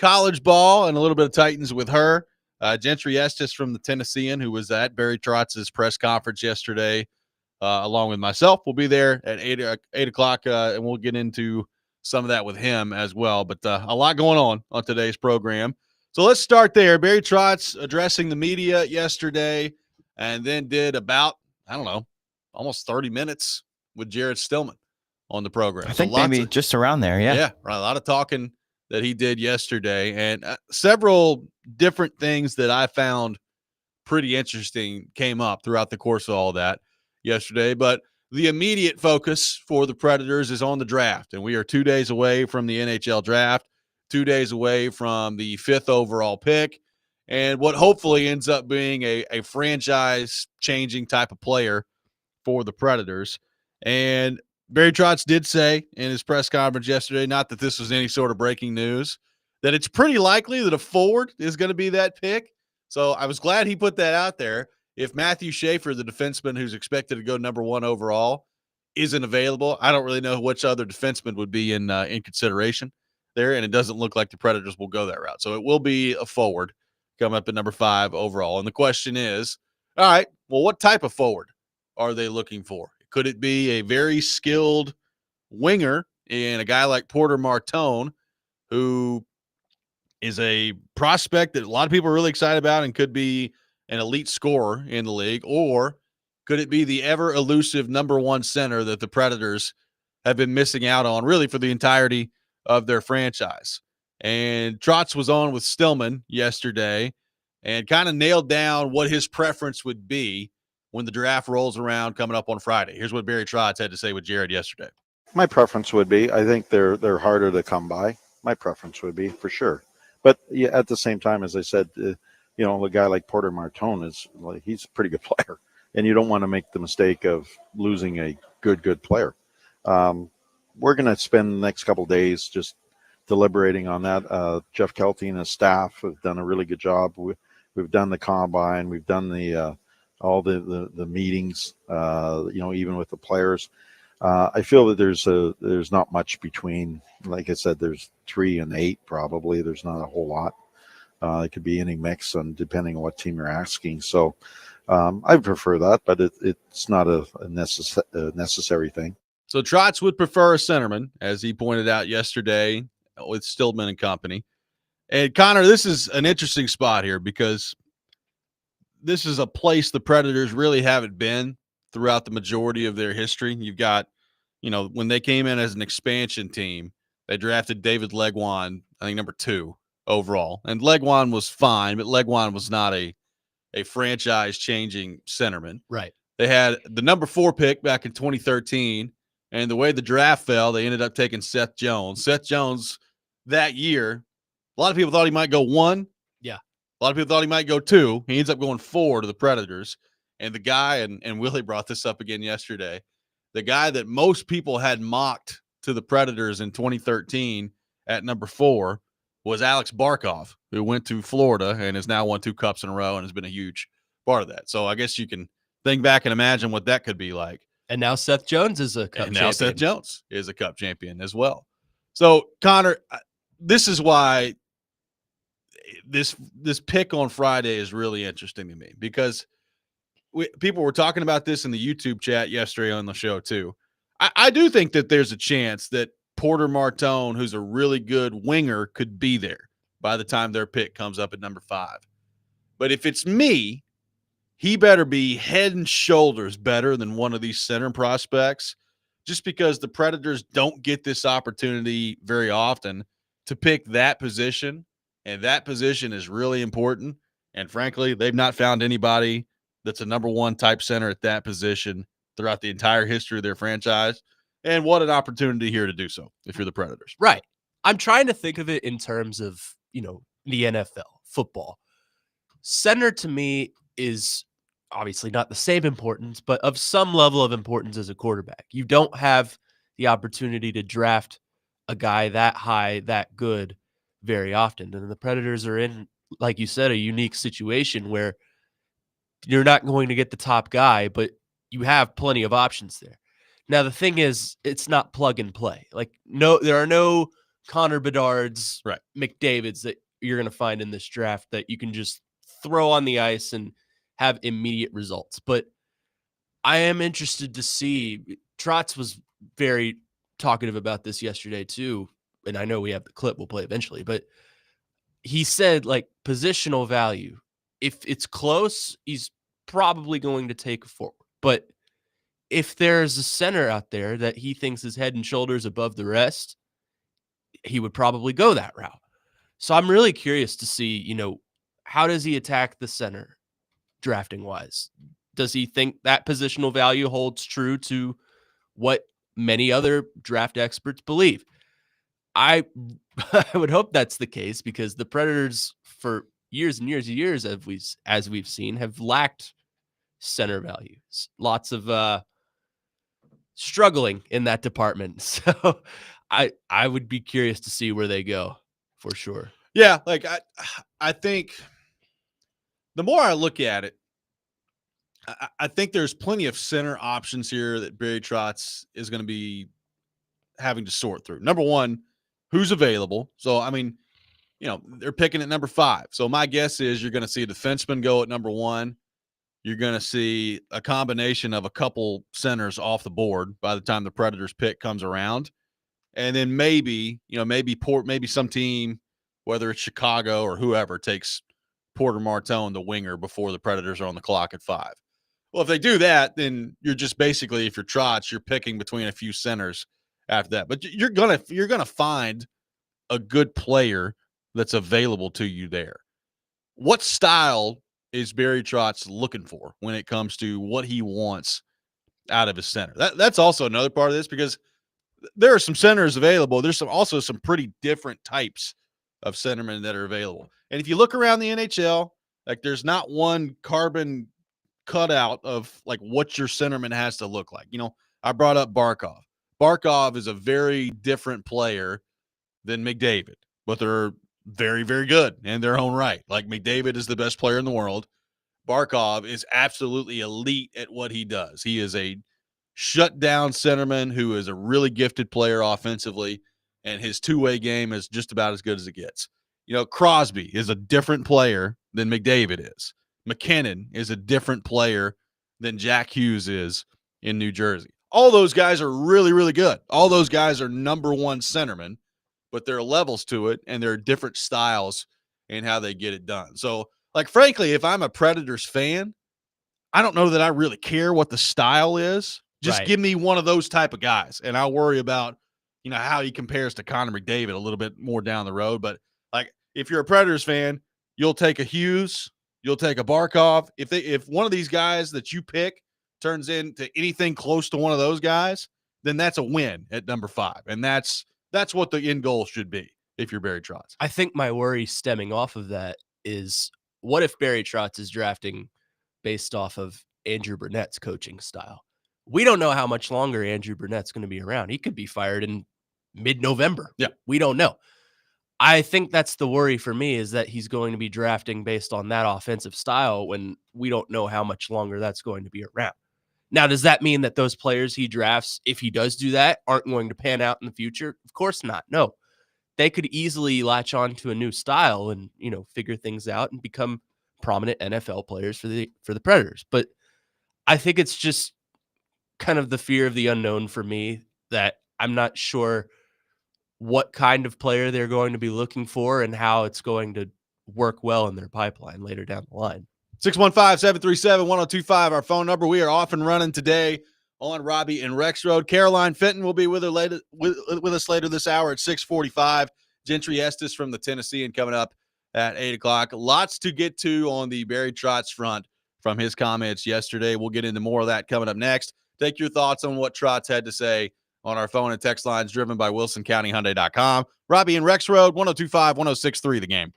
college ball and a little bit of Titans with her. Gentry Estes from the Tennessean, who was at Barry Trotz's press conference yesterday, along with myself, will be there at 8 o'clock, and we'll get into some of that with him as well. But a lot going on today's program. So let's start there. Barry Trotz addressing the media yesterday, and then did about, almost 30 minutes with Jared Stillman on the program. I think maybe just around there, yeah. Yeah, right, a lot of talking that he did yesterday, and several different things that I found pretty interesting came up throughout the course of all that yesterday. But the immediate focus for the Predators is on the draft, and we are 2 days away from the NHL draft, 2 days away from the 5th overall pick, and what hopefully ends up being a franchise-changing type of player for the Predators. And Barry Trotz did say in his press conference yesterday, not that this was any sort of breaking news, that it's pretty likely that a forward is going to be that pick. So I was glad he put that out there. If Matthew Schaefer, the defenseman who's expected to go number 1 overall, isn't available, I don't really know which other defenseman would be in consideration there, and it doesn't look like the Predators will go that route. So it will be a forward coming up at number 5 overall. And the question is, all right, well, what type of forward are they looking for? Could it be a very skilled winger in a guy like Porter Martone, who is a prospect that a lot of people are really excited about and could be an elite scorer in the league? Or could it be the ever elusive number 1 center that the Predators have been missing out on really for the entirety of their franchise? And Trotz was on with Stillman yesterday and kind of nailed down what his preference would be when the draft rolls around coming up on Friday. Here's what Barry Trotz had to say with Jared yesterday. My preference would be, I think they're harder to come by. My preference would be for sure. But yeah, at the same time, as I said, a guy like Porter Martone he's a pretty good player, and you don't want to make the mistake of losing a good player. We're going to spend the next couple of days just deliberating on that. Jeff Kelty and his staff have done a really good job. We've done the combine. We've done the all the meetings, even with the players. I feel that there's not much between, like I said, there's 3 and 8 probably. There's not a whole lot. It could be any mix, and depending on what team you're asking. So I prefer that, but it's not a necessary thing. So Trotz would prefer a centerman, as he pointed out yesterday with Stillman and company. And Connor, this is an interesting spot here because this is a place the Predators really haven't been throughout the majority of their history. You've got, when they came in as an expansion team, they drafted David Legwand, I think number 2 overall. And Legwand was fine, but Legwand was not a franchise-changing centerman. Right. They had the number 4 pick back in 2013, and the way the draft fell, they ended up taking Seth Jones. Seth Jones that year, a lot of people thought he might go 1. Yeah. A lot of people thought he might go 2. He ends up going 4 to the Predators. And the guy, and Willie brought this up again yesterday, the guy that most people had mocked to the Predators in 2013 at number 4 was Alex Barkov, who went to Florida and has now won 2 cups in a row and has been a huge part of that. So I guess you can think back and imagine what that could be like. And now Seth Jones is a cup champion. Now Seth Jones is a cup champion as well. So, Connor, this is why this pick on Friday is really interesting to me, because people were talking about this in the YouTube chat yesterday on the show too. I do think that there's a chance that Porter Martone, who's a really good winger, could be there by the time their pick comes up at number 5. But if it's me, he better be head and shoulders better than one of these center prospects, just because the Predators don't get this opportunity very often to pick that position, and that position is really important. And frankly, they've not found anybody that's a number 1 type center at that position throughout the entire history of their franchise. And what an opportunity here to do so if you're the Predators. Right. I'm trying to think of it in terms of, the NFL, football. Center to me is obviously not the same importance, but of some level of importance as a quarterback. You don't have the opportunity to draft a guy that high, that good very often. And the Predators are in, like you said, a unique situation where you're not going to get the top guy, but you have plenty of options there. Now, the thing is, it's not plug and play. There are no Connor Bedard's, Right. McDavid's that you're going to find in this draft that you can just throw on the ice and have immediate results. But I am interested to see. Trotz was very talkative about this yesterday too, and I know we have the clip we'll play eventually, but he said like positional value. If it's close, he's probably going to take a forward. But if there's a center out there that he thinks is head and shoulders above the rest, he would probably go that route. So I'm really curious to see, how does he attack the center drafting wise? Does he think that positional value holds true to what many other draft experts believe? I I would hope that's the case because the Predators for years and years and years as we've seen have lacked center values. Lots of struggling in that department. So I would be curious to see where they go for sure. Yeah, like I think the more I look at it, I think there's plenty of center options here that Barry Trotz is going to be having to sort through. Number one, who's available? So, I mean, they're picking at number 5. So my guess is you're going to see a defenseman go at number 1. You're going to see a combination of a couple centers off the board by the time the Predators pick comes around. And then maybe some team, whether it's Chicago or whoever, takes Porter Martone, the winger, before the Predators are on the clock at 5. Well, if they do that, then you're just basically, if you're Trotz, you're picking between a few centers after that. But you're gonna find a good player that's available to you there. What style is Barry Trotz looking for when it comes to what he wants out of his center? That's also another part of this because there are some centers available. There's also some pretty different types of centermen that are available. And if you look around the NHL, like there's not one carbon cutout of like what your centerman has to look like. I brought up Barkov. Barkov is a very different player than McDavid, but they're very, very good in their own right. Like McDavid is the best player in the world. Barkov is absolutely elite at what he does. He is a shutdown centerman who is a really gifted player offensively, and his two-way game is just about as good as it gets. Crosby is a different player than McDavid is. McKinnon is a different player than Jack Hughes is in New Jersey. All those guys are really, really good. All those guys are number one centermen, but there are levels to it, and there are different styles in how they get it done. So, like, frankly, if I'm a Predators fan, I don't know that I really care what the style is. Just Right. give me one of those type of guys, and I'll worry about, how he compares to Connor McDavid a little bit more down the road. But, like, if you're a Predators fan, you'll take a Hughes, you'll take a Barkov. If one of these guys that you pick turns into anything close to one of those guys, then that's a win at number 5. And that's what the end goal should be if you're Barry Trotz. I think my worry stemming off of that is what if Barry Trotz is drafting based off of Andrew Burnett's coaching style? We don't know how much longer Andrew Burnett's going to be around. He could be fired in mid-November. Yeah. We don't know. I think that's the worry for me is that he's going to be drafting based on that offensive style when we don't know how much longer that's going to be around. Now, does that mean that those players he drafts, if he does do that, aren't going to pan out in the future? Of course not. No. They could easily latch on to a new style and, figure things out and become prominent NFL players for the Predators. But I think it's just kind of the fear of the unknown for me that I'm not sure what kind of player they're going to be looking for and how it's going to work well in their pipeline later down the line. 615-737-1025, our phone number. We are off and running today on Robby and Rexrode. Caroline Fenton will be with us later this hour at 6:45. Gentry Estes from the Tennessean coming up at 8 o'clock. Lots to get to on the Barry Trotz front from his comments yesterday. We'll get into more of that coming up next. Take your thoughts on what Trotz had to say on our phone and text lines driven by WilsonCountyHyundai.com. Robby and Rexrode, 102.5, 106.3 The Game.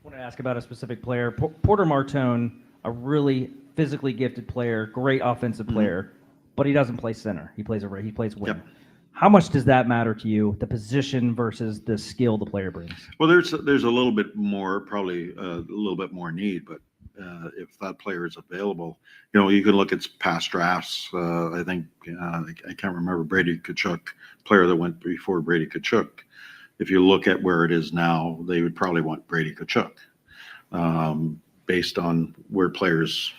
want to ask about a specific player. Porter Martone, a really physically gifted player, great offensive player, but he doesn't play center. He plays wing. Yep. How much does that matter to you, the position versus the skill the player brings? Well, there's a little bit more, probably a little bit more need, but if that player is available, you can look at past drafts. I think I can't remember Brady Tkachuk, player that went before Brady Tkachuk. If you look at where it is now, they would probably want Brady Tkachuk based on where players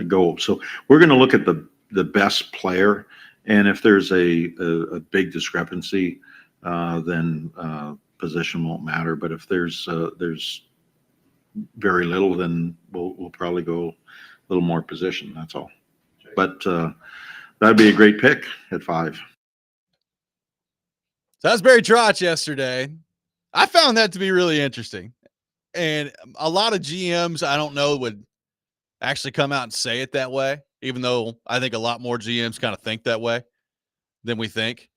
go. So we're going to look at the best player, and if there's a big discrepancy, then position won't matter. But if there's very little, then we'll probably go a little more position. That's all. But that'd be a great pick at 5. So that was Barry Trotz yesterday. I found that to be really interesting. And a lot of GMs, I don't know, would actually come out and say it that way, even though I think a lot more GMs kind of think that way than we think.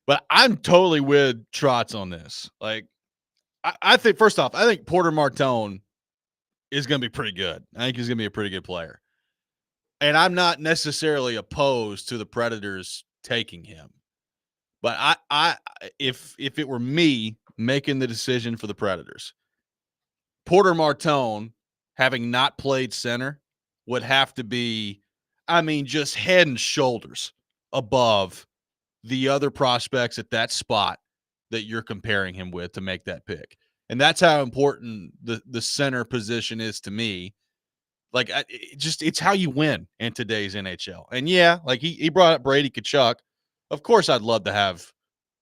But I'm totally with Trotz on this. Like, I think, first off, I think Porter Martone is going to be pretty good. I think he's going to be a pretty good player. And I'm not necessarily opposed to the Predators taking him. But if it were me making the decision for the Predators, Porter Martone, having not played center, would have to be, just head and shoulders above the other prospects at that spot that you're comparing him with to make that pick. And that's how important the center position is to me. Like, it's how you win in today's NHL. And yeah, like he brought up Brady Tkachuk. Of course, I'd love to have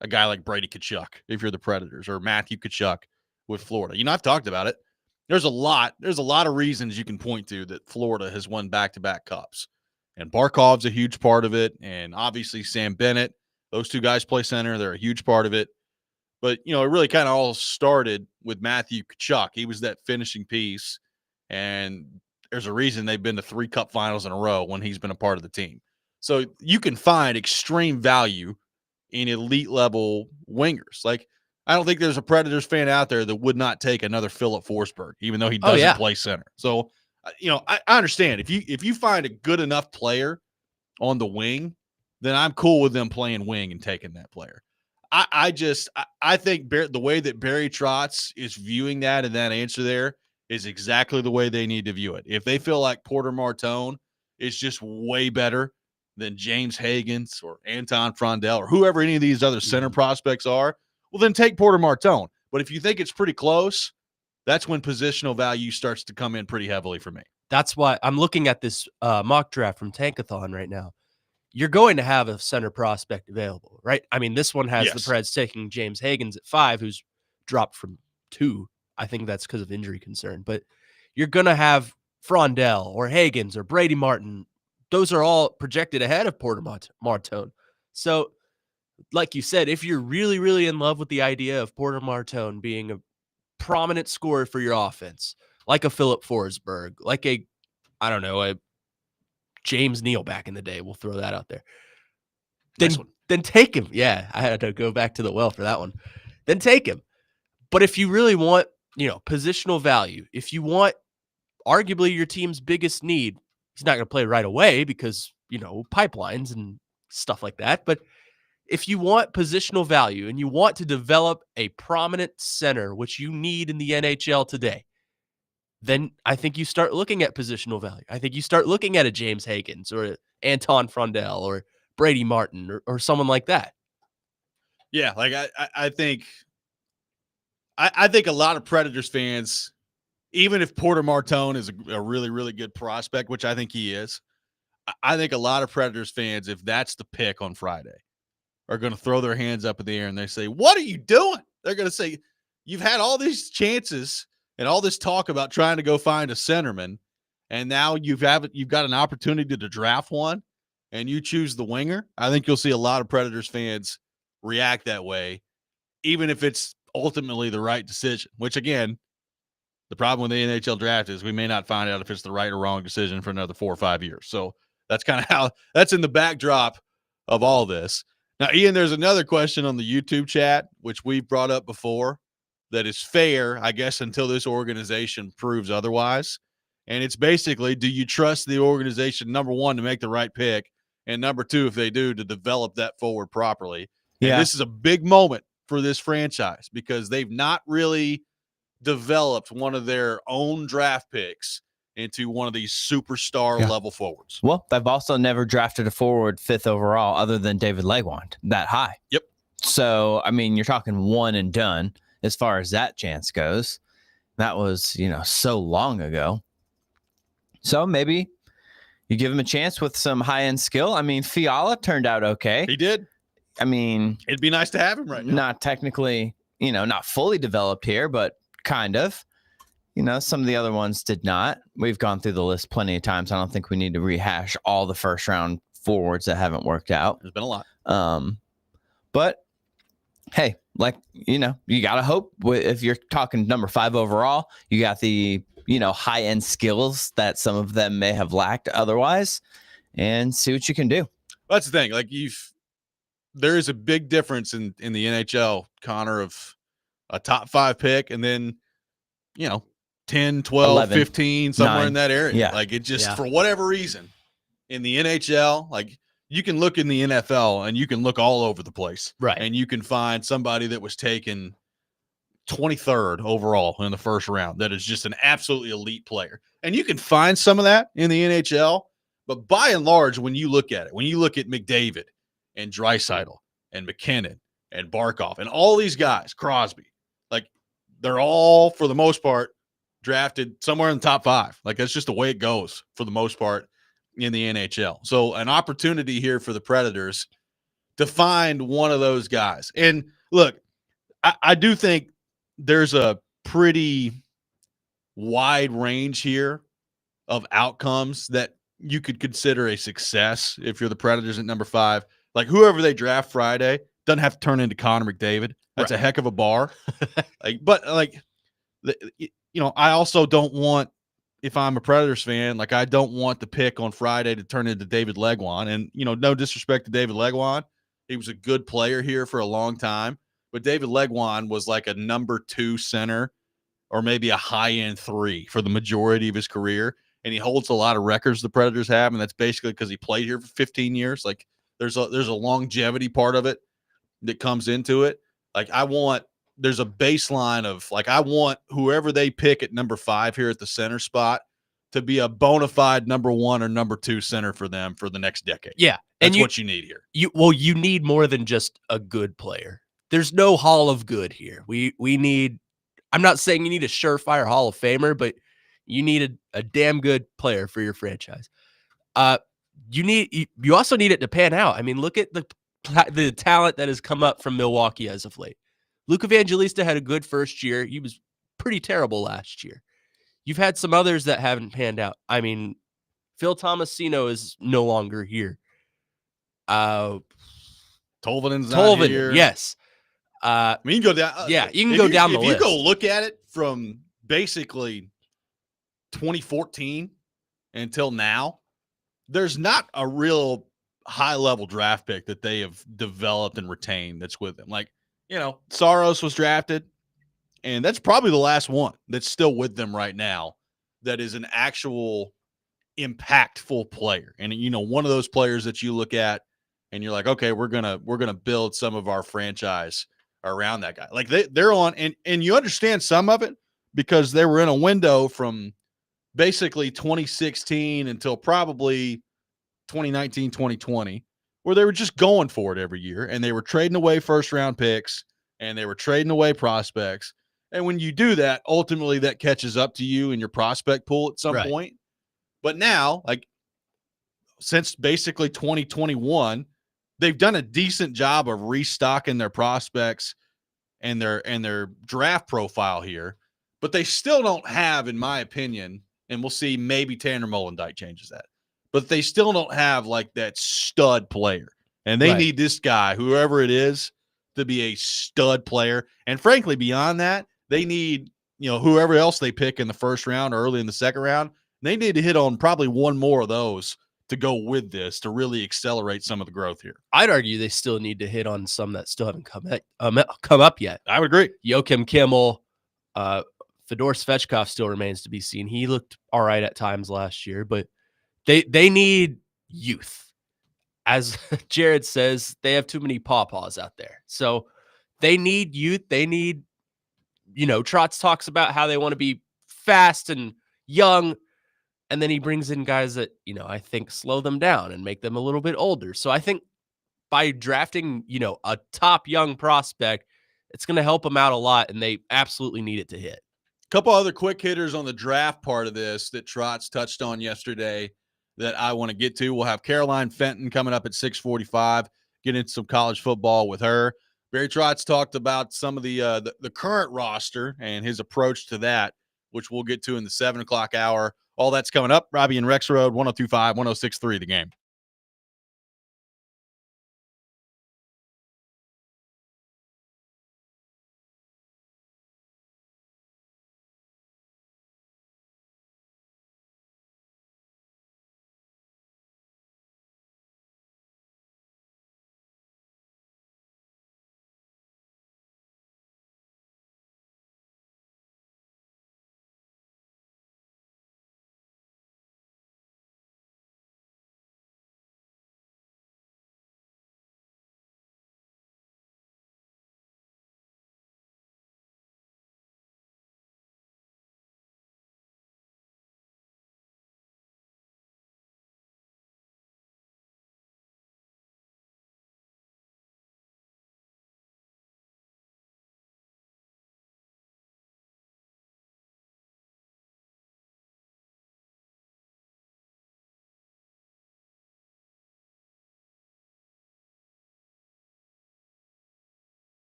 a guy like Brady Tkachuk if you're the Predators, or Matthew Tkachuk with Florida. I've talked about it. There's a lot of reasons you can point to that Florida has won back-to-back cups. And Barkov's a huge part of it. And obviously Sam Bennett, those two guys play center. They're a huge part of it. But, it really kind of all started with Matthew Tkachuk. He was that finishing piece. And there's a reason they've been to 3 cup finals in a row when he's been a part of the team. So you can find extreme value in elite level wingers. Like, I don't think there's a Predators fan out there that would not take another Philip Forsberg, even though he doesn't play center. So, I understand if you find a good enough player on the wing, then I'm cool with them playing wing and taking that player. I think the way that Barry Trotz is viewing that and that answer there is exactly the way they need to view it. If they feel like Porter Martone is just way better than James Higgins or Anton Frondell or whoever any of these other center prospects are, well, then take Porter Martone. But if you think it's pretty close, that's when positional value starts to come in pretty heavily for me. That's why I'm looking at this mock draft from Tankathon right now. You're going to have a center prospect available, right? This one has the Preds taking James Higgins at 5, who's dropped from 2. I think that's because of injury concern. But you're going to have Frondell or Higgins or Brady Martin. Those are all projected ahead of Porter Martone. So, like you said, if you're really, really in love with the idea of Porter Martone being a prominent scorer for your offense, like a Philip Forsberg, like a James Neal back in the day, we'll throw that out there. Then take him. Yeah, I had to go back to the well for that one. Then take him. But if you really want, positional value, if you want arguably your team's biggest need, he's not going to play right away because, pipelines and stuff like that. But if you want positional value and you want to develop a prominent center, which you need in the NHL today, then I think you start looking at positional value. I think you start looking at a James Higgins or a Anton Frondell or Brady Martin or someone like that. Yeah, like I think a lot of Predators fans, even if Porter Martone is a really, really good prospect, which I think he is, I think a lot of Predators fans, if that's the pick on Friday, are going to throw their hands up in the air and they say, "What are you doing?" They're going to say, "You've had all these chances and all this talk about trying to go find a centerman, and now you've got an opportunity to draft one, and you choose the winger." I think you'll see a lot of Predators fans react that way, even if it's ultimately the right decision, which, again, the problem with the NHL draft is we may not find out if it's the right or wrong decision for another 4 or 5 years. So that's kind of how that's in the backdrop of all this. Now, Ian, there's another question on the YouTube chat, which we've brought up before. that is fair, I guess, until this organization proves otherwise. And it's basically, do you trust the organization, number one, to make the right pick, and number two, if they do, to develop that forward properly? Yeah. And this is a big moment for this franchise because they've not really developed one of their own draft picks into one of these superstar level forwards. Well, they've also never drafted a forward 5th overall other than David Legwand that high. Yep. So, I mean, you're talking one and done as far as that chance goes. That was, so long ago. So maybe you give him a chance with some high-end skill. I mean, Fiala turned out okay. He did. I mean, it'd be nice to have him right now. Not technically, not fully developed here, but kind of. Some of the other ones did not. We've gone through the list plenty of times. I don't think we need to rehash all the first round forwards that haven't worked out. There's been a lot. But hey, you got to hope if you're talking number 5 overall, you got the, high-end skills that some of them may have lacked otherwise, and see what you can do. That's the thing. There is a big difference in the NHL, Connor, of a top 5 pick and then, 10, 12, 11, 15, somewhere 9. in that area. Yeah. It just, for whatever reason, in the NHL, you can look in the NFL and you can look all over the place. Right. And you can find somebody that was taken 23rd overall in the first round that is just an absolutely elite player. And you can find some of that in the NHL, but by and large, when you look at it, when you look at McDavid and Draisaitl and McKinnon and Barkov and all these guys, Crosby, they're all, for the most part, drafted somewhere in the top 5. That's just the way it goes for the most part in the NHL. So an opportunity here for the Predators to find one of those guys. And look, I do think there's a pretty wide range here of outcomes that you could consider a success if you're the Predators at number 5. Whoever they draft Friday doesn't have to turn into Connor McDavid. That's a heck of a bar. I also don't want, if I'm a Predators fan, I don't want the pick on Friday to turn into David Legwand. And, no disrespect to David Legwand. He was a good player here for a long time. But David Legwand was a number 2 center or maybe a high-end 3 for the majority of his career. And he holds a lot of records the Predators have, and that's basically because he played here for 15 years. There's a longevity part of it that comes into it. There's a baseline of I want whoever they pick at number 5 here at the center spot to be a bona fide number 1 or number 2 center for them for the next decade. Yeah. That's what you need here. You need more than just a good player. There's no hall of good here. We need, I'm not saying you need a surefire Hall of Famer, but you need a damn good player for your franchise. You also need it to pan out. I mean, look at the talent that has come up from Milwaukee as of late. Luke Evangelista had a good first year. He was pretty terrible last year. You've had some others that haven't panned out. I mean, Phil Tomasino is no longer here. Tolvanen's not here. Yes. You can go down. You can go down the list. If you go look at it from basically 2014 until now, there's not a real high-level draft pick that they have developed and retained that's with them. Saros was drafted, and that's probably the last one that's still with them right now that is an actual impactful player. And, one of those players that you look at and you're like, okay, we're gonna build some of our franchise around that guy. They're on, and you understand some of it because they were in a window from basically 2016 until probably 2019, 2020, where they were just going for it every year, and they were trading away first-round picks, and they were trading away prospects. And when you do that, ultimately that catches up to you in your prospect pool at some point. But now, since basically 2021, they've done a decent job of restocking their prospects and their draft profile here, but they still don't have, in my opinion, and we'll see, maybe Tanner Mollendijk changes that, but they still don't have that stud player. And they need this guy, whoever it is, to be a stud player. And frankly, beyond that, they need, whoever else they pick in the first round or early in the second round, they need to hit on probably one more of those to go with this to really accelerate some of the growth here. I'd argue they still need to hit on some that still haven't come up yet. I would agree. Joachim Kimmel, Fedor Svechkov still remains to be seen. He looked all right at times last year, but they need youth. As Jared says, they have too many pawpaws out there. So they need youth. They need, Trotz talks about how they want to be fast and young. And then he brings in guys that, I think slow them down and make them a little bit older. So I think by drafting, a top young prospect, it's going to help them out a lot. And they absolutely need it to hit. Couple other quick hitters on the draft part of this that Trotz touched on yesterday that I want to get to. We'll have Caroline Fenton coming up at 6:45, get into some college football with her. Barry Trotz talked about some of the current roster and his approach to that, which we'll get to in the 7 o'clock hour. All that's coming up. Robby and Rexrode, 102.5, 106.3 The Game.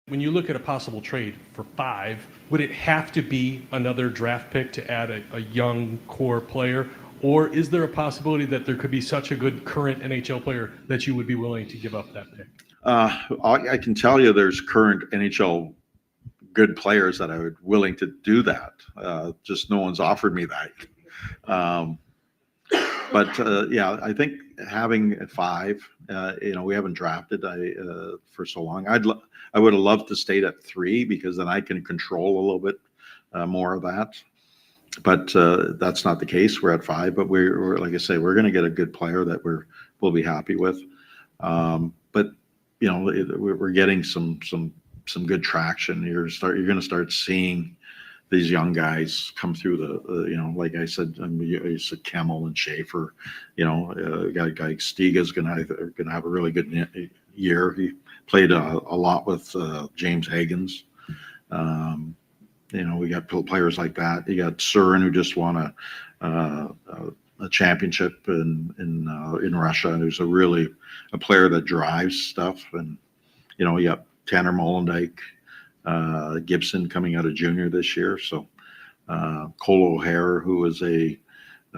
When you look at a possible trade for 5, would it have to be another draft pick to add a young core player? Or is there a possibility that there could be such a good current NHL player that you would be willing to give up that pick? I can tell you there's current NHL good players that I would willing to do that. Just no one's offered me that. But yeah, I think having 5, we haven't drafted for so long. I would have loved to stay at 3 because then I can control a little bit more of that. But that's not the case. We're at 5, but we're like I say, we're going to get a good player that we'll be happy with. But we're getting some good traction. You're going to start seeing these young guys come through like I said, you said Kemmel and Schaefer. A guy like Stiga's going to have a really good year. He played a lot with James Higgins. We got players like that. You got Surin, who just won a championship in Russia, and who's a player that drives stuff. And you got Tanner Molendyk, Gibson coming out of junior this year. So Cole O'Hare, who was a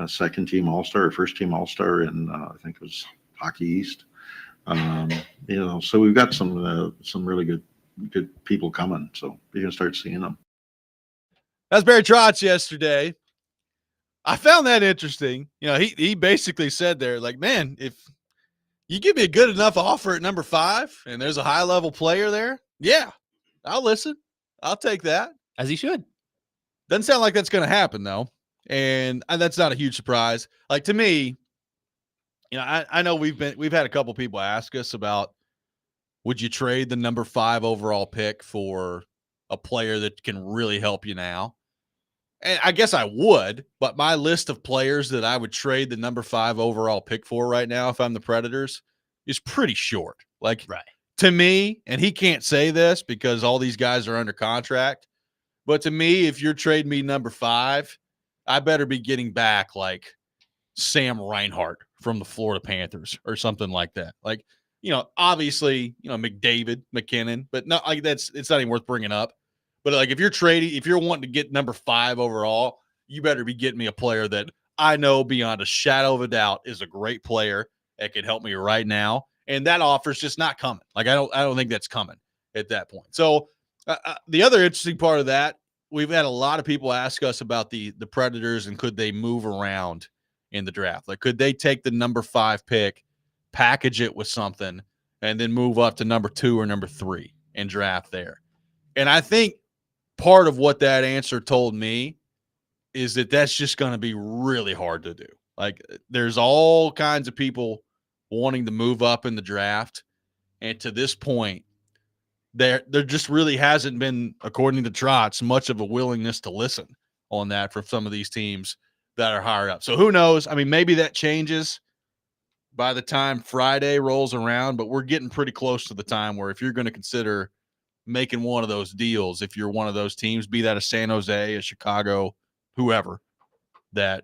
second team All-Star or first team All-Star in I think it was Hockey East. So we've got some really good people coming. So you're gonna start seeing them. That's Barry Trotz yesterday. I found that interesting. He basically said there, like, man, if you give me a good enough offer at number 5 and there's a high level player there, yeah, I'll listen. I'll take that. As he should. Doesn't sound like that's going to happen though. And that's not a huge surprise. Like, to me, I know we've had a couple people ask us about, would you trade the number 5 overall pick for a player that can really help you now? And I guess I would, but my list of players that I would trade the number 5 overall pick for right now, if I'm the Predators, is pretty short. Like, right. To me, and he can't say this because all these guys are under contract, but to me, if you're trading me number 5, I better be getting back like Sam Reinhart from the Florida Panthers or something like that. Like, obviously, McDavid, McKinnon, but not like it's not even worth bringing up. But like, if you're wanting to get number 5 overall, you better be getting me a player that I know beyond a shadow of a doubt is a great player that can help me right now. And that offer's just not coming. Like, I don't think that's coming at that point. So the other interesting part of that, we've had a lot of people ask us about the Predators and could they move around in the draft? Like, could they take the number 5 pick, package it with something, and then move up to number 2 or number 3 and draft there? And I think part of what that answer told me is that that's just going to be really hard to do. Like, there's all kinds of people wanting to move up in the draft. And to this point, there just really hasn't been, according to Trotz, much of a willingness to listen on that from some of these teams that are higher up. So who knows? I mean, maybe that changes by the time Friday rolls around, but we're getting pretty close to the time where if you're going to consider making one of those deals, if you're one of those teams, be that a San Jose, a Chicago, whoever, that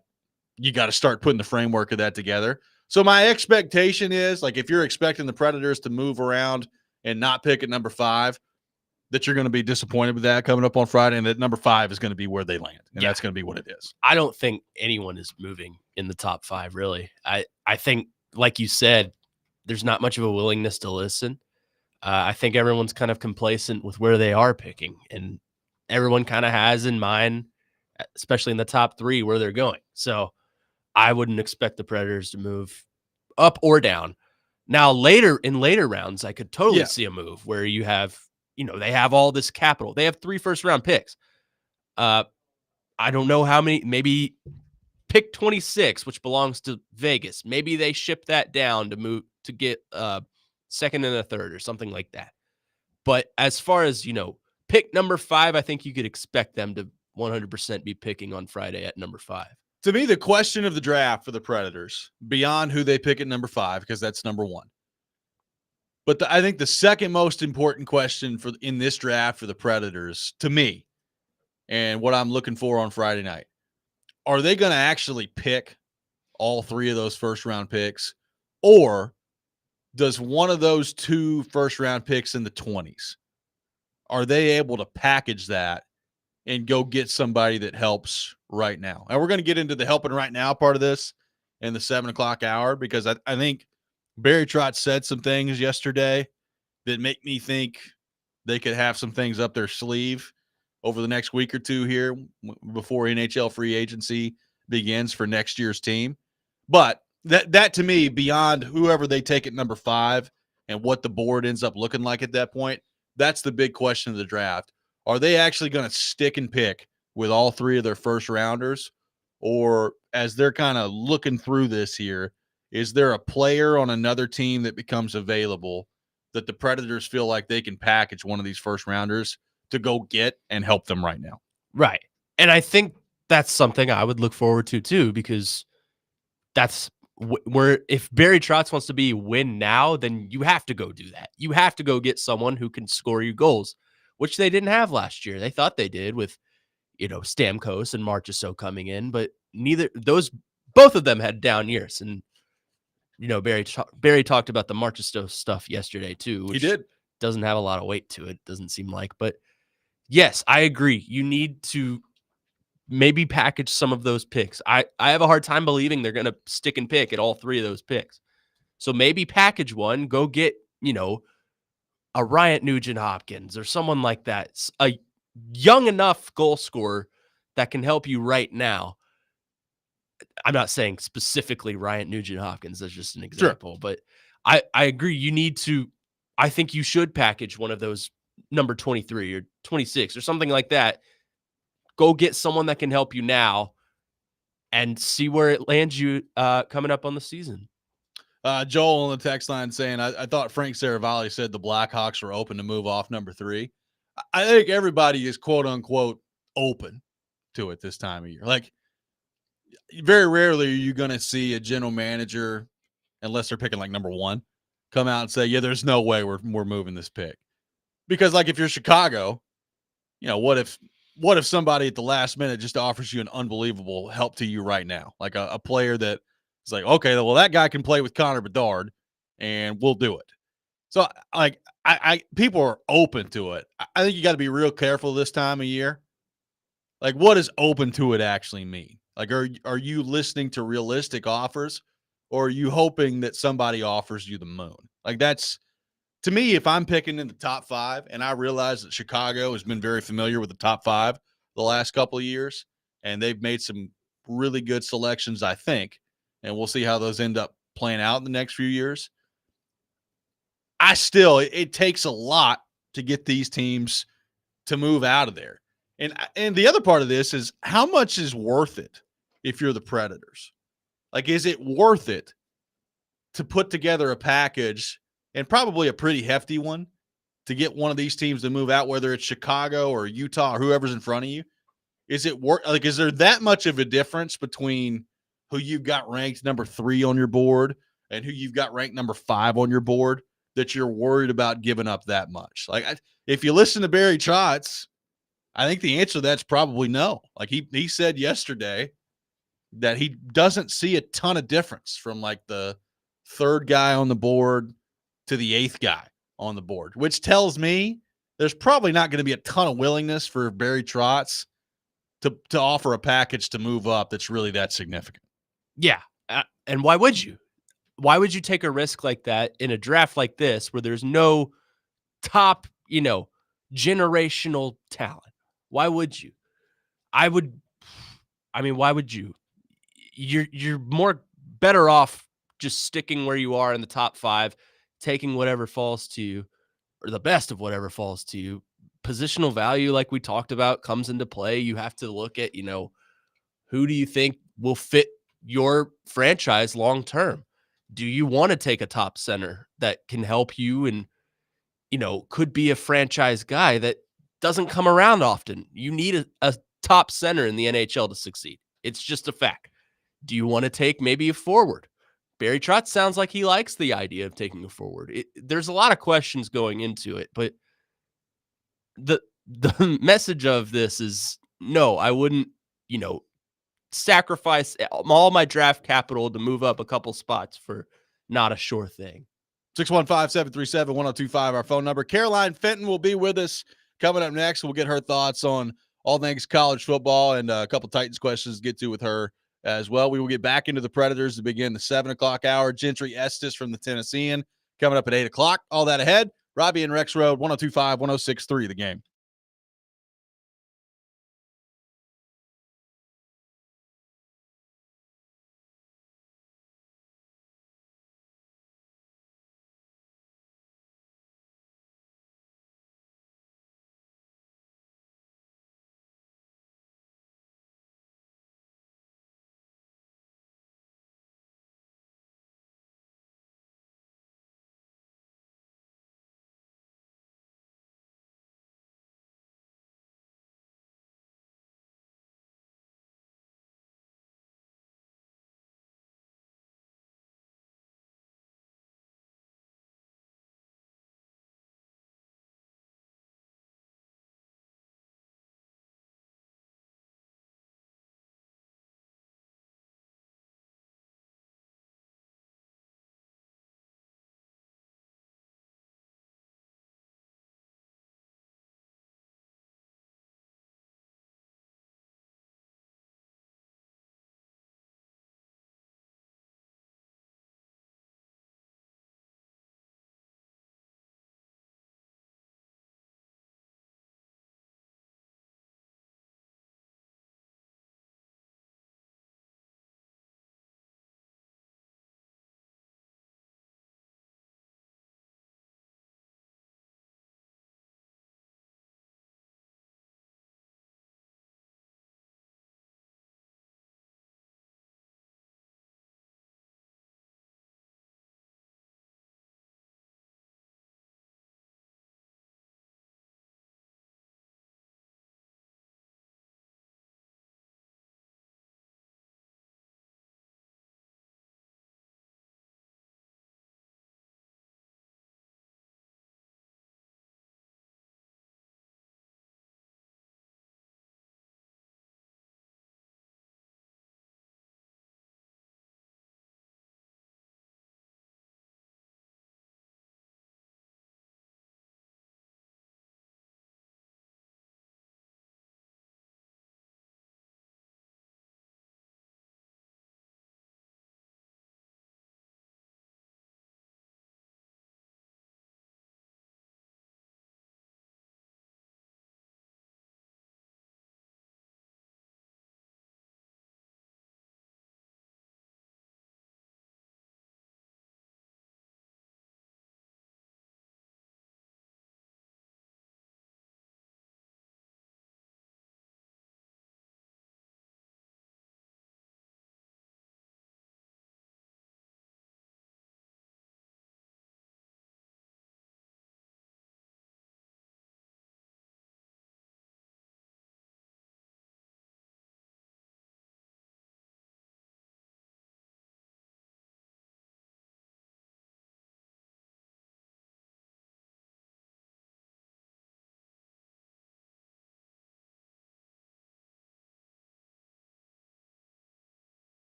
you got to start putting the framework of that together. So my expectation is, like, if you're expecting the Predators to move around and not pick at number 5, that you're going to be disappointed with that coming up on Friday, and that number 5 is going to be where they land, and that's going to be what it is. I don't think anyone is moving in the top 5, really. I think, like you said, there's not much of a willingness to listen. I think everyone's kind of complacent with where they are picking, and everyone kind of has in mind, especially in the top 3, where they're going. So I wouldn't expect the Predators to move up or down. Now, in later rounds, I could totally see a move where you have, they have all this capital. They have 3 first-round picks. I don't know how many, maybe pick 26, which belongs to Vegas. Maybe they ship that down to get second and a third or something like that. But as far as, pick number 5, I think you could expect them to 100% be picking on Friday at number 5. To me, the question of the draft for the Predators, beyond who they pick at number 5, because that's number 1. But I think the second most important question in this draft for the Predators, to me, and what I'm looking for on Friday night, are they going to actually pick all 3 of those first-round picks, or does one of those 2 first-round picks in the 20s, are they able to package that and go get somebody that helps right now? And we're going to get into the helping right now part of this in the 7 o'clock hour, because I think Barry Trotz said some things yesterday that make me think they could have some things up their sleeve over the next week or two here before NHL free agency begins for next year's team. But that to me, beyond whoever they take at number 5 and what the board ends up looking like at that point, that's the big question of the draft. Are they actually going to stick and pick with all 3 of their first rounders? Or as they're kind of looking through this here, is there a player on another team that becomes available that the Predators feel like they can package one of these first rounders to go get and help them right now? Right. And I think that's something I would look forward to too, because that's where if Barry Trotz wants to be win now, then you have to go do that. You have to go get someone who can score you goals, which they didn't have last year. They thought they did with, Stamkos and Marchessault coming in, but both of them had down years. And, Barry talked about the Marchessault stuff yesterday too, which He did. Doesn't have a lot of weight to it, doesn't seem like. But yes, I agree. You need to maybe package some of those picks. I have a hard time believing they're going to stick and pick at all 3 of those picks. So maybe package one, go get, a Ryan Nugent-Hopkins or someone like that, a young enough goal scorer that can help you right now. I'm not saying specifically Ryan Nugent-Hopkins. That's just an example, sure. But I agree. I think you should package one of those number 23 or 26 or something like that. Go get someone that can help you now and see where it lands you coming up on the season. Joel on the text line saying, I thought Frank Saravalli said the Blackhawks were open to move off number 3. I think everybody is quote unquote open to it this time of year. Like, very rarely are you going to see a general manager, unless they're picking like number 1, come out and say, yeah, there's no way we're moving this pick. Because like if you're Chicago, what if somebody at the last minute just offers you an unbelievable help to you right now? Like a player that is like, okay, well, that guy can play with Connor Bedard and we'll do it. So like I people are open to it. I think you got to be real careful this time of year. Like, what does open to it actually mean? Like, are you listening to realistic offers, or are you hoping that somebody offers you the moon? Like, that's, to me, if I'm picking in the top 5, and I realize that Chicago has been very familiar with the top 5 the last couple of years, and they've made some really good selections, I think, and we'll see how those end up playing out in the next few years. It takes a lot to get these teams to move out of there. And the other part of this is, how much is worth it if you're the Predators? Like, is it worth it to put together a package, and probably a pretty hefty one, to get one of these teams to move out, whether it's Chicago or Utah or whoever's in front of you? Is there that much of a difference between who you've got ranked number 3 on your board and who you've got ranked number 5 on your board that you're worried about giving up that much? Like, if you listen to Barry Trotz, I think the answer to that's probably no. Like he said yesterday that he doesn't see a ton of difference from like the 3rd guy on the board to the 8th guy on the board, which tells me there's probably not going to be a ton of willingness for Barry Trotz to offer a package to move up that's really that significant. Yeah. And why would you? Why would you take a risk like that in a draft like this where there's no top, generational talent? Why would you? Why would you? You're more better off just sticking where you are in the top 5, taking whatever falls to you, or the best of whatever falls to you. Positional value, like we talked about, comes into play. You have to look at, who do you think will fit your franchise long term? Do you want to take a top center that can help you and, could be a franchise guy that doesn't come around often? You need a top center in the NHL to succeed. It's just a fact. Do you want to take maybe a forward? Barry Trotz sounds like he likes the idea of taking a forward. There's a lot of questions going into it, but the message of this is no, I wouldn't, sacrifice all my draft capital to move up a couple spots for not a sure thing. 615-737-1025, our phone number. Caroline Fenton will be with us Coming up next, we'll get her thoughts on all things college football and a couple Titans questions to get to with her as well. We will get back into the Predators to begin the 7 o'clock hour. Gentry Estes from the Tennessean coming up at 8 o'clock. All that ahead. Robby and Rexrode, 102.5, 106.3 The Game.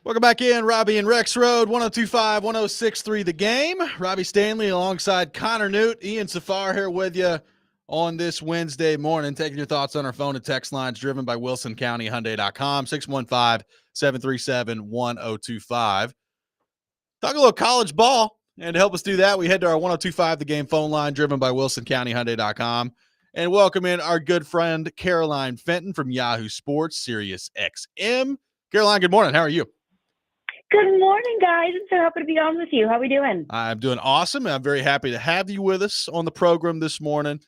Welcome back in, Robby and Rexrode, 102.5, 106.3 The Game. Robbie Stanley alongside Connor Newt, Ian Safar here with you on this Wednesday morning, taking your thoughts on our phone and text lines driven by WilsonCountyHyundai.com, 615-737-1025. Talk a little college ball, and to help us do that, we head to our 102.5 The Game phone line driven by WilsonCountyHyundai.com, and welcome in our good friend Caroline Fenton from Yahoo Sports, Sirius XM. Caroline, good morning. How are you? Good morning, guys. I'm so happy to be on with you. How are we doing? I'm doing awesome. I'm very happy to have you with us on the program this morning.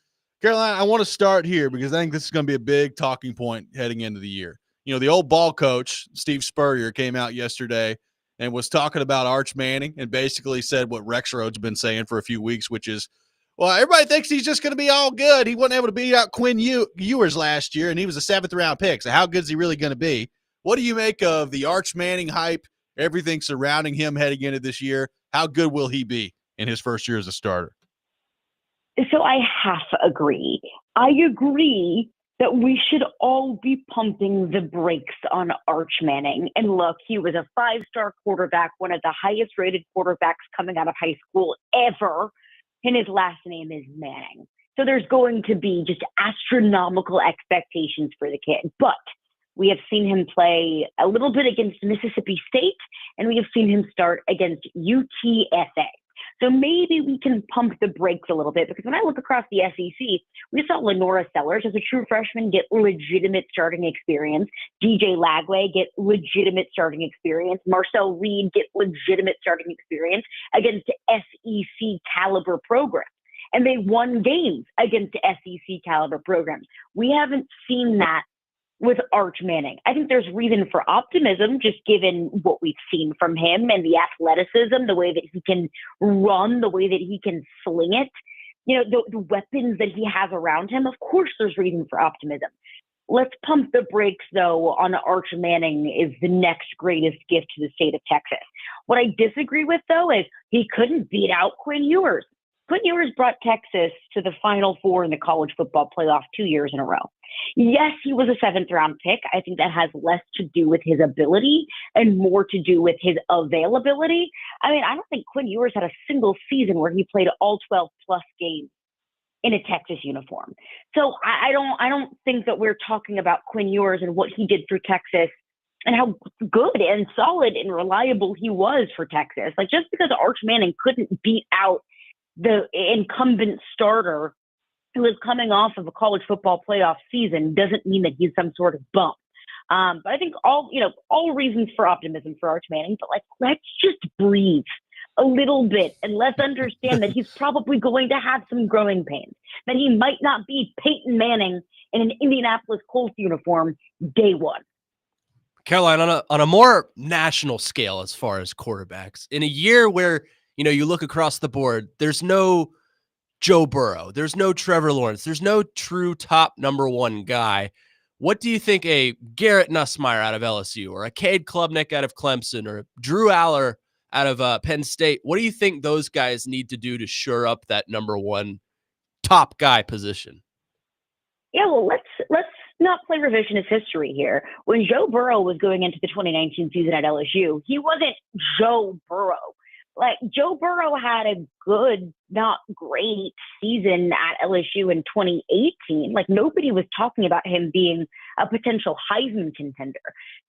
Caroline, I want to start here because I think this is going to be a big talking point heading into the year. You know, the old ball coach, Steve Spurrier, came out yesterday and was talking about Arch Manning and basically said what Rexrode's been saying for a few weeks, which is, well, everybody thinks he's just going to be all good. He wasn't able to beat out Quinn Ewers last year, and he was a 7th-round pick. So how good is he really going to be? What do you make of the Arch Manning hype, everything surrounding him heading into this year? How good will he be in his first year as a starter? So I half agree. I agree that we should all be pumping the brakes on Arch Manning. And look, he was a 5-star quarterback, one of the highest rated quarterbacks coming out of high school ever. And his last name is Manning. So there's going to be just astronomical expectations for the kid. But we have seen him play a little bit against Mississippi State, and we have seen him start against UTSA. So maybe we can pump the brakes a little bit, because when I look across the SEC, we saw Lenora Sellers as a true freshman get legitimate starting experience. DJ Lagway get legitimate starting experience. Marcel Reed get legitimate starting experience against SEC caliber programs. And they won games against SEC caliber programs. We haven't seen that with Arch Manning. I think there's reason for optimism, just given what we've seen from him and the athleticism, the way that he can run, the way that he can sling it, you know, the weapons that he has around him. Of course, there's reason for optimism. Let's pump the brakes, though, on Arch Manning is the next greatest gift to the state of Texas. What I disagree with, though, is he couldn't beat out Quinn Ewers. Quinn Ewers brought Texas to the Final Four in the college football playoff 2 years in a row. Yes, he was a 7th-round pick. I think that has less to do with his ability and more to do with his availability. I mean, I don't think Quinn Ewers had a single season where he played all 12-plus games in a Texas uniform. So I don't think that we're talking about Quinn Ewers and what he did for Texas and how good and solid and reliable he was for Texas. Like, just because Arch Manning couldn't beat out the incumbent starter who is coming off of a college football playoff season doesn't mean that he's some sort of bump. But I think all reasons for optimism for Arch Manning, but like, let's just breathe a little bit and let's understand that he's probably going to have some growing pains, that he might not be Peyton Manning in an Indianapolis Colts uniform day one. Caroline, on a more national scale, as far as quarterbacks, in a year where, you know, you look across the board, there's no Joe Burrow, there's no Trevor Lawrence, there's no true top number one guy. What do you think a Garrett Nussmeier out of LSU, or a Cade Klubnik out of Clemson, or Drew Aller out of Penn State, what do you think those guys need to do to shore up that number one top guy position? Yeah, well, let's not play revisionist history here. When Joe Burrow was going into the 2019 season at LSU, he wasn't Joe Burrow. Like, Joe Burrow had a good, not great season at LSU in 2018. Like, nobody was talking about him being a potential Heisman contender.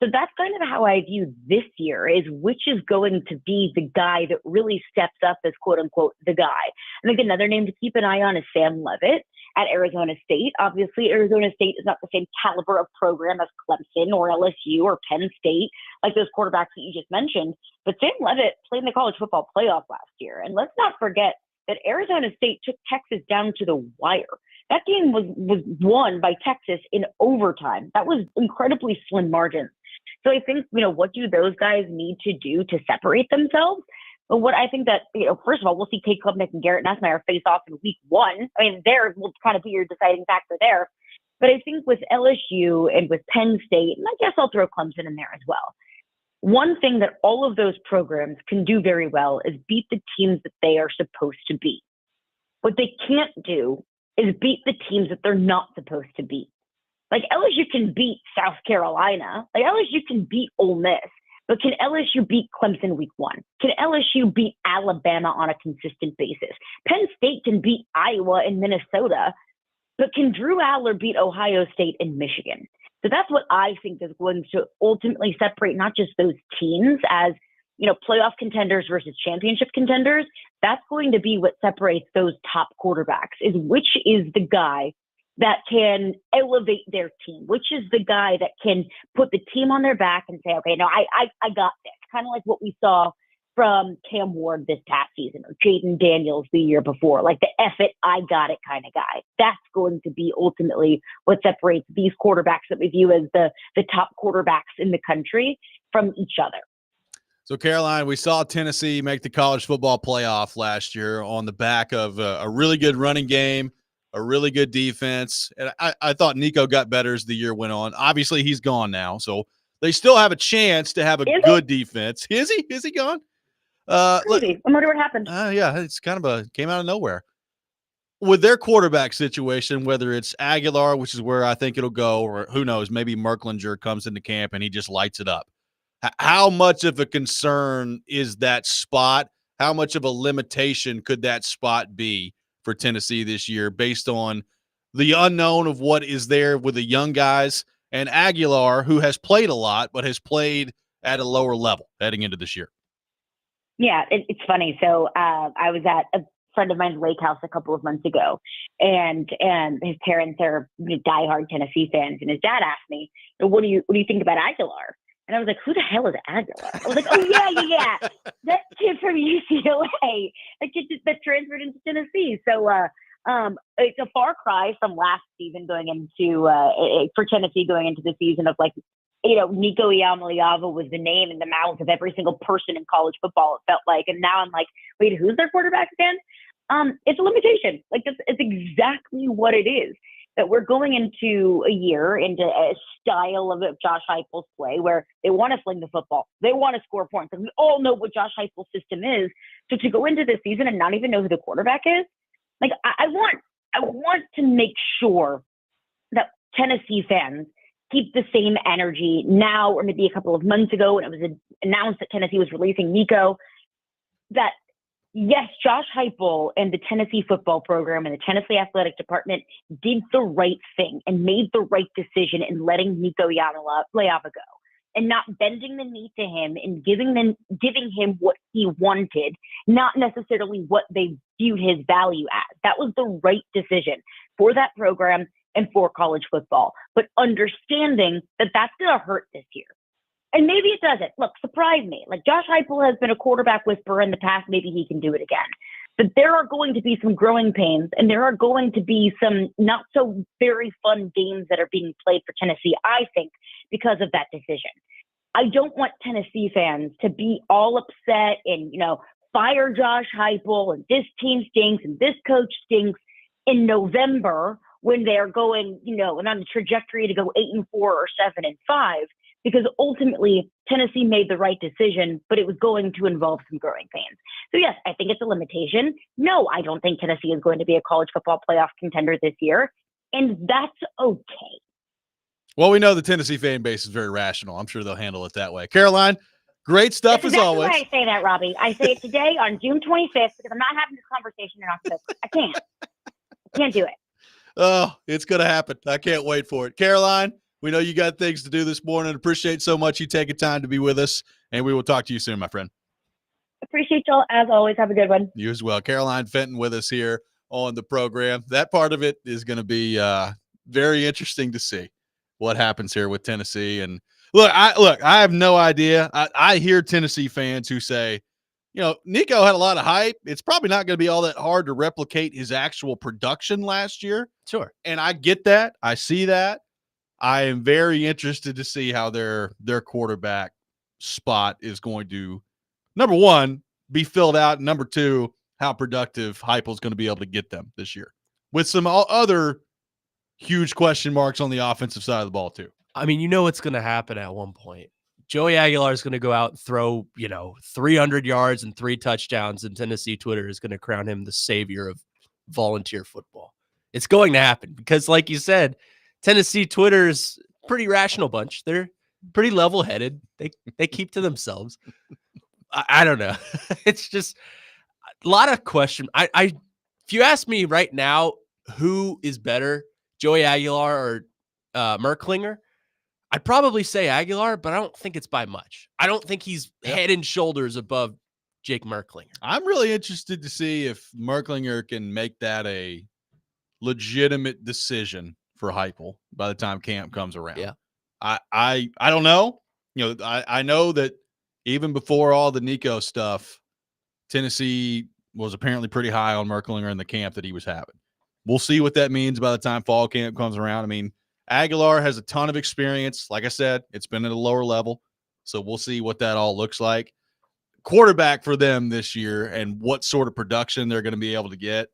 So that's kind of how I view this year, is which is going to be the guy that really steps up as quote unquote the guy. I think another name to keep an eye on is Sam Leavitt at Arizona State. Obviously, Arizona State is not the same caliber of program as Clemson or LSU or Penn State, like those quarterbacks that you just mentioned. But Sam Leavitt played in the college football playoff last year. And let's not forget that Arizona State took Texas down to the wire. That game was won by Texas in overtime. That was incredibly slim margins. So I think, you know, what do those guys need to do to separate themselves? But what I think that, you know, first of all, we'll see Cade Klubnik and Garrett Nussmeier face off in week 1. I mean, there will kind of be your deciding factor there. But I think with LSU and with Penn State, and I guess I'll throw Clemson in there as well, one thing that all of those programs can do very well is beat the teams that they are supposed to beat. What they can't do is beat the teams that they're not supposed to beat. Like, LSU can beat South Carolina. Like, LSU can beat Ole Miss. But can LSU beat Clemson week 1? Can LSU beat Alabama on a consistent basis? Penn State can beat Iowa and Minnesota. But can Drew Aller beat Ohio State and Michigan? So that's what I think is going to ultimately separate not just those teams as, you know, playoff contenders versus championship contenders. That's going to be what separates those top quarterbacks, is which is the guy that can elevate their team, which is the guy that can put the team on their back and say, okay, no, I got this. Kind of like what we saw from Cam Ward this past season or Jaden Daniels the year before, like the F it, I got it kind of guy. That's going to be ultimately what separates these quarterbacks that we view as the top quarterbacks in the country from each other. So, Caroline, we saw Tennessee make the college football playoff last year on the back of a really good running game, a really good defense. And I thought Nico got better as the year went on. Obviously, he's gone now, so they still have a chance to have a good defense. Is he? Is he gone? Crazy. I wonder what happened. Yeah, it's kind of came out of nowhere. With their quarterback situation, whether it's Aguilar, which is where I think it'll go, or who knows, maybe Merklinger comes into camp and he just lights it up. How much of a concern is that spot? How much of a limitation could that spot be for Tennessee this year based on the unknown of what is there with the young guys and Aguilar, who has played a lot but has played at a lower level heading into this year? Yeah, it's funny. So I was at a friend of mine's lake house a couple of months ago, and his parents are diehard Tennessee fans, and his dad asked me, "What do you think about Aguilar?" And I was like, "Who the hell is Aguilar?" I was like, "Oh yeah, that kid from UCLA, that kid that transferred into Tennessee." So it's a far cry from last season going into for Tennessee going into the season of like, Nico Iamaleava was the name in the mouths of every single person in college football, it felt like. And now I'm like, wait, who's their quarterback again? It's a limitation. Like, it's exactly what it is. That we're going into a year, into a style of Josh Heupel's play where they want to sling the football. They want to score points. And we all know what Josh Heupel's system is. So to go into this season and not even know who the quarterback is, like, I want to make sure that Tennessee fans keep the same energy now, or maybe a couple of months ago when it was announced that Tennessee was releasing Nico, that yes, Josh Heupel and the Tennessee football program and the Tennessee athletic department did the right thing and made the right decision in letting Nico Iamaleava go and not bending the knee to him and giving him what he wanted, not necessarily what they viewed his value as. That was the right decision for that program and for college football, but understanding that that's going to hurt this year. And maybe it doesn't. Look, surprise me. Like, Josh Heupel has been a quarterback whisperer in the past. Maybe he can do it again. But there are going to be some growing pains, and there are going to be some not so very fun games that are being played for Tennessee, I think, because of that decision. I don't want Tennessee fans to be all upset and, fire Josh Heupel and this team stinks and this coach stinks in November when they're going, and on the trajectory to go 8-4 or 7-5. Because ultimately Tennessee made the right decision, but it was going to involve some growing pains. So yes, I think it's a limitation. No, I don't think Tennessee is going to be a college football playoff contender this year, and that's okay. Well, we know the Tennessee fan base is very rational. I'm sure they'll handle it that way. Caroline, great stuff That's as exactly always. Why I say that, Robbie. I say it today on June 25th because I'm not having this conversation in October. I can't do it. Oh, it's going to happen. I can't wait for it. Caroline, we know you got things to do this morning. Appreciate so much you taking time to be with us, and we will talk to you soon, my friend. Appreciate y'all as always. Have a good one. You as well. Caroline Fenton with us here on the program. That part of it is going to be very interesting to see what happens here with Tennessee. And look, I have no idea. I hear Tennessee fans who say, Nico had a lot of hype. It's probably not going to be all that hard to replicate his actual production last year. Sure. And I get that. I see that. I am very interested to see how their quarterback spot is going to, number one, be filled out. And number two, how productive Heupel is going to be able to get them this year with some other huge question marks on the offensive side of the ball too. I mean, what's going to happen at one point. Joey Aguilar is going to go out and throw, 300 yards and 3 touchdowns, and Tennessee Twitter is going to crown him the savior of volunteer football. It's going to happen because, like you said, Tennessee Twitter is a pretty rational bunch. They're pretty level-headed. They keep to themselves. I don't know. It's just a lot of question. If you ask me right now, who is better, Joey Aguilar or Merklinger, I'd probably say Aguilar, but I don't think it's by much. I don't think he's head and shoulders above Jake Merklinger. I'm really interested to see if Merklinger can make that a legitimate decision for Heupel by the time camp comes around. Yeah. I don't know. I know that even before all the Nico stuff, Tennessee was apparently pretty high on Merklinger in the camp that he was having. We'll see what that means by the time fall camp comes around. I mean, Aguilar has a ton of experience. Like I said, it's been at a lower level. So we'll see what that all looks like. Quarterback for them this year and what sort of production they're going to be able to get.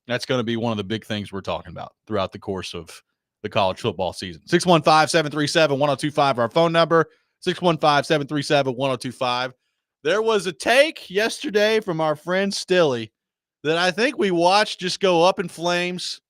That's going to be one of the big things we're talking about throughout the course of the college football season. 615-737-1025, our phone number, 615-737-1025. There was a take yesterday from our friend Stilly that I think we watched just go up in flames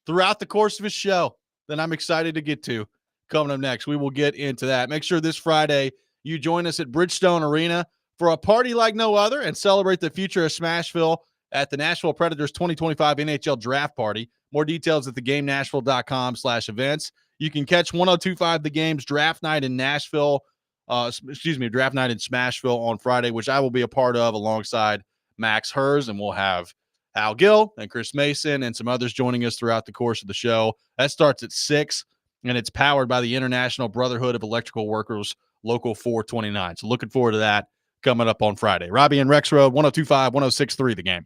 throughout the course of his show that I'm excited to get to. Coming up next, we will get into that. Make sure this Friday you join us at Bridgestone Arena for a party like no other and celebrate the future of Smashville at the Nashville Predators 2025 NHL Draft Party. More details at thegamenashville.com/events. You can catch 1025 The Game's Draft Night in Nashville, Draft Night in Smashville on Friday, which I will be a part of alongside Max Hers, and we'll have Al Gill and Chris Mason and some others joining us throughout the course of the show. That starts at 6, and it's powered by the International Brotherhood of Electrical Workers, Local 429. So looking forward to that coming up on Friday. Robby and Rexrode, 1025, 1063 The Game.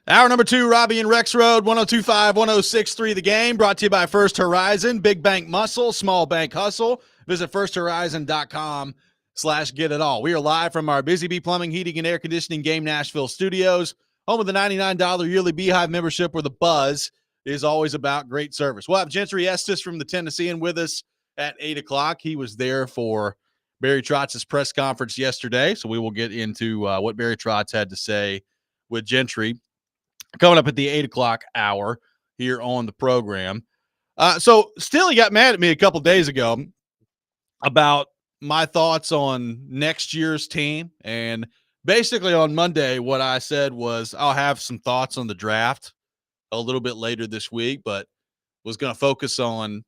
Hour number 2, Robby and Rexrode, 102.5, 106.3 The Game, brought to you by First Horizon, big bank muscle, small bank hustle. Visit firsthorizon.com/get-it-all. We are live from our Busy Bee Plumbing, Heating, and Air Conditioning Game Nashville studios, home of the $99 yearly Beehive membership where the buzz is always about great service. We'll have Gentry Estes from the Tennessean with us at 8 o'clock. He was there for Barry Trotz's press conference yesterday, so we will get into what Barry Trotz had to say with Gentry coming up at the 8 o'clock hour here on the program. So Stilly got mad at me a couple days ago about my thoughts on next year's team. And basically on Monday, what I said was I'll have some thoughts on the draft a little bit later this week, but was going to focus on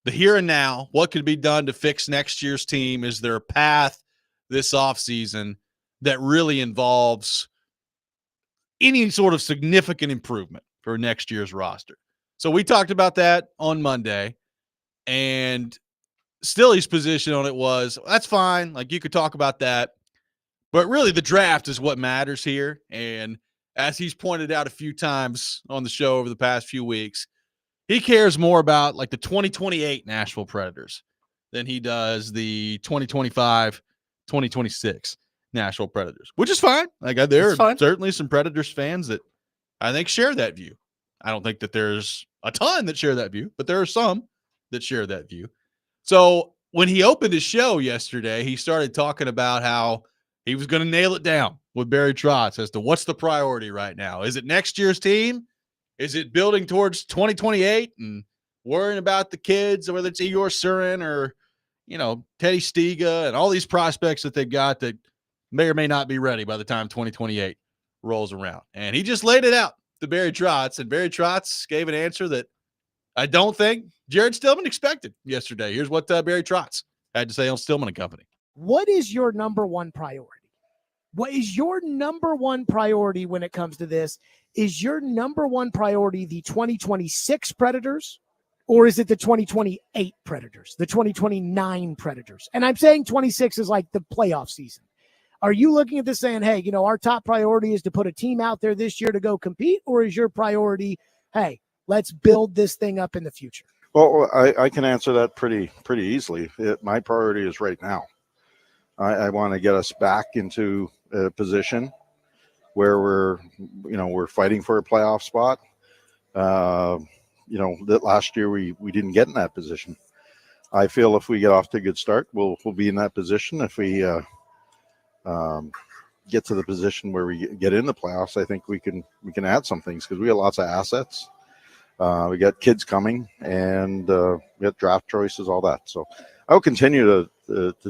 the here and now. What could be done to fix next year's team? Is there a path this offseason that really involves any sort of significant improvement for next year's roster? So we talked about that on Monday, and Stilly's position on it was, that's fine. Like, you could talk about that, but really the draft is what matters here. And as he's pointed out a few times on the show over the past few weeks, he cares more about like the 2028 Nashville Predators than he does the 2025, 2026 Nashville Predators, which is fine. Like, there are certainly some Predators fans that I think share that view. I don't think that there's a ton that share that view, but there are some that share that view. So when he opened his show yesterday, he started talking about how he was going to nail it down with Barry Trotz as to what's the priority right now. Is it next year's team? Is it building towards 2028 and worrying about the kids, whether it's Igor Surin or, Teddy Stiga and all these prospects that they've got that may or may not be ready by the time 2028 rolls around? And he just laid it out to Barry Trotz, and Barry Trotz gave an answer that I don't think Jared Stillman expected yesterday. Here's what Barry Trotz had to say on Stillman and Company. What is your number one priority? What is your number one priority when it comes to this? Is your number one priority the 2026 Predators, or is it the 2028 Predators, the 2029 Predators? And I'm saying 26 is like the playoff season. Are you looking at this saying, hey, our top priority is to put a team out there this year to go compete, or is your priority, hey, let's build this thing up in the future? Well, I can answer that pretty easily. My priority is right now. I want to get us back into a position where we're fighting for a playoff spot. That last year we didn't get in that position. I feel if we get off to a good start, we'll be in that position. If we get to the position where we get in the playoffs, I think we can add some things because we got lots of assets. We got kids coming, and we got draft choices, all that. So I'll continue to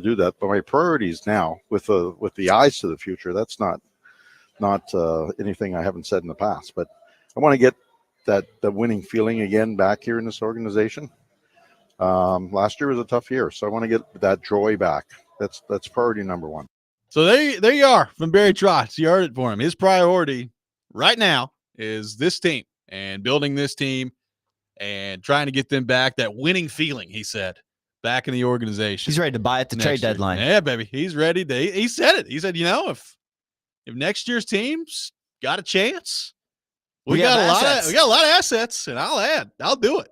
do that. But my priorities now, with the eyes to the future, that's not anything I haven't said in the past. But I want to get the winning feeling again back here in this organization. Last year was a tough year, so I want to get that joy back. That's priority number one. So there you are from Barry Trotz. You heard it for him. His priority right now is this team and building this team and trying to get them back, that winning feeling, he said, back in the organization. He's ready to buy at the trade deadline. Yeah, baby. He's ready. He said it. He said, if next year's team's got a chance, we got a lot of assets, and I'll do it.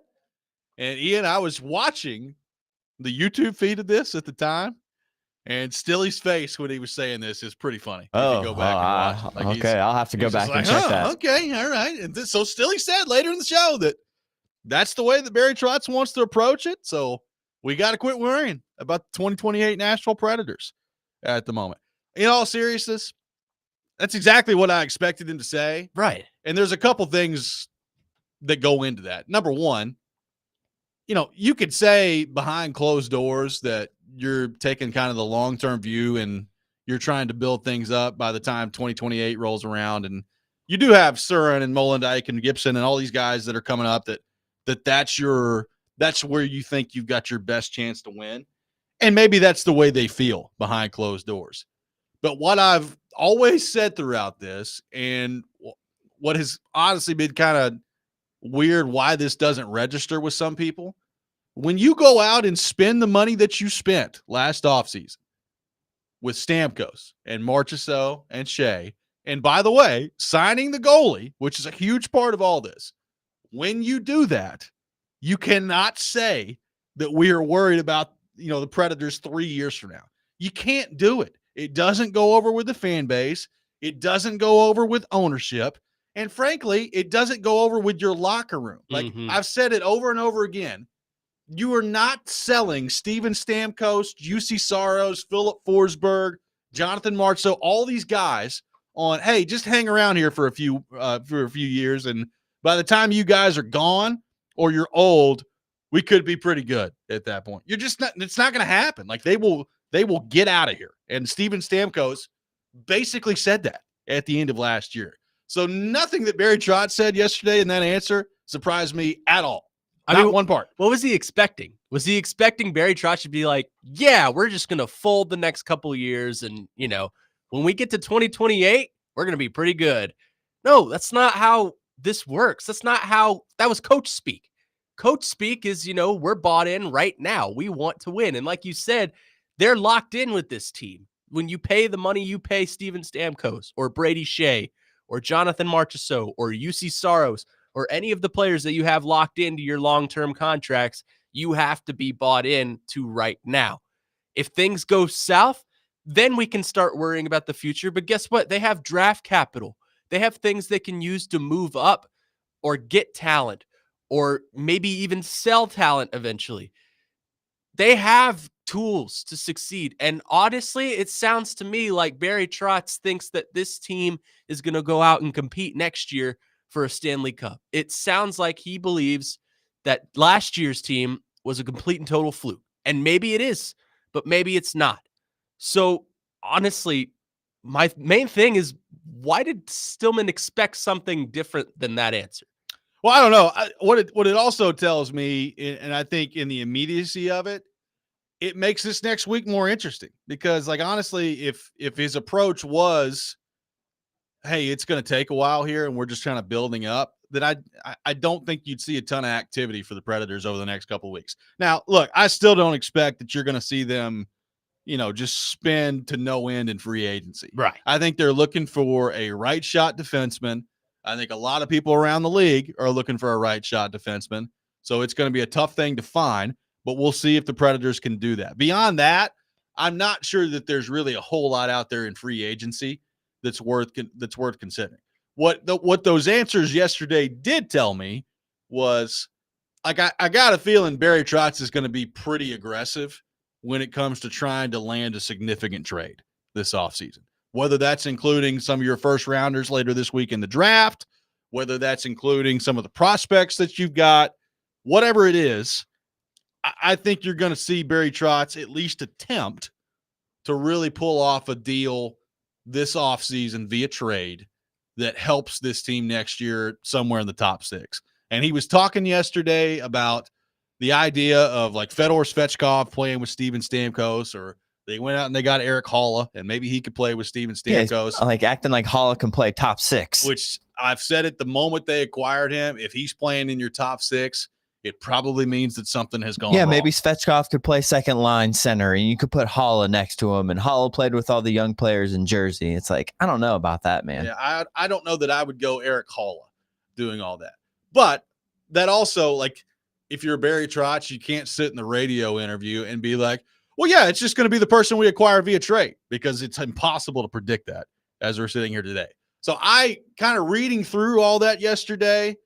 And Ian, I was watching the YouTube feed of this at the time, and Stilly's face when he was saying this is pretty funny. You can go back and watch it. Okay, I'll have to go back and check that. Okay, all right. And so Stilly said later in the show that that's the way that Barry Trotz wants to approach it. So we got to quit worrying about the 2028 Nashville Predators at the moment. In all seriousness, that's exactly what I expected him to say. Right. And there's a couple things that go into that. Number one, you could say behind closed doors that you're taking kind of the long-term view and you're trying to build things up by the time 2028 rolls around. And you do have Surin and Molendijk and Gibson and all these guys that are coming up that's where you think you've got your best chance to win. And maybe that's the way they feel behind closed doors. But what I've always said throughout this, and what has honestly been kind of weird why this doesn't register with some people, when you go out and spend the money that you spent last offseason with Stamkos and Marchessault and Shea And by the way, signing the goalie, which is a huge part of all this, when you do that, you cannot say that we are worried about, the Predators 3 years from now. You can't do it. It doesn't go over with the fan base. It doesn't go over with ownership. And frankly, it doesn't go over with your locker room. Like I've said it over and over again. You are not selling Steven Stamkos, Juuse Saros, Philip Forsberg, Jonathan Marchessault, all these guys on, hey, just hang around here for a few years, and by the time you guys are gone or you're old, we could be pretty good at that point. You're just not. It's not going to happen. Like they will get out of here. And Steven Stamkos basically said that at the end of last year. So nothing that Barry Trotz said yesterday in that answer surprised me at all. Not one part. What was he expecting? Was he expecting Barry Trotz to be like, yeah, we're just going to fold the next couple of years, and when we get to 2028, we're going to be pretty good? No, that's not how this works. That was coach speak. Coach speak is, we're bought in right now. We want to win. And like you said, they're locked in with this team. When you pay the money you pay Steven Stamkos or Brady Shea or Jonathan Marchessault or Juuse Saros or any of the players that you have locked into your long-term contracts, you have to be bought in to right now. If things go south, then we can start worrying about the future. But guess what? They have draft capital. They have things they can use to move up or get talent or maybe even sell talent eventually. They have tools to succeed. And honestly, it sounds to me like Barry Trotz thinks that this team is going to go out and compete next year for a Stanley Cup. It sounds like he believes that last year's team was a complete and total fluke. And maybe it is, but maybe it's not. So honestly, my main thing is, why did Stillman expect something different than that answer? Well, I don't know. What it also tells me, and I think in the immediacy of it, it makes this next week more interesting because, like, honestly, if his approach was, hey, it's going to take a while here and we're just kind of building up, then I don't think you'd see a ton of activity for the Predators over the next couple of weeks. Now, look, I still don't expect that you're going to see them, just spend to no end in free agency. Right. I think they're looking for a right shot defenseman. I think a lot of people around the league are looking for a right shot defenseman. So it's going to be a tough thing to find, but we'll see if the Predators can do that. Beyond that, I'm not sure that there's really a whole lot out there in free agency that's worth considering. What those answers yesterday did tell me was, like, I got a feeling Barry Trotz is going to be pretty aggressive when it comes to trying to land a significant trade this offseason. Whether that's including some of your first rounders later this week in the draft, whether that's including some of the prospects that you've got, whatever it is, I think you're going to see Barry Trotz at least attempt to really pull off a deal this offseason via trade that helps this team next year somewhere in the top 6. And he was talking yesterday about the idea of, like, Fedor Svechkov playing with Steven Stamkos, or they went out and they got Eric Haula, and maybe he could play with Steven Stamkos. Yeah, like acting like Haula can play top 6. Which I've said it the moment they acquired him, if he's playing in your top 6, it probably means that something has gone wrong. Maybe Svechkov could play second line center, and you could put Haula next to him, and Haula played with all the young players in Jersey. It's like, I don't know about that, man. Yeah, I don't know that I would go Eric Haula doing all that. But that also, like, if you're Barry Trotz, you can't sit in the radio interview and be like, well, yeah, it's just going to be the person we acquire via trade, because it's impossible to predict that as we're sitting here today. So I kind of reading through all that yesterday,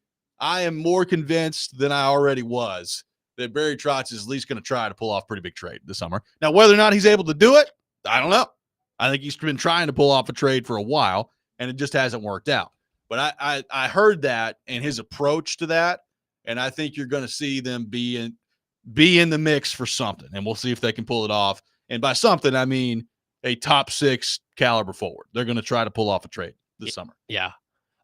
I am more convinced than I already was that Barry Trotz is at least going to try to pull off a pretty big trade this summer. Now, whether or not he's able to do it, I don't know. I think he's been trying to pull off a trade for a while, and it just hasn't worked out. But I heard that and his approach to that, and I think you're going to see them be in the mix for something, and we'll see if they can pull it off. And by something, I mean a top 6 caliber forward. They're going to try to pull off a trade this summer. Yeah.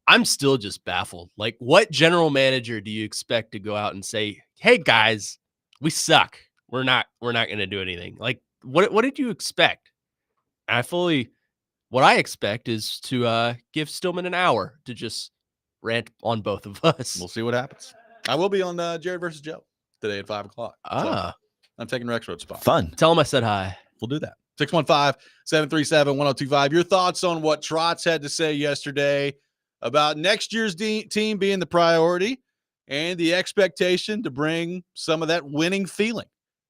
I'm still just baffled. Like, what general manager do you expect to go out and say, hey guys, we suck. We're not going to do anything. Like, what did you expect? What I expect is to give Stillman an hour to just rant on both of us. We'll see what happens. I will be on Jared versus Joe today at 5:00. So I'm taking Rexrode spot. Fun. Tell him I said hi. We'll do that. 615-737-1025. Your thoughts on what Trotz had to say yesterday about next year's team being the priority and the expectation to bring some of that winning feeling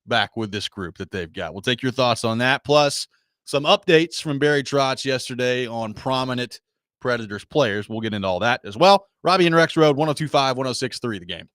back with this group that they've got. We'll take your thoughts on that, plus some updates from Barry Trotz yesterday on prominent Predators players. We'll get into all that as well. Robby and Rexrode, 102.5, 106.3 The Game.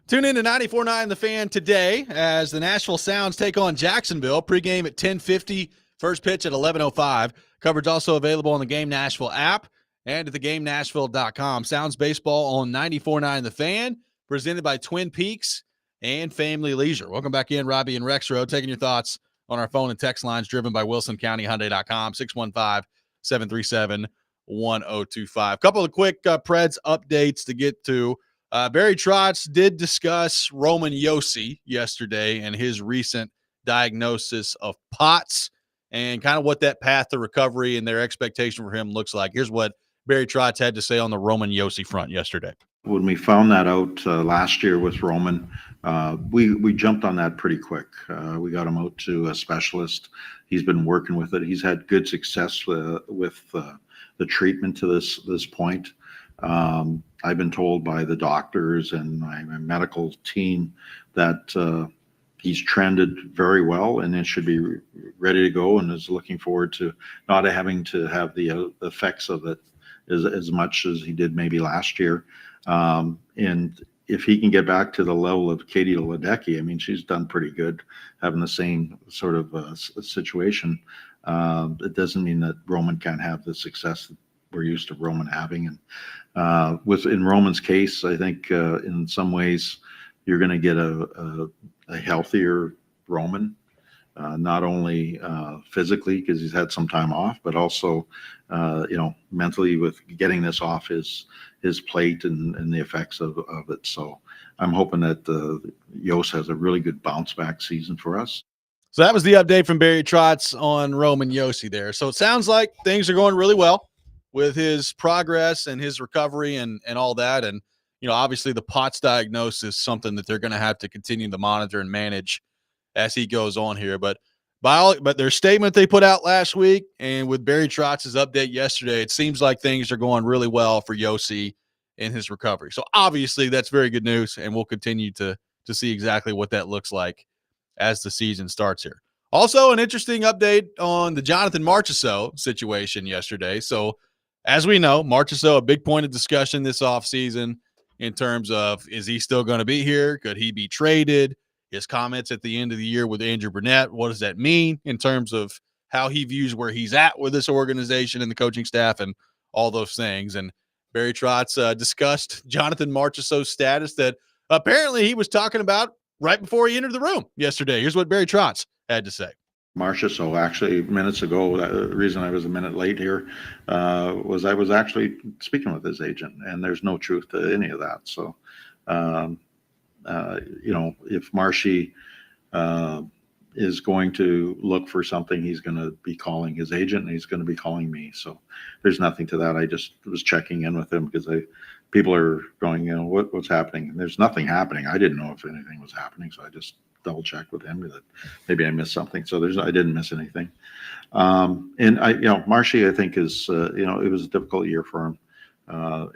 Tune in to 94.9 The Fan today as the Nashville Sounds take on Jacksonville. Pregame at 10:50, first pitch at 11:05. Coverage also available on the Game Nashville app and at theGameNashville.com. Sounds baseball on 94.9 The Fan, presented by Twin Peaks and Family Leisure. Welcome back in, Robby and Rexrode, taking your thoughts on our phone and text lines driven by WilsonCountyHyundai.com, 615-737-1025. Couple of quick Preds updates to get to. Barry Trotz did discuss Roman Josi yesterday and his recent diagnosis of POTS and kind of what that path to recovery and their expectation for him looks like. Here's what Barry Trotz had to say on the Roman Josi front yesterday. When we found that out last year with Roman, we jumped on that pretty quick. We got him out to a specialist. He's been working with it. He's had good success with the treatment to this point. I've been told by the doctors and my medical team that he's trended very well and it should be ready to go, and is looking forward to not having to have the effects of it as much as he did maybe last year. And if he can get back to the level of Katie Ledecky, I mean, she's done pretty good having the same sort of situation. It doesn't mean that Roman can't have the success that we're used to Roman having. And in Roman's case, I think in some ways you're going to get a healthier Roman, not only physically because he's had some time off, but also mentally with getting this off his plate and the effects of it. So I'm hoping that Yos has a really good bounce back season for us. So that was the update from Barry Trotz on Roman Josi there. So it sounds like things are going really well with his progress and his recovery and all that. And, obviously the POTS diagnosis is something that they're going to have to continue to monitor and manage as he goes on here. But their statement they put out last week and with Barry Trotz's update yesterday, it seems like things are going really well for Josi in his recovery. So obviously that's very good news, and we'll continue to see exactly what that looks like as the season starts here. Also, an interesting update on the Jonathan Marchessault situation yesterday. So as we know, Marchessault, a big point of discussion this offseason in terms of, is he still going to be here? Could he be traded? His comments at the end of the year with Andrew Burnett, what does that mean in terms of how he views where he's at with this organization and the coaching staff and all those things? And Barry Trotz discussed Jonathan Marchessault's status that apparently he was talking about right before he entered the room yesterday. Here's what Barry Trotz had to say. Marchessault, actually, minutes ago, the reason I was a minute late here was I was actually speaking with his agent, and there's no truth to any of that. So, if Marshy is going to look for something, he's going to be calling his agent and he's going to be calling me. So there's nothing to that. I just was checking in with him because people are going, what's happening? And there's nothing happening. I didn't know if anything was happening. So I just double checked with him that maybe I missed something. So I didn't miss anything. And Marshy, I think is, it was a difficult year for him.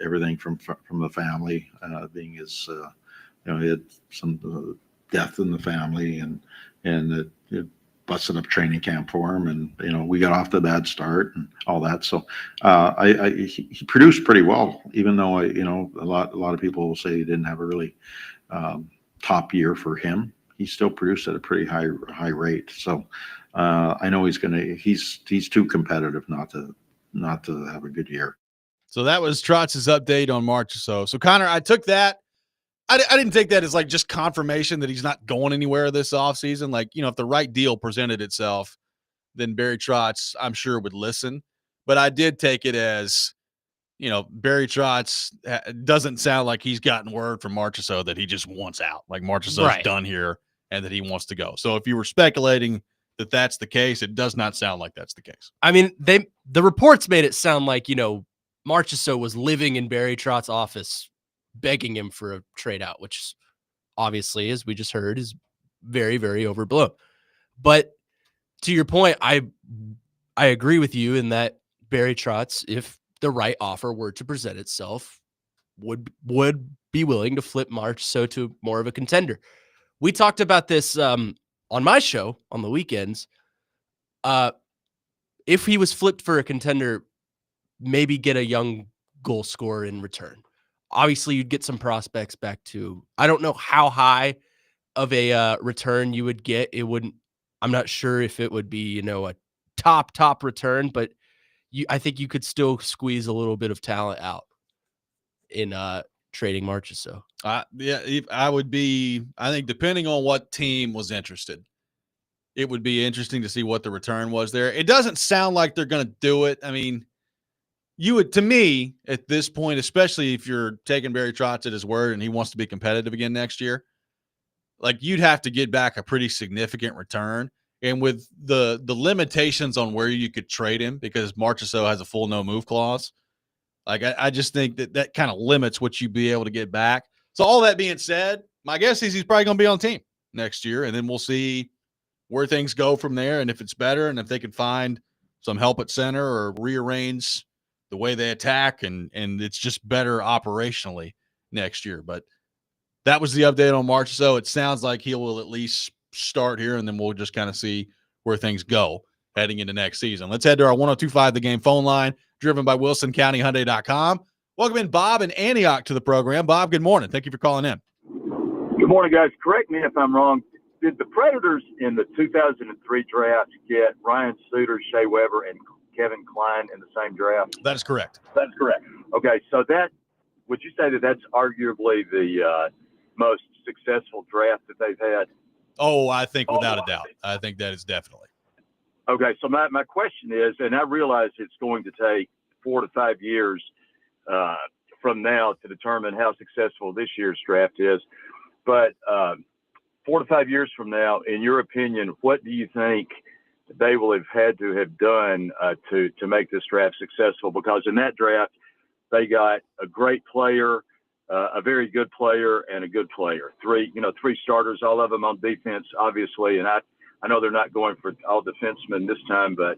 Everything from the family being his, he had some death in the family and it busted up training camp for him. And, we got off to a bad start and all that. So he produced pretty well, even though, a lot of people will say he didn't have a really top year for him. He still produced at a pretty high rate. So I know he's too competitive not to have a good year. So that was Trotz's update on Marchessault. So Connor, I took that. I didn't take that as like just confirmation that he's not going anywhere this offseason. Like, if the right deal presented itself, then Barry Trotz, I'm sure, would listen. But I did take it as, Barry Trotz doesn't sound like he's gotten word from Marchessault that he just wants out. Like Marchessault's done here and that he wants to go. So if you were speculating that that's the case, it does not sound like that's the case. I mean, the reports made it sound like, Marchessault was living in Barry Trotz's office begging him for a trade out, which obviously, as we just heard, is very, very overblown. But to your point, I agree with you in that Barry Trotz, if the right offer were to present itself, would be willing to flip Marchessault to more of a contender. We talked about this on my show on the weekends. If he was flipped for a contender, maybe get a young goal scorer in return. obviously you'd get some prospects back too. I don't know how high of a return you would get. I'm not sure if it would be, a top return, but I think you could still squeeze a little bit of talent out in trading Marchessault. I think depending on what team was interested, it would be interesting to see what the return was there. It doesn't sound like they're going to do it. I mean, to me, at this point, especially if you're taking Barry Trotz at his word and he wants to be competitive again next year, like you'd have to get back a pretty significant return. And with the limitations on where you could trade him, because Marchessault has a full no move clause, like I just think that kind of limits what you'd be able to get back. So all that being said, my guess is he's probably going to be on the team next year, and then we'll see where things go from there, and if it's better, and if they can find some help at center or rearrange the way they attack, and it's just better operationally next year. But that was the update on Marchessault. It sounds like he will at least start here, and then we'll just kind of see where things go heading into next season. Let's head to our 102.5 The Game phone line, driven by WilsonCountyHyundai.com. Welcome in Bob and Antioch to the program. Bob, good morning. Thank you for calling in. Good morning, guys. Correct me if I'm wrong. Did the Predators in the 2003 draft get Ryan Suter, Shea Weber, and Kevin Klein in the same draft? That is correct. That's correct. Okay, so would you say that that's arguably the most successful draft that they've had? Oh, I think without a doubt. I think that is definitely. Okay, so my question is, and I realize it's going to take 4 to 5 years from now to determine how successful this year's draft is, but 4 to 5 years from now, in your opinion, what do you think they will have had to have done to make this draft successful? Because in that draft, they got a great player, a very good player, and a good player. Three starters, all of them on defense, obviously. And I know they're not going for all defensemen this time, but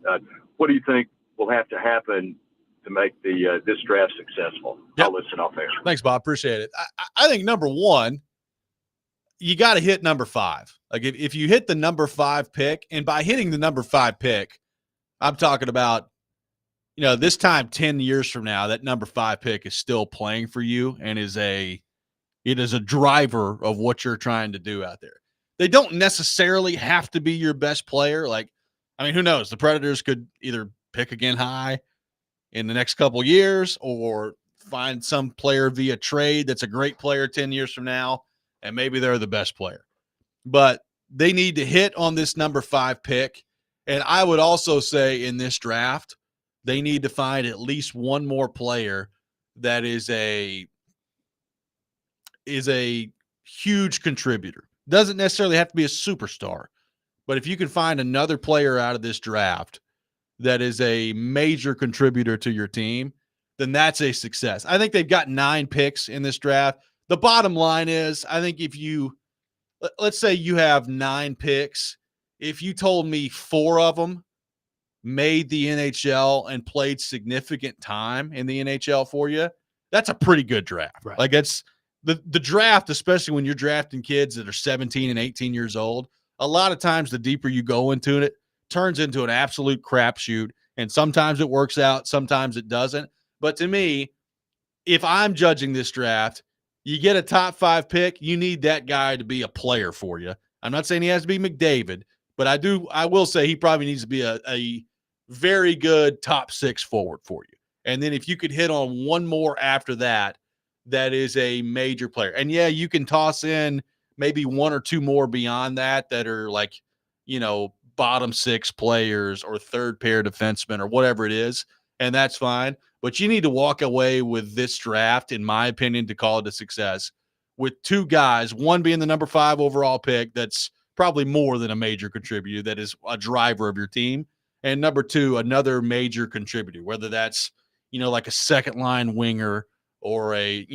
what do you think will have to happen to make this draft successful? Yep. I'll listen off there. Thanks, Bob. Appreciate it. I think number one, you got to hit number 5. Like if you hit the number 5 pick, and by hitting the number 5 pick, I'm talking about, this time 10 years from now, that number 5 pick is still playing for you and it is a driver of what you're trying to do out there. They don't necessarily have to be your best player. Who knows? The Predators could either pick again high in the next couple years or find some player via trade that's a great player 10 years from now, and maybe they're the best player. But they need to hit on this number 5 pick. And I would also say in this draft, they need to find at least one more player that is a huge contributor. Doesn't necessarily have to be a superstar, but if you can find another player out of this draft that is a major contributor to your team, then that's a success. I think they've got 9 picks in this draft. The bottom line is, I think let's say you have 9 picks. If you told me 4 of them made the NHL and played significant time in the NHL for you, that's a pretty good draft. Right. Like it's the draft, especially when you're drafting kids that are 17 and 18 years old, a lot of times the deeper you go into it, turns into an absolute crapshoot. And sometimes it works out, sometimes it doesn't. But to me, if I'm judging this draft, you get a top 5 pick, you need that guy to be a player for you. I'm not saying he has to be McDavid, but I will say he probably needs to be a very good top 6 forward for you. And then if you could hit on one more after that, that is a major player. And yeah, you can toss in maybe 1 or 2 more beyond that are like, bottom 6 players or third pair defensemen or whatever it is. And that's fine. But you need to walk away with this draft, in my opinion, to call it a success, with 2 guys, one being the number 5 overall pick that's probably more than a major contributor, that is a driver of your team, and number 2, another major contributor, whether that's, like a second line winger or a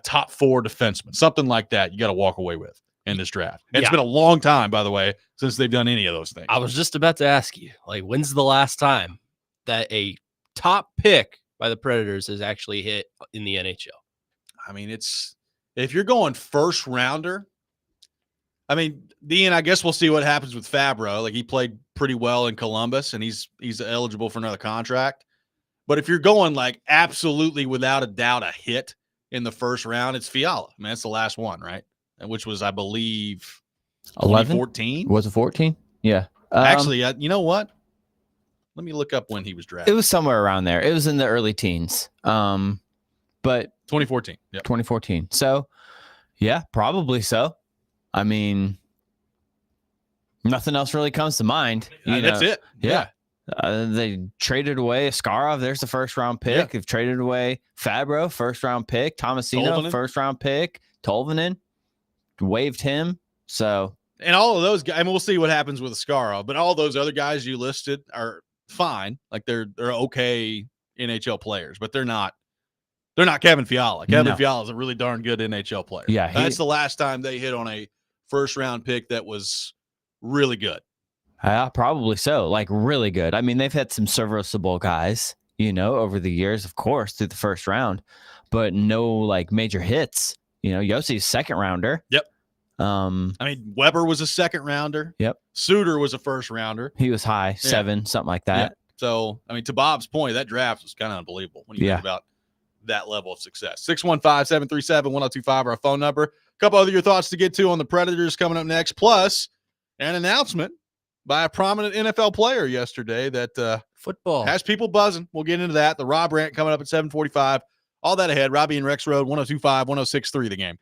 top 4 defenseman, something like that you got to walk away with in this draft. And It's been a long time, by the way, since they've done any of those things. I was just about to ask you, when's the last time that a top pick by the Predators has actually hit in the NHL? If you're going first rounder, Dean, I guess we'll see what happens with Fabro. He played pretty well in Columbus, and he's eligible for another contract. But if you're going absolutely without a doubt a hit in the first round, it's Fiala. I mean, that's the last one, right? Which was, I believe, 11? 2014. Was it 14? Yeah. Actually, you know what? Let me look up when he was drafted. It was somewhere around there. It was in the early teens. But 2014. Yeah. 2014. So, yeah, probably so. I mean, nothing else really comes to mind. That's it. Yeah. They traded away Askarov. There's the first round pick. Yeah. They've traded away Fabro, first round pick. Tomasino, Tolvanen. first round pick. Tolvanen, waived him. So, And all of those guys, I mean, we'll see what happens with Askarov, but all those other guys you listed are fine. Like they're okay NHL players, but they're not Kevin Fiala. Kevin Fiala is a really darn good NHL player. Yeah, that's the last time they hit on a first round pick that was really good. yeah, probably so. Like really good. I mean, they've had some serviceable guys, over the years, of course, through the first round, but no like major hits. Yossi's second rounder. Yep. I mean, Weber was a second rounder. Yep. Suter was a first rounder. He was high, 7, something like that. Yeah. So, I mean, to Bob's point, that draft was kind of unbelievable when you think about that level of success. 615-737-1025, our phone number. A couple other your thoughts to get to on the Predators coming up next, plus an announcement by a prominent NFL player yesterday that Football has people buzzing. We'll get into that. The Rob rant coming up at 7:45. All that ahead. Robby and Rexrode, 102.5, 106.3 The Game.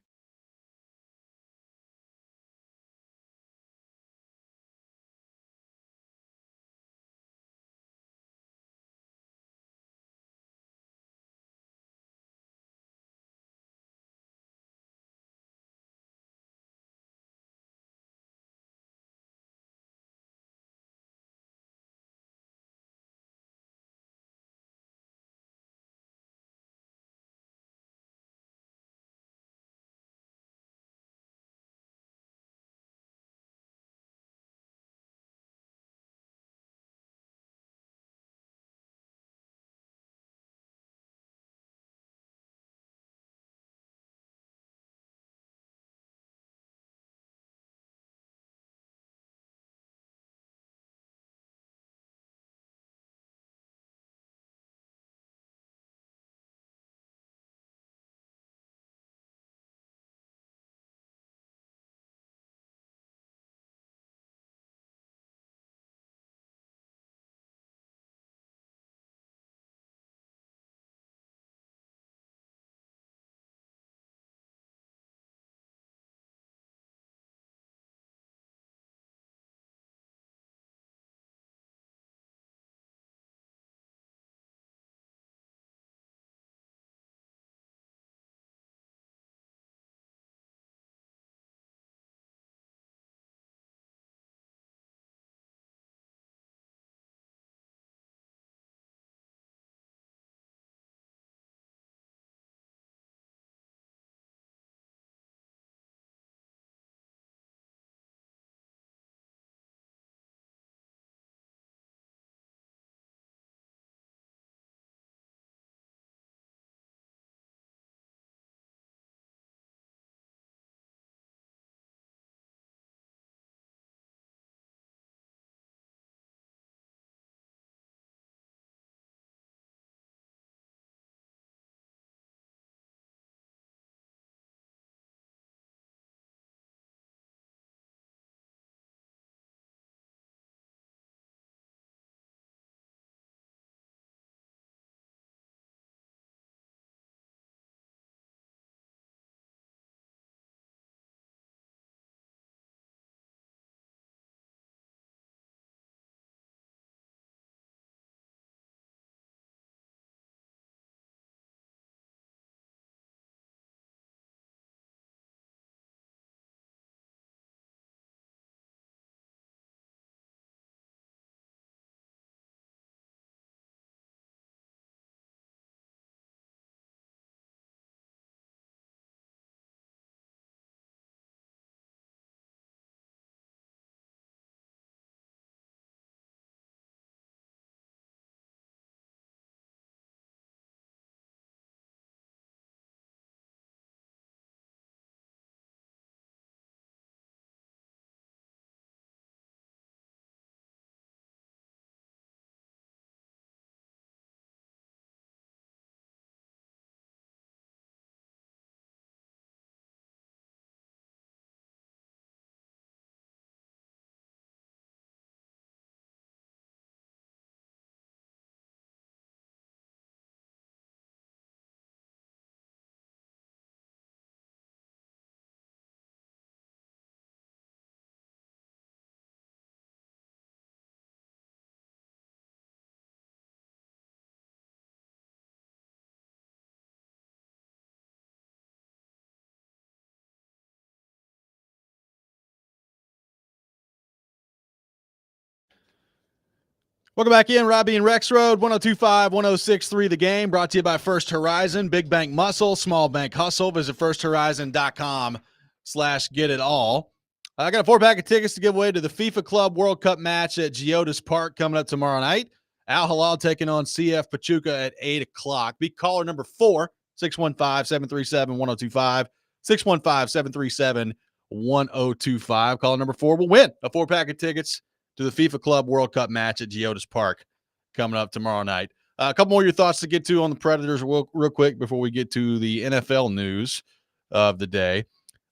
Welcome back in, Robby and Rexrode, 102.5, 106.3 The Game, brought to you by First Horizon, big bank muscle, small bank hustle. Visit firsthorizon.com/get-it-all. I got a 4-pack of tickets to give away to the FIFA Club World Cup match at Geodis Park coming up tomorrow night. Al Hilal taking on CF Pachuca at 8 o'clock. Be caller number 4, 615-737-1025, 615-737-1025. Caller number 4 will win a 4-pack of tickets to the FIFA Club World Cup match at Geodis Park coming up tomorrow night. A couple more of your thoughts to get to on the Predators real quick before we get to the NFL news of the day.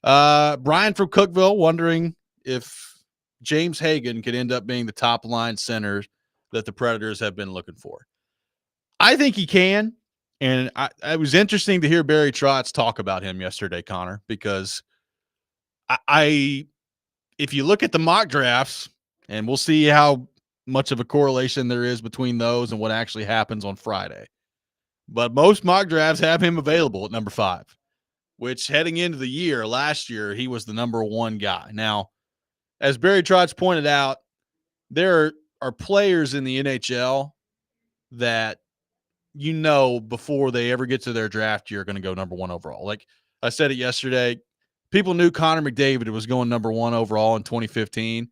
Brian from Cookeville wondering if James Hagan could end up being the top line center that the Predators have been looking for. I think he can. And it was interesting to hear Barry Trotz talk about him yesterday, Connor, because if you look at the mock drafts, and we'll see how much of a correlation there is between those and what actually happens on Friday. But most mock drafts have him available at number 5, which heading into the year, last year, he was the number 1 guy. Now, as Barry Trotz pointed out, there are players in the NHL that before they ever get to their draft year are going to go number 1 overall. Like I said it yesterday, people knew Connor McDavid was going number 1 overall in 2015.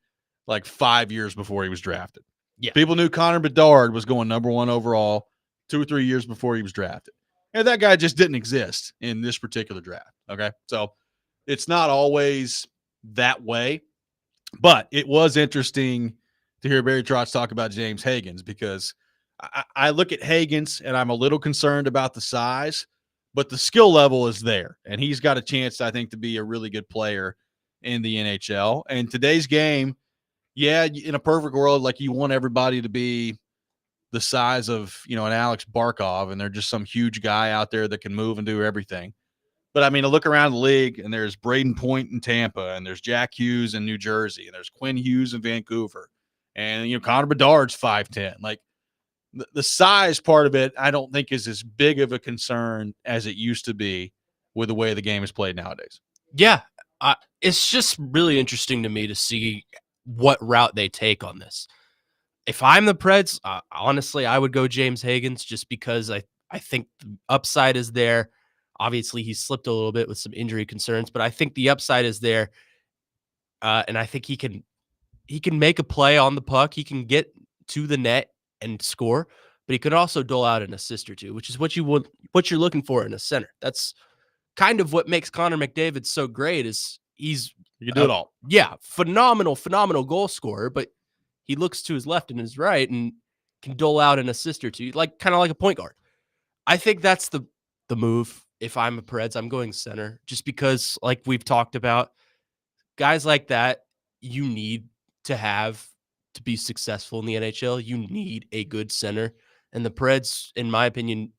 Like 5 years before he was drafted. Yeah. People knew Connor Bedard was going number 1 overall 2 or 3 years before he was drafted. And that guy just didn't exist in this particular draft. Okay. So it's not always that way, but it was interesting to hear Barry Trotz talk about James Hagans, because I look at Hagans and I'm a little concerned about the size, but the skill level is there. And he's got a chance, I think, to be a really good player in the NHL. And today's game, yeah, in a perfect world, like you want everybody to be the size of, an Alex Barkov, and they're just some huge guy out there that can move and do everything. But I mean, I look around the league, and there's Braden Point in Tampa, and there's Jack Hughes in New Jersey, and there's Quinn Hughes in Vancouver, and Connor Bedard's 5'10". Like the size part of it, I don't think is as big of a concern as it used to be with the way the game is played nowadays. Yeah, it's just really interesting to me to see what route they take on this. If I'm the Preds, honestly, I would go James Hagans, just because I think the upside is there. Obviously, he slipped a little bit with some injury concerns, but I think the upside is there. And I think he can make a play on the puck. He can get to the net and score, but he could also dole out an assist or two, which is what you're looking for in a center. That's kind of what makes Connor McDavid so great, is you can do it all. Yeah, phenomenal goal scorer, but he looks to his left and his right and can dole out an assist or two, kind of like a point guard. I think that's the move. If I'm a Preds, I'm going center, just because, like we've talked about, guys like that you need to have to be successful in the NHL. You need a good center, and the Preds, in my opinion,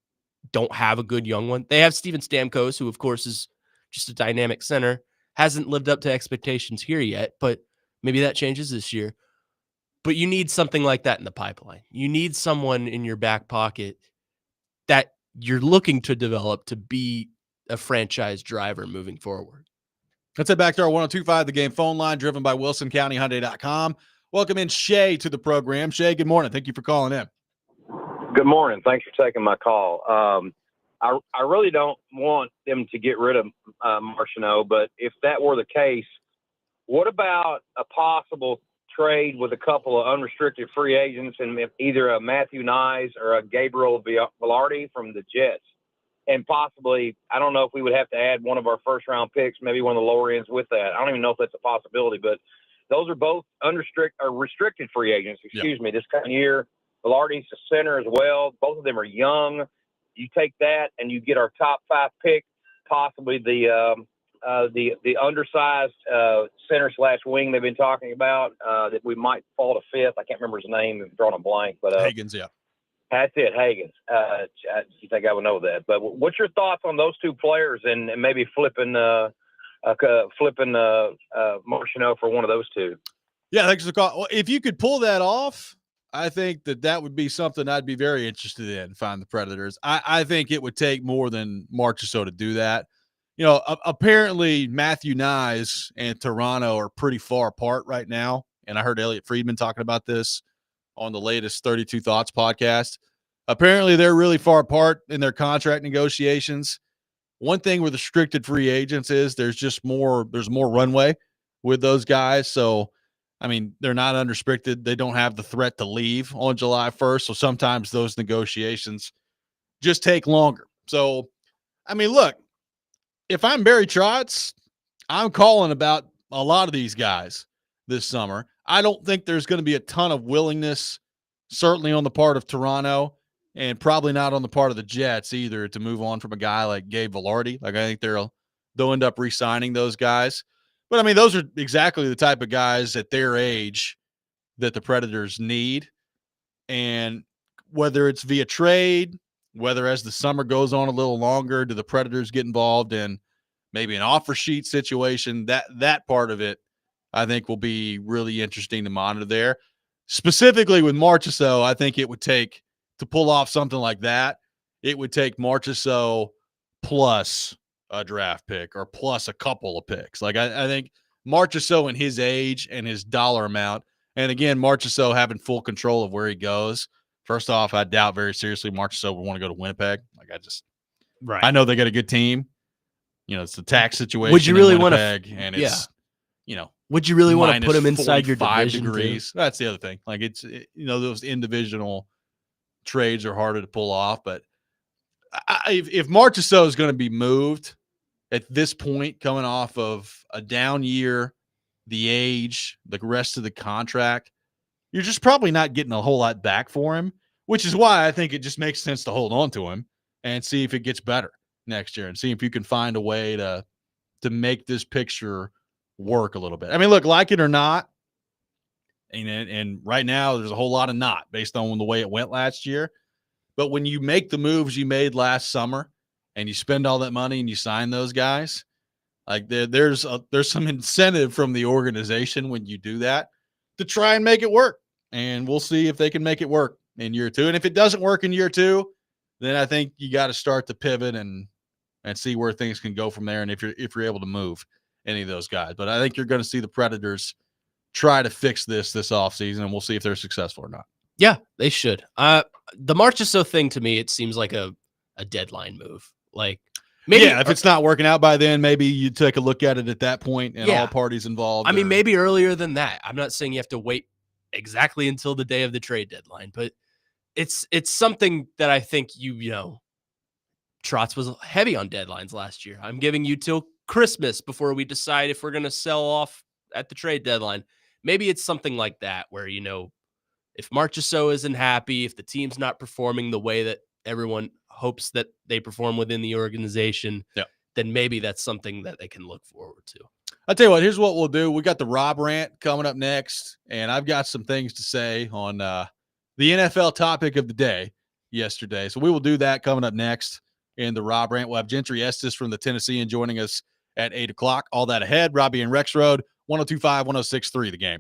don't have a good young one. They have Steven Stamkos, who of course is just a dynamic center. Hasn't lived up to expectations here yet, but maybe that changes this year. But you need something like that in the pipeline. You need someone in your back pocket that you're looking to develop to be a franchise driver moving forward. Let's head back to our 102.5 The Game phone line, driven by WilsonCountyHyundai.com. Welcome in Shay to the program. Shay, good morning. Thank you for calling in. Good morning. Thanks for taking my call. I really don't want them to get rid of Marchand, but if that were the case, what about a possible trade with a couple of unrestricted free agents, and either a Matthew Nyes or a Gabriel Velarde from the Jets? And possibly, I don't know if we would have to add one of our first-round picks, maybe one of the lower ends with that. I don't even know if that's a possibility, but those are both restricted free agents, me, this coming year. Velarde's a center as well. Both of them are young. You take that and you get our top 5 pick, possibly the undersized center/wing they've been talking about, that we might fall to 5th. I can't remember his name. I'm drawing a blank. But Hagans, yeah. That's it, Hagans. You think I would know that. But what's your thoughts on those two players and maybe flipping Marchand for one of those two? Yeah, thanks for the call. Well, if you could pull that off, I think that would be something I'd be very interested in, find the Predators. I think it would take more than March or so to do that. Apparently Matthew Nyes and Toronto are pretty far apart right now. And I heard Elliot Friedman talking about this on the latest 32 Thoughts podcast. Apparently, they're really far apart in their contract negotiations. One thing with restricted free agents is there's more runway with those guys. So, I mean, they're not unrestricted. They don't have the threat to leave on July 1st. So sometimes those negotiations just take longer. So, I mean, look, if I'm Barry Trotz, I'm calling about a lot of these guys this summer. I don't think there's going to be a ton of willingness, certainly on the part of Toronto, and probably not on the part of the Jets either, to move on from a guy like Gabe Velarde. Like, I think they'll end up re-signing those guys. But I mean, those are exactly the type of guys at their age that the Predators need. And whether it's via trade, whether as the summer goes on a little longer, do the Predators get involved in maybe an offer sheet situation? That part of it, I think, will be really interesting to monitor there. Specifically with Marchessault, I think it would take, to pull off something like that, it would take Marchessault plus a draft pick or plus a couple of picks. Like, I think Marchessault and his age and his dollar amount, and again, Marchessault having full control of where he goes. First off, I doubt very seriously Marchessault would want to go to Winnipeg. Like, I know they got a good team. You know, it's the tax situation. Would you really want to? And it's, Would you really want to put him inside your division degrees? Too? That's the other thing. Like, those individual trades are harder to pull off. But if Marchessault is going to be moved at this point, coming off of a down year, the age, the rest of the contract, you're just probably not getting a whole lot back for him, which is why I think it just makes sense to hold on to him and see if it gets better next year and see if you can find a way to make this picture work a little bit. I mean, look, like it or not, and right now there's a whole lot of not based on the way it went last year. But when you make the moves you made last summer and you spend all that money and you sign those guys, like there's some incentive from the organization when you do that to try and make it work. And we'll see if they can make it work in year two. And if it doesn't work in year two, then I think you got to start to pivot and see where things can go from there. And if you're able to move any of those guys, but I think you're going to see the Predators try to fix this offseason, and we'll see if they're successful or not. Yeah, they should. The Marchessault thing, to me, it seems like a deadline move. Like, maybe if it's not working out by then, maybe you take a look at it at that point and all parties involved. I mean, maybe earlier than that. I'm not saying you have to wait exactly until the day of the trade deadline, but it's something that I think Trotz was heavy on deadlines last year. I'm giving you till Christmas before we decide if we're going to sell off at the trade deadline. Maybe it's something like that where, if Marchessault isn't happy, if the team's not performing the way that everyone hopes that they perform within the organization, then maybe that's something that they can look forward to. I'll tell you what, here's what we'll do. We got the Rob rant coming up next, and I've got some things to say on the NFL topic of the day yesterday. So we will do that coming up next in the Rob rant. We'll have Gentry Estes from the Tennessean joining us at 8 o'clock. All that ahead. Robby and Rexrode, 102.5, 106.3 The Game.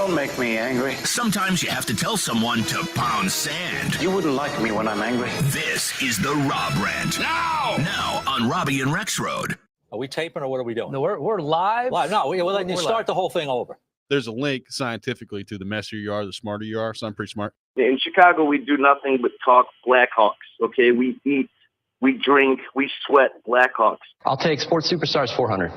Don't make me angry. Sometimes you have to tell someone to pound sand. You wouldn't like me when I'm angry. This is the Rob Rant. Now on Robby and Rexrode. Are we taping or what are we doing? No, we're live. Live. No, we're letting you start the whole thing over. There's a link scientifically to the messier you are, the smarter you are. So I'm pretty smart. In Chicago, we do nothing but talk Blackhawks. Okay, we eat, we drink, we sweat Blackhawks. I'll take Sports Superstars 400.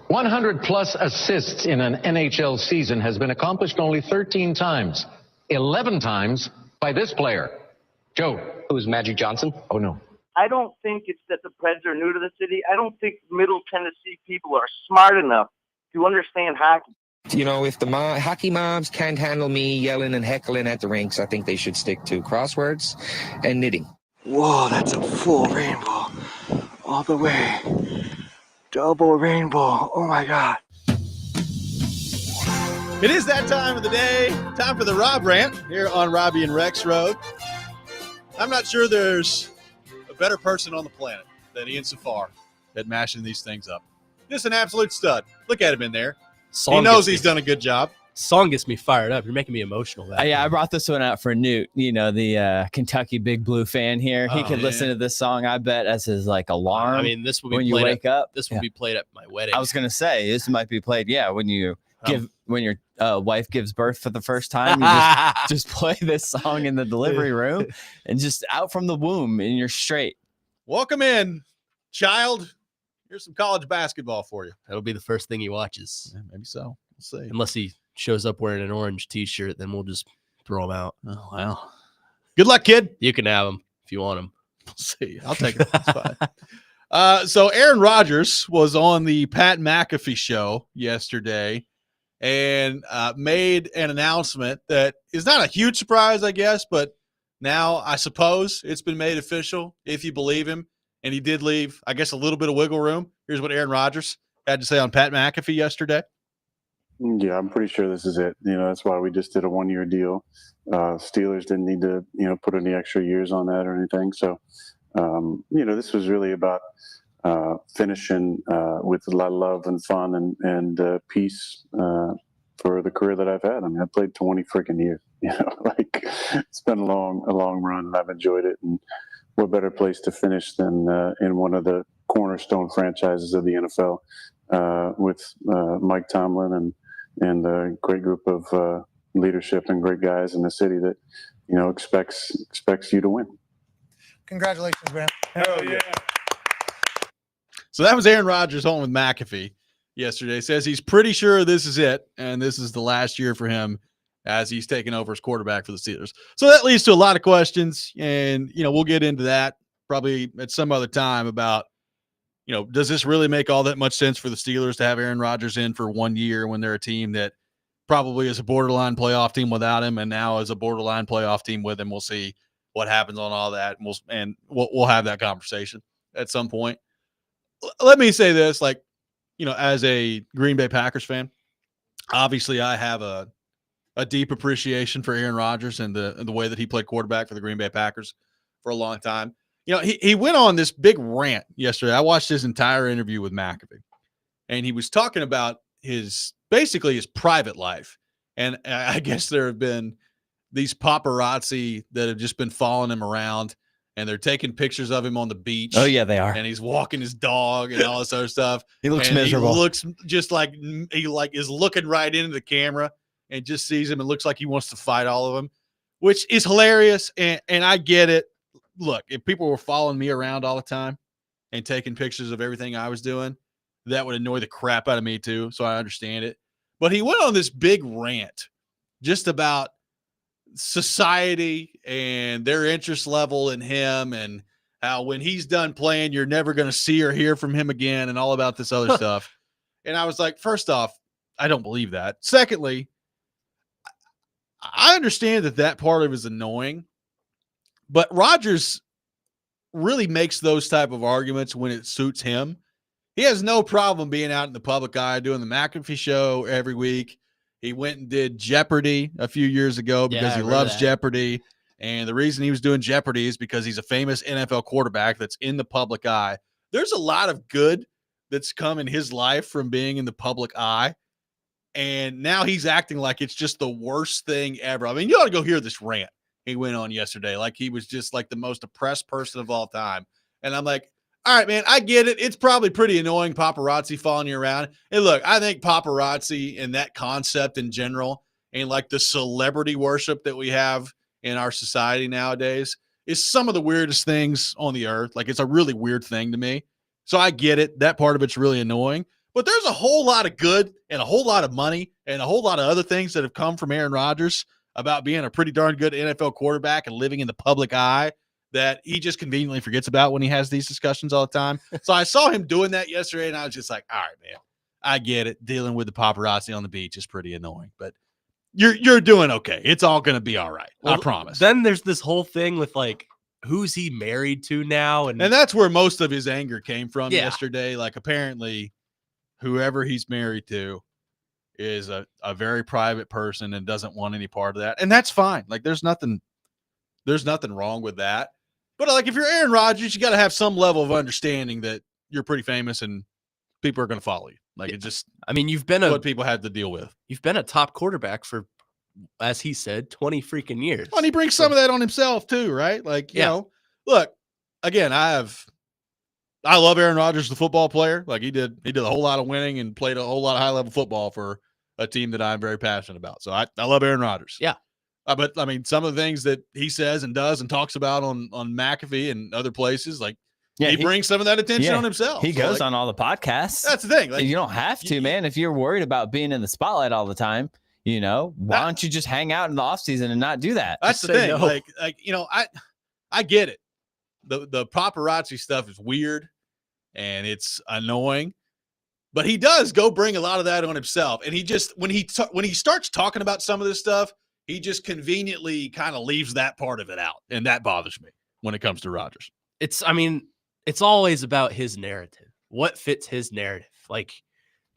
100 plus assists in an NHL season has been accomplished only 13 times. 11 times by this player. Joe. Who's Magic Johnson? Oh, no. I don't think it's that the Preds are new to the city. I don't think Middle Tennessee people are smart enough to understand hockey. You know, if the hockey moms can't handle me yelling and heckling at the rinks, I think they should stick to crosswords and knitting. Whoa, that's a full rainbow. All the way. Double rainbow. Oh, my God. It is that time of the day. Time for the Rob Rant here on Robby and Rexrode. I'm not sure there's a better person on the planet than Ian Safar at mashing these things up. Just an absolute stud. Look at him in there. He knows he's done a good job. Song gets me fired up. You're making me emotional. Yeah, I brought this one out for Newt, the Kentucky Big Blue fan here. He could listen to this song, I bet, as his alarm. I mean, this will be when you played wake up. This will be played at my wedding. I was gonna say this might be played. Yeah, when you when your wife gives birth for the first time, you just play this song in the delivery room and just out from the womb, and you're straight. Welcome in, child. Here's some college basketball for you. That'll be the first thing he watches. Yeah, maybe so. We'll see. Unless he shows up wearing an orange T-shirt, then we'll just throw him out. Oh, wow. Good luck, kid. You can have him if you want him. We'll see. I'll take it. That's fine. So Aaron Rodgers was on the Pat McAfee show yesterday and made an announcement that is not a huge surprise, I guess, but now I suppose it's been made official if you believe him. And he did leave, I guess, a little bit of wiggle room. Here's what Aaron Rodgers had to say on Pat McAfee yesterday. Yeah, I'm pretty sure this is it. That's why we just did a one-year deal. Steelers didn't need to, put any extra years on that or anything. So, this was really about finishing with a lot of love and fun and peace for the career that I've had. I mean, I played 20 freaking years. It's been a long run, and I've enjoyed it. And what better place to finish than in one of the cornerstone franchises of the NFL with Mike Tomlin and a great group of leadership and great guys in the city that expects you to win. Congratulations, man. Hell yeah. So that was Aaron Rodgers home with McAfee yesterday. Says he's pretty sure this is it, and this is the last year for him as he's taking over as quarterback for the Steelers. So that leads to a lot of questions, and we'll get into that probably at some other time about does this really make all that much sense for the Steelers to have Aaron Rodgers in for 1 year when they're a team that probably is a borderline playoff team without him and now is a borderline playoff team with him? We'll see what happens on all that, and we'll have that conversation at some point. Let me say this, as a Green Bay Packers fan, obviously I have a deep appreciation for Aaron Rodgers and the way that he played quarterback for the Green Bay Packers for a long time. He went on this big rant yesterday. I watched his entire interview with McAfee, and he was talking about basically his private life. And I guess there have been these paparazzi that have just been following him around, and they're taking pictures of him on the beach. Oh yeah, they are. And he's walking his dog and all this other stuff. He looks miserable. He looks just like he is looking right into the camera and just sees him and looks like he wants to fight all of them, which is hilarious. And I get it. Look, if people were following me around all the time and taking pictures of everything I was doing, that would annoy the crap out of me too. So I understand it. But he went on this big rant just about society and their interest level in him and how when he's done playing, you're never going to see or hear from him again and all about this other stuff. And I was like, first off, I don't believe that. Secondly, I understand that part of it is annoying, but Rodgers really makes those type of arguments when it suits him. He has no problem being out in the public eye, doing the McAfee show every week. He went and did Jeopardy a few years ago because he loves Jeopardy. And the reason he was doing Jeopardy is because he's a famous NFL quarterback that's in the public eye. There's a lot of good that's come in his life from being in the public eye. And now he's acting like it's just the worst thing ever. I mean, you ought to go hear this rant he went on yesterday. Like he was just like the most oppressed person of all time. And I'm like, all right, man, I get it. It's probably pretty annoying paparazzi following you around. And look, I think paparazzi and that concept in general and like the celebrity worship that we have in our society nowadays is some of the weirdest things on the earth. Like it's a really weird thing to me. So I get it. That part of it's really annoying. But there's a whole lot of good and a whole lot of money and a whole lot of other things that have come from Aaron Rodgers about being a pretty darn good NFL quarterback and living in the public eye that he just conveniently forgets about when he has these discussions all the time. So I saw him doing that yesterday, and I was just like, all right, man, I get it. Dealing with the paparazzi on the beach is pretty annoying, but you're doing okay. It's all going to be all right. Well, I promise. Then there's this whole thing with like, who's he married to now? And that's where most of his anger came from Yeah. yesterday. Like apparently whoever he's married to is a very private person and doesn't want any part of that. And that's fine. Like there's nothing wrong with that. But like if you're Aaron Rodgers, you got to have some level of understanding that you're pretty famous and people are going to follow you. Like it just, I mean, you've been what people had to deal with. You've been a top quarterback for, as he said, 20 freaking years. Well, and he brings some of that on himself too, right? Like, you know, look, again, I love Aaron Rodgers, the football player. Like he did a whole lot of winning and played a whole lot of high level football for a team that I'm very passionate about. So I love Aaron Rodgers. Yeah. But I mean, some of the things that he says and does and talks about on McAfee and other places, like he brings some of that attention on himself. He So, goes like, on all the podcasts. That's the thing. Like, you don't have to, man. If you're worried about being in the spotlight all the time, you know, why don't you just hang out in the off season and not do that? That's the thing. No. Like, you know, I get it. The paparazzi stuff is weird and it's annoying, but he does go bring a lot of that on himself. And he just, when he starts talking about some of this stuff, he just conveniently kind of leaves that part of it out. And that bothers me when it comes to Rodgers. It's always about his narrative. What fits his narrative? Like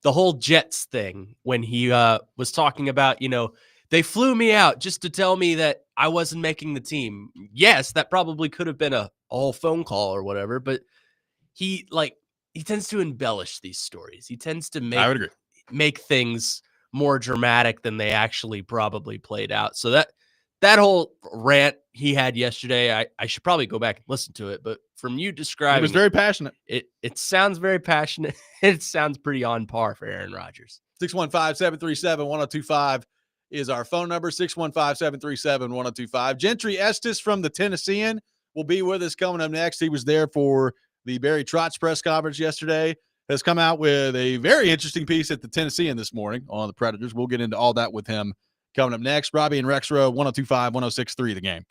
the whole Jets thing when he was talking about, you know, they flew me out just to tell me that I wasn't making the team. Yes, that probably could have been a all phone call or whatever, but he tends to embellish these stories. He tends to make things more dramatic than they actually probably played out. So that whole rant he had yesterday, I should probably go back and listen to it. But from you describing, He was very passionate. It sounds very passionate. It sounds pretty on par for Aaron Rodgers. 615-737-1025 is our phone number. 615-737-1025. Gentry Estes from the Tennessean will be with us coming up next. He was there for the Barry Trotz press conference yesterday. Has come out with a very interesting piece at the Tennessean this morning on the Predators. We'll get into all that with him coming up next. Robby and Rexrode, 102.5, 106.3 The Game.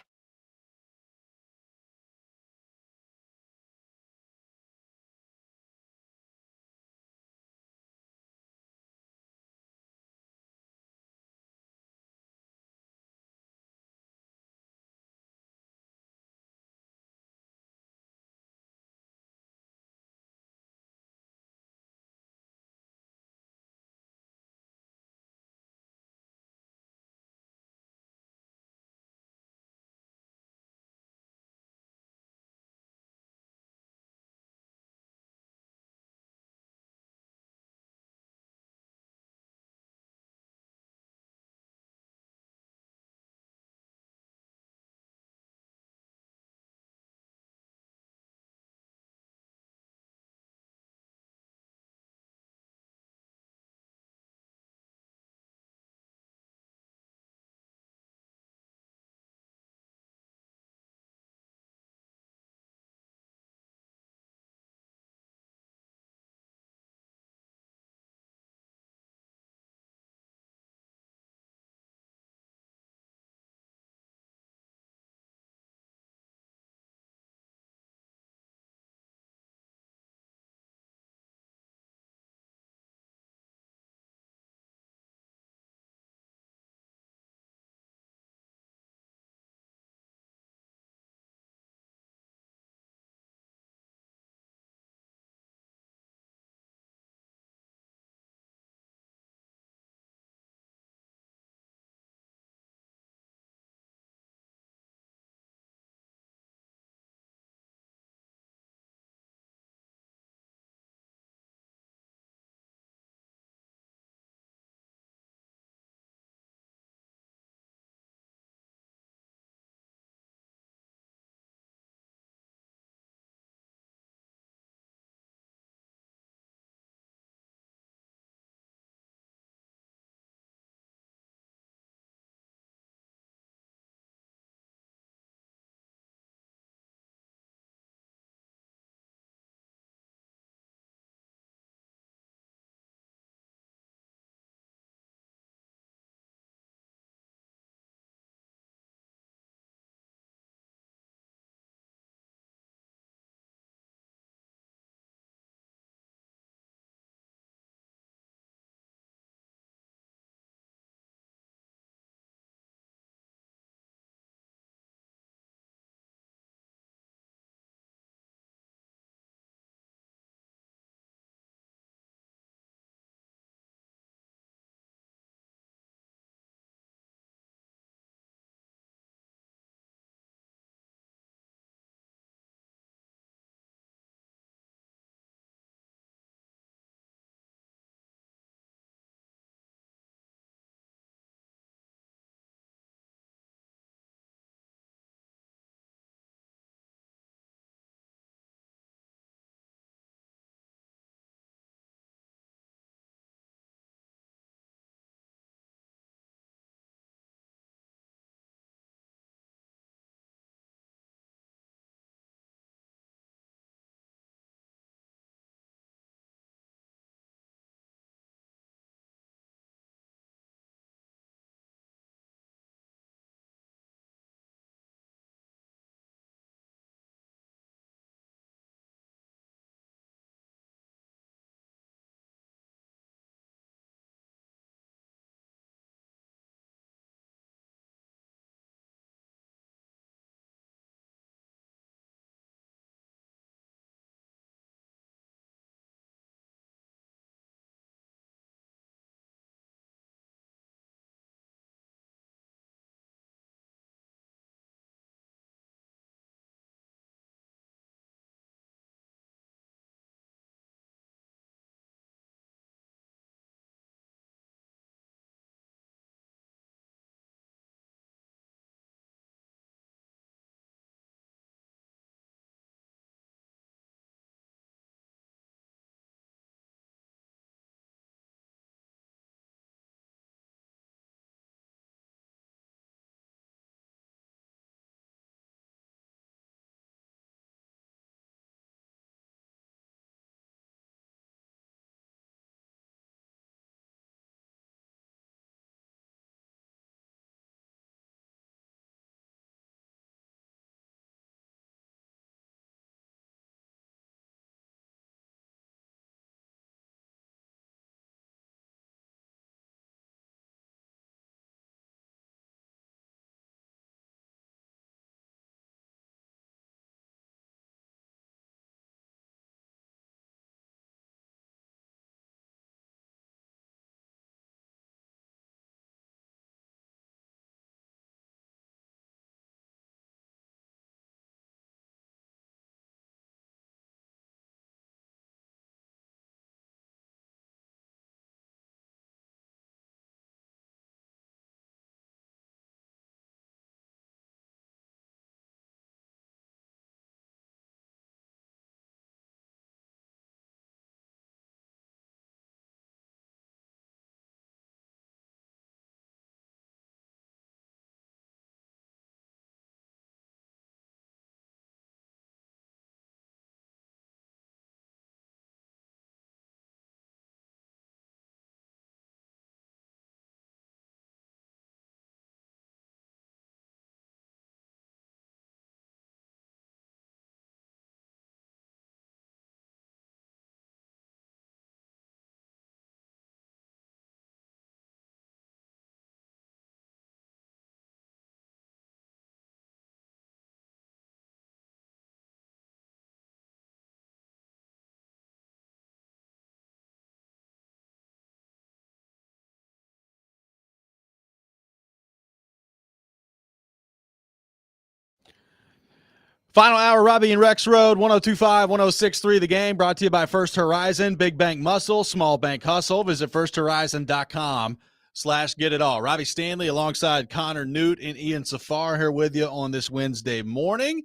Final hour, Robby and Rexrode, 102.5, 106.3 The Game, brought to you by First Horizon, Big Bank Muscle, Small Bank Hustle. Visit firsthorizon.com/get it all. Robbie Stanley alongside Connor Newt and Ian Safar here with you on this Wednesday morning,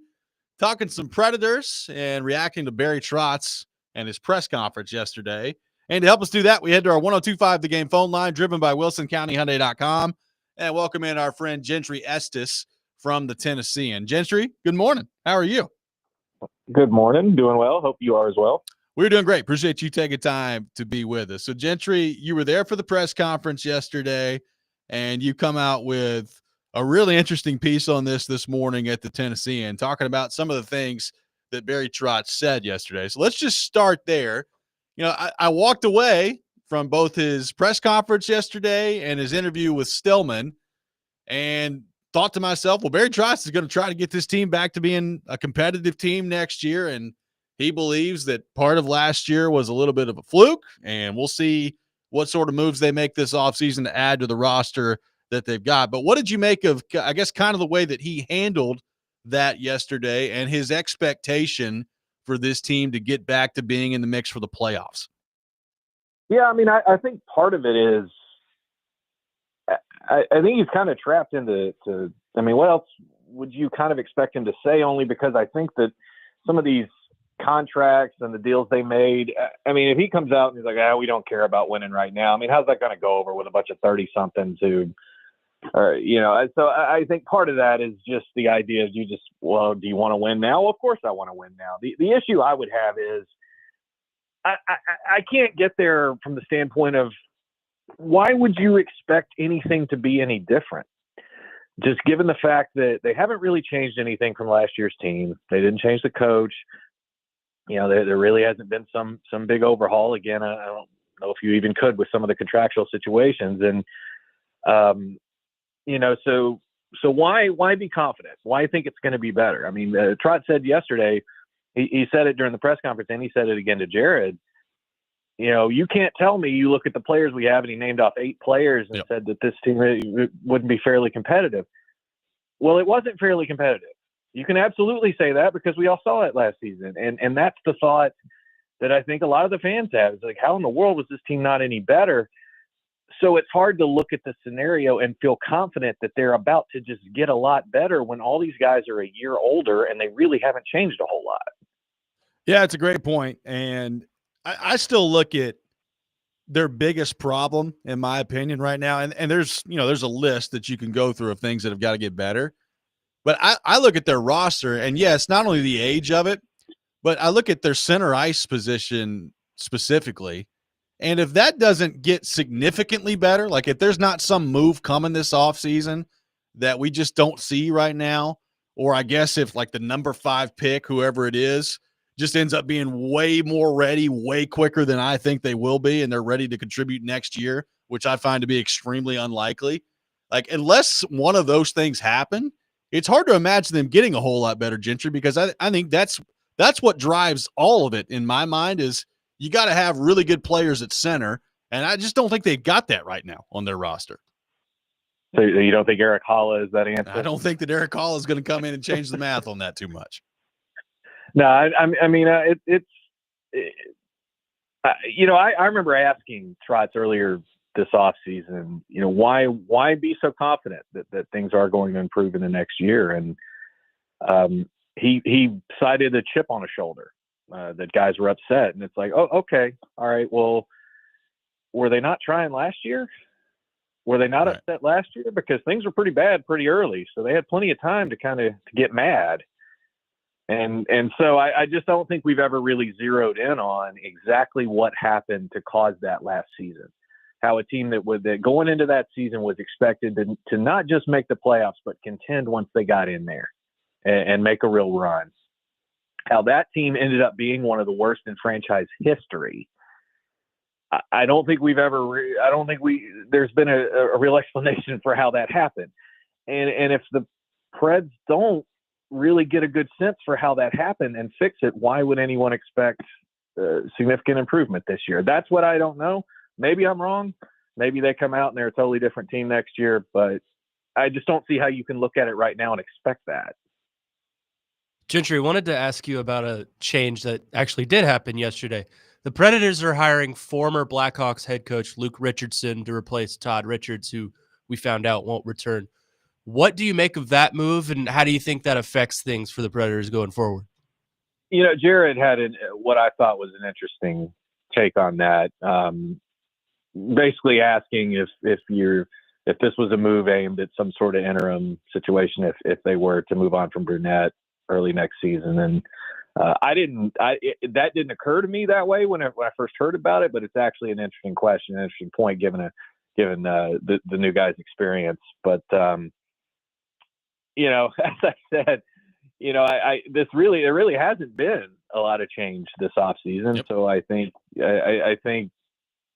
talking some Predators and reacting to Barry Trotz and his press conference yesterday. And to help us do that, we head to our 102.5 The Game phone line, driven by WilsonCountyHyundai.com, and welcome in our friend Gentry Estes from the Tennessean. Gentry, good morning. How are you? Good morning. Doing well. Hope you are as well. We're doing great. Appreciate you taking time to be with us. So, Gentry, you were there for the press conference yesterday, and you come out with a really interesting piece on this morning at the Tennessean, talking about some of the things that Barry Trotz said yesterday. So let's just start there. You know, I walked away from both his press conference yesterday and his interview with Stillman and thought to myself, well, Barry Trotz is going to try to get this team back to being a competitive team next year. And he believes that part of last year was a little bit of a fluke, and we'll see what sort of moves they make this offseason to add to the roster that they've got. But what did you make of, I guess, kind of the way that he handled that yesterday and his expectation for this team to get back to being in the mix for the playoffs? Yeah, I mean, I think part of it is I think he's kind of trapped into I mean, what else would you kind of expect him to say, only because I think that some of these contracts and the deals they made, I mean, if he comes out and he's like, we don't care about winning right now, I mean, how's that going to go over with a bunch of 30-somethings who – you know, so I think part of that is just the idea is do you want to win now? Well, of course I want to win now. The issue I would have is I can't get there from the standpoint of why would you expect anything to be any different? Just given the fact that they haven't really changed anything from last year's team. They didn't change the coach. You know, there really hasn't been some big overhaul. Again, I don't know if you even could with some of the contractual situations. And, you know, so why be confident? Why think it's going to be better? I mean, Trotz said yesterday, he said it during the press conference, and he said it again to Jared. You know, you can't tell me you look at the players we have, and he named off 8 players and said that this team wouldn't be fairly competitive. Well, it wasn't fairly competitive. You can absolutely say that because we all saw it last season. And that's the thought that I think a lot of the fans have. It's like, how in the world was this team not any better? So it's hard to look at the scenario and feel confident that they're about to just get a lot better when all these guys are a year older and they really haven't changed a whole lot. Yeah, it's a great point. And I still look at their biggest problem, in my opinion, right now. And there's a list that you can go through of things that have got to get better. But I look at their roster, and yes, not only the age of it, but I look at their center ice position specifically. And if that doesn't get significantly better, like if there's not some move coming this offseason that we just don't see right now, or I guess if like the number 5 pick, whoever it is, just ends up being way more ready, way quicker than I think they will be, and they're ready to contribute next year, which I find to be extremely unlikely. Like, unless one of those things happen, it's hard to imagine them getting a whole lot better, Gentry, because I think that's what drives all of it in my mind is you got to have really good players at center, and I just don't think they've got that right now on their roster. So you don't think Eric Halla is that answer? I don't think that Eric Halla is going to come in and change the math on that too much. No, I mean, you know, I remember asking Trotz earlier this offseason, you know, why be so confident that things are going to improve in the next year? And he cited a chip on his shoulder, that guys were upset. And it's like, oh, okay, all right, well, were they not trying last year? Were they not upset last year? Because things were pretty bad pretty early, so they had plenty of time to get mad. And so I just don't think we've ever really zeroed in on exactly what happened to cause that last season. How a team that going into that season was expected to not just make the playoffs, but contend once they got in there and make a real run. How that team ended up being one of the worst in franchise history. I don't think we've ever. There's been a real explanation for how that happened. And if the Preds don't really get a good sense for how that happened and fix it, why would anyone expect significant improvement this year? That's what I don't know. Maybe I'm wrong. Maybe they come out and they're a totally different team next year, but I just don't see how you can look at it right now and expect that. Gentry, wanted to ask you about a change that actually did happen yesterday. The Predators are hiring former Blackhawks head coach Luke Richardson to replace Todd Richards, who we found out won't return. What do you make of that move, and how do you think that affects things for the Predators going forward? Jared had what I thought was an interesting take on that. Basically asking if this was a move aimed at some sort of interim situation, if they were to move on from Brunette early next season. And that didn't occur to me that way when I first heard about it, but it's actually an interesting question, an interesting point given the new guy's experience. But as I said, there really hasn't been a lot of change this offseason. Yep. So I think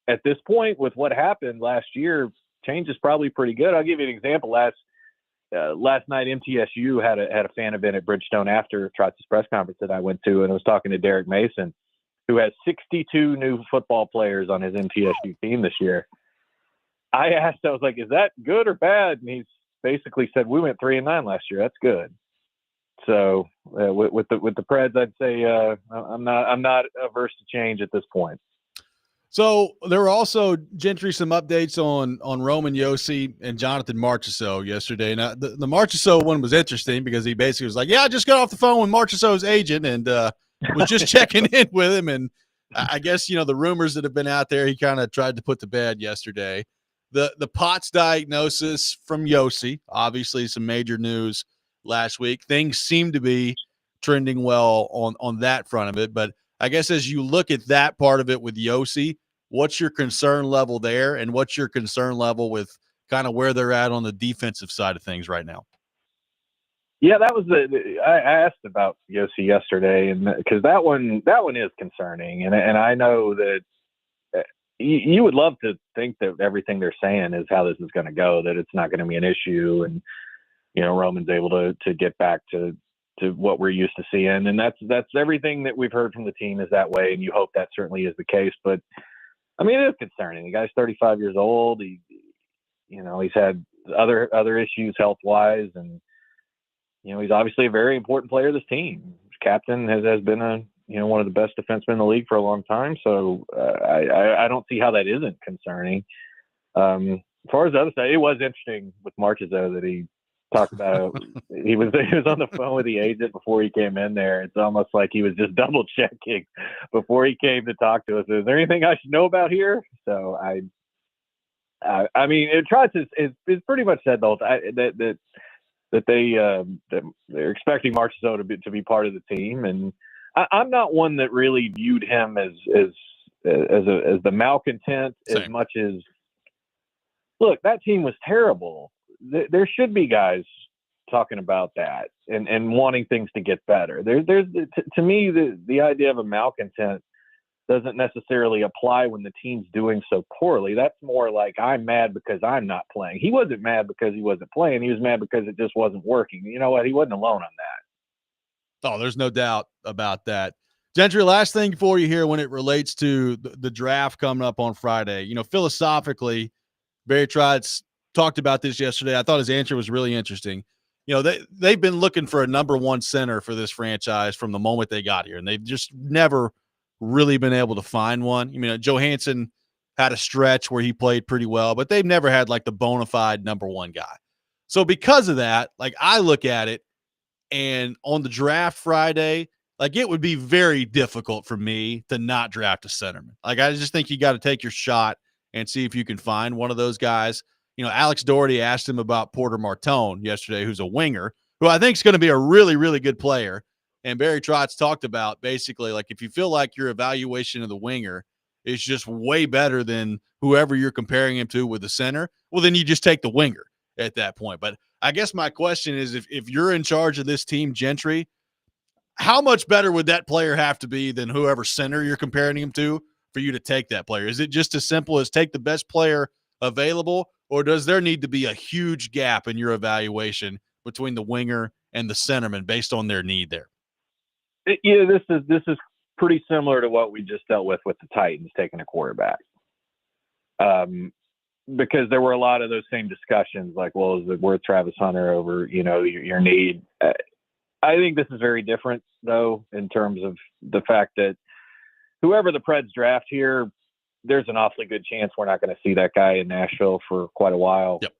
at this point with what happened last year, change is probably pretty good. I'll give you an example. Last night, MTSU had a fan event at Bridgestone after Trotz's press conference that I went to, and I was talking to Derek Mason, who has 62 new football players on his MTSU team this year. I was like, is that good or bad? And he basically said, we went 3-9 last year. That's good. So with the Preds, I'd say I'm not averse to change at this point. So there were also, Gentry, some updates on Roman Josi and Jonathan Marchessault yesterday. Now, the Marchessault one was interesting because he basically was like, yeah, I just got off the phone with Marchessault's agent and was just checking in with him. And I guess, the rumors that have been out there, he kind of tried to put to bed yesterday. The POTS diagnosis from Josi, obviously some major news last week. Things seem to be trending well on that front of it. But I guess as you look at that part of it with Josi, what's your concern level there, and what's your concern level with kind of where they're at on the defensive side of things right now? Yeah, that was I asked about Josi yesterday, and because that one is concerning, and I know that you would love to think that everything they're saying is how this is going to go, that it's not going to be an issue, and Roman's able to get back to what we're used to seeing. And that's everything that we've heard from the team is that way. And you hope that certainly is the case, but I mean, it is concerning. The guy's 35 years old. He's had other issues health-wise, and he's obviously a very important player of this team. His captain has been one of the best defensemen in the league for a long time. So I don't see how that isn't concerning. As far as the other side, it was interesting with Marchessault that he talked about he was on the phone with the agent before he came in there. It's almost like he was just double checking before he came to talk to us. Is there anything I should know about here? So I mean, Trotz is pretty much said though that they're expecting Marchessault to be part of the team, and I'm not one that really viewed him as the malcontent. Same. As much as, look, that team was terrible. There should be guys talking about that and wanting things to get better. To me, the idea of a malcontent doesn't necessarily apply when the team's doing so poorly. That's more like, I'm mad because I'm not playing. He wasn't mad because he wasn't playing. He was mad because it just wasn't working. You know what? He wasn't alone on that. Oh, there's no doubt about that. Gentry, last thing for you here when it relates to the draft coming up on Friday. Philosophically, Barry Trotz talked about this yesterday. I thought his answer was really interesting. They've been looking for a number one center for this franchise from the moment they got here, and they've just never really been able to find one. Johansson had a stretch where he played pretty well, but they've never had like the bona fide number one guy. So because of that, like I look at it, and on the draft Friday, like it would be very difficult for me to not draft a centerman. Like I just think you got to take your shot and see if you can find one of those guys. Alex Doherty asked him about Porter Martone yesterday, who's a winger, who I think is going to be a really, really good player. And Barry Trotz talked about basically like if you feel like your evaluation of the winger is just way better than whoever you're comparing him to with the center, well, then you just take the winger at that point. But I guess my question is if you're in charge of this team, Gentry, how much better would that player have to be than whoever center you're comparing him to for you to take that player? Is it just as simple as take the best player available, or does there need to be a huge gap in your evaluation between the winger and the centerman based on their need there? This is pretty similar to what we just dealt with the Titans taking a quarterback. Because there were a lot of those same discussions, like, well, is it worth Travis Hunter over, your need? I think this is very different, though, in terms of the fact that whoever the Preds draft here, there's an awfully good chance we're not going to see that guy in Nashville for quite a while. Yep.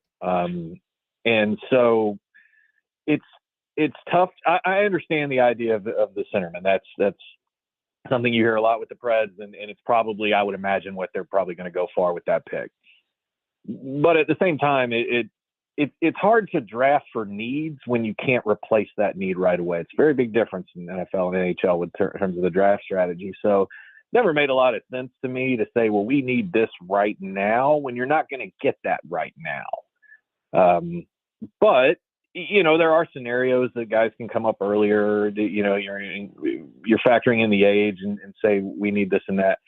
And so it's tough. I understand the idea of the centerman. That's something you hear a lot with the Preds, and it's probably, I would imagine, what they're probably going to go for with that pick. But at the same time, it's hard to draft for needs when you can't replace that need right away. It's a very big difference in NFL and NHL in terms of the draft strategy. So never made a lot of sense to me to say, well, we need this right now when you're not going to get that right now. But there are scenarios that guys can come up earlier. You're factoring in the age and say we need this and that.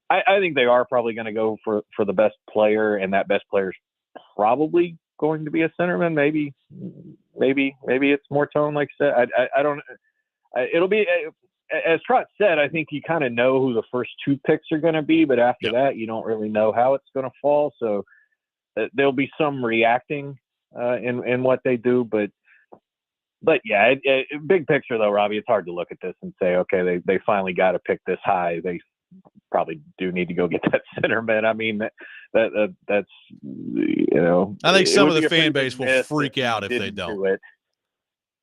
I think they are probably going to go for the best player, and that best player is probably going to be a centerman. Maybe it's more tone, like I said. I don't. It'll be, as Trotz said, I think you kind of know who the first two picks are going to be, but after that, you don't really know how it's going to fall. So there'll be some reacting in what they do, but yeah, big picture though, Robbie, it's hard to look at this and say, okay, they finally got to pick this high. They probably do need to go get that centerman. I mean, that's I think some of the fan base will freak out if they don't. Do it.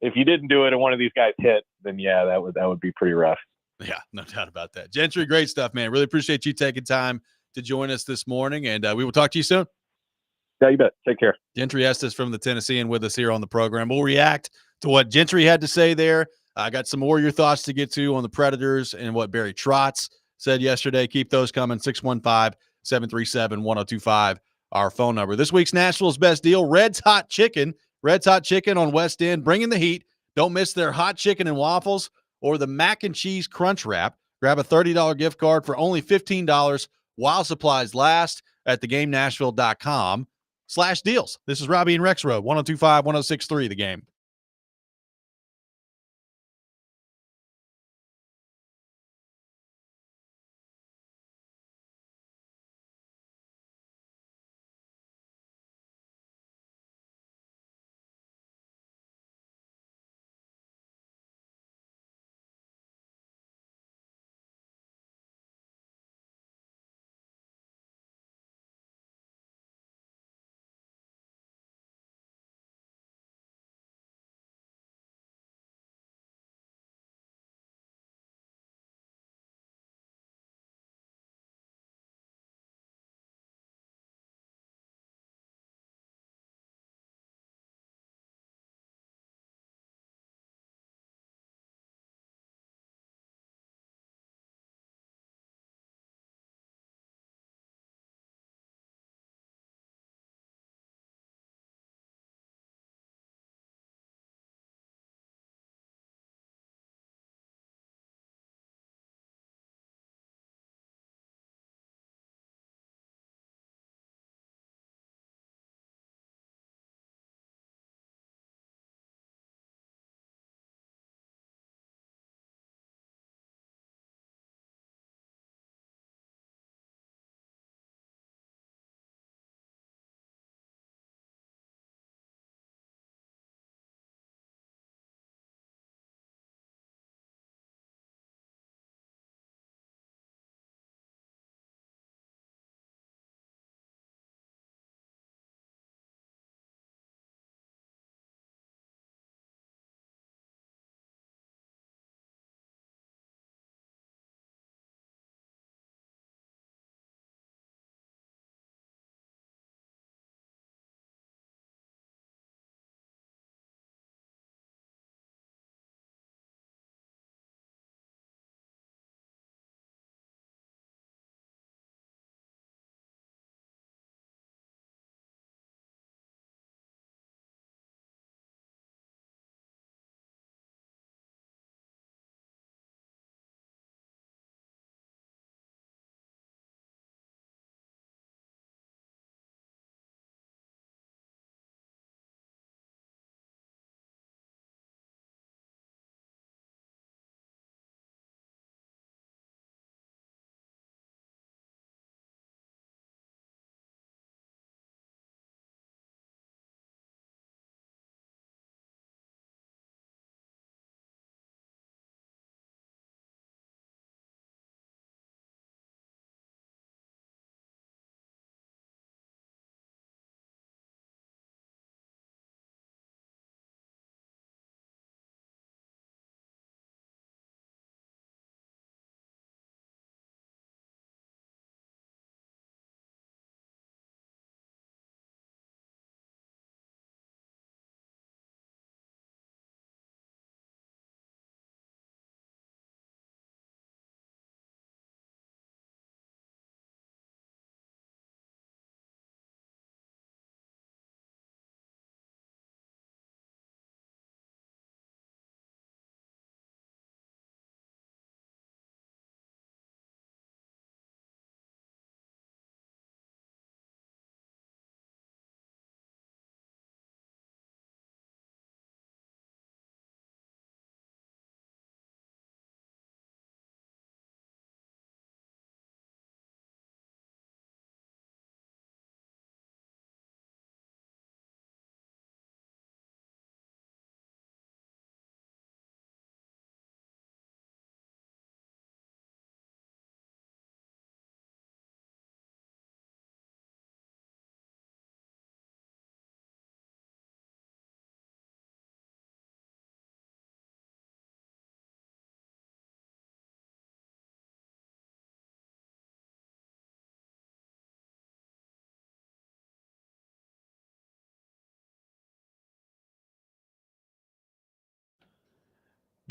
If you didn't do it and one of these guys hit, then yeah, that would be pretty rough. Yeah, no doubt about that. Gentry, great stuff, man. Really appreciate you taking time to join us this morning, and we will talk to you soon. Yeah, you bet. Take care. Gentry Estes from the Tennessean with us here on the program. We'll react to what Gentry had to say there. I got some more of your thoughts to get to on the Predators and what Barry Trotz said yesterday. Keep those coming. 615-737-1025, our phone number. This week's Nashville's Best Deal, Red's Hot Chicken. Red's Hot Chicken on West End, bringing the heat. Don't miss their hot chicken and waffles or the mac and cheese crunch wrap. Grab a $30 gift card for only $15 while supplies last at theGameNashville.com/deals. This is Robby and Rexrode, 102.5, 106.3, The Game.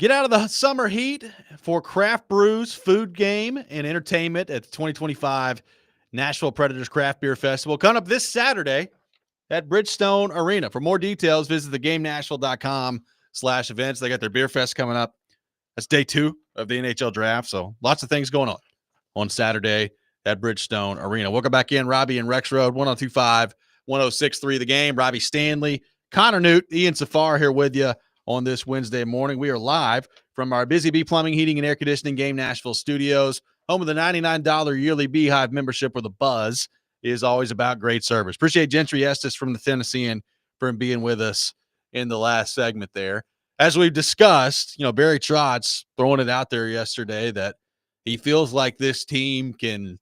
Get out of the summer heat for craft brews, food game, and entertainment at the 2025 Nashville Predators Craft Beer Festival. Coming up this Saturday at Bridgestone Arena. For more details, visit theGameNashville.com/events. They got their beer fest coming up. That's day 2 of the NHL draft. So lots of things going on Saturday at Bridgestone Arena. Welcome back in, Robby and Rexrode, 1025, 1063 The Game. Robbie Stanley, Connor Newt, Ian Safar here with you on this Wednesday morning. We are live from our Busy Bee Plumbing, Heating, and Air Conditioning Game Nashville studios, home of the $99 yearly Beehive membership where the buzz is always about great service. Appreciate Gentry Estes from the Tennessean for being with us in the last segment there. As we've discussed, Barry Trotz throwing it out there yesterday that he feels like this team can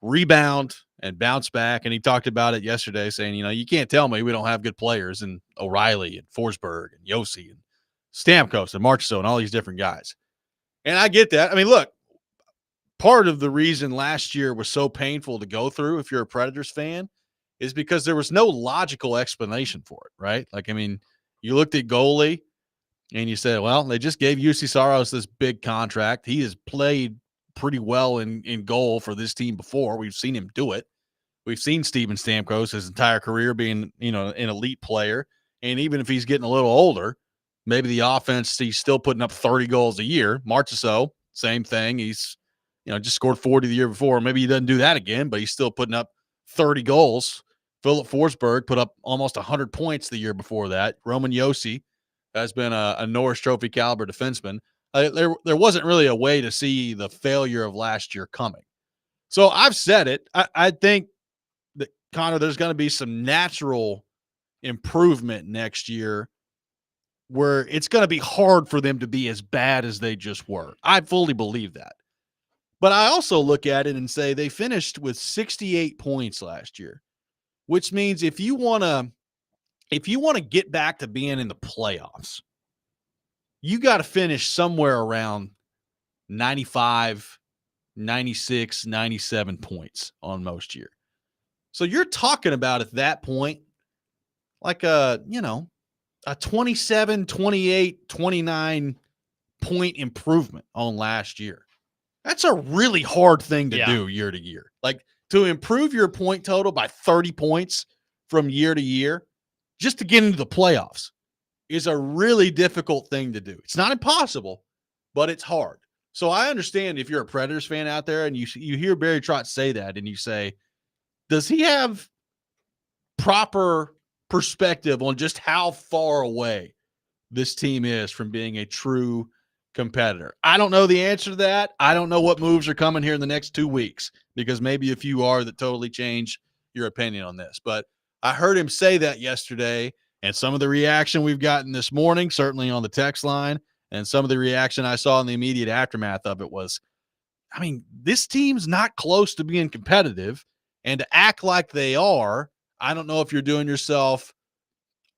rebound and bounce back. And he talked about it yesterday saying, you can't tell me we don't have good players in O'Reilly and Forsberg and Yossi and Stamkos and Marchessault and all these different guys. And I get that. I mean, look, part of the reason last year was so painful to go through if you're a Predators fan is because there was no logical explanation for it, right? You looked at goalie and you said, well, they just gave UC Saros this big contract. He has played pretty well in goal for this team before. We've seen him do it. We've seen Steven Stamkos his entire career being, an elite player. And even if he's getting a little older, maybe the offense, he's still putting up 30 goals a year. Marchessault, same thing. He's, just scored 40 the year before. Maybe he doesn't do that again, but he's still putting up 30 goals. Philip Forsberg put up almost 100 points the year before that. Roman Yossi has been a Norris Trophy caliber defenseman. There wasn't really a way to see the failure of last year coming. So I've said it. I think that, Connor, there's going to be some natural improvement next year where it's going to be hard for them to be as bad as they just were. I fully believe that. But I also look at it and say they finished with 68 points last year, which means if you want to get back to being in the playoffs, you got to finish somewhere around 95, 96, 97 points on most year. So you're talking about at that point, like a 27, 28, 29 point improvement on last year. That's a really hard thing to do year to year. Like to improve your point total by 30 points from year to year, just to get into the playoffs, is a really difficult thing to do. It's not impossible, but it's hard. So I understand if you're a Predators fan out there and you hear Barry Trotz say that and you say, does he have proper perspective on just how far away this team is from being a true competitor? I don't know the answer to that. I don't know what moves are coming here in the next 2 weeks, because maybe a few are that totally change your opinion on this. But I heard him say that yesterday, and some of the reaction we've gotten this morning, certainly on the text line, and some of the reaction I saw in the immediate aftermath of it was, this team's not close to being competitive, and to act like they are, I don't know if you're doing yourself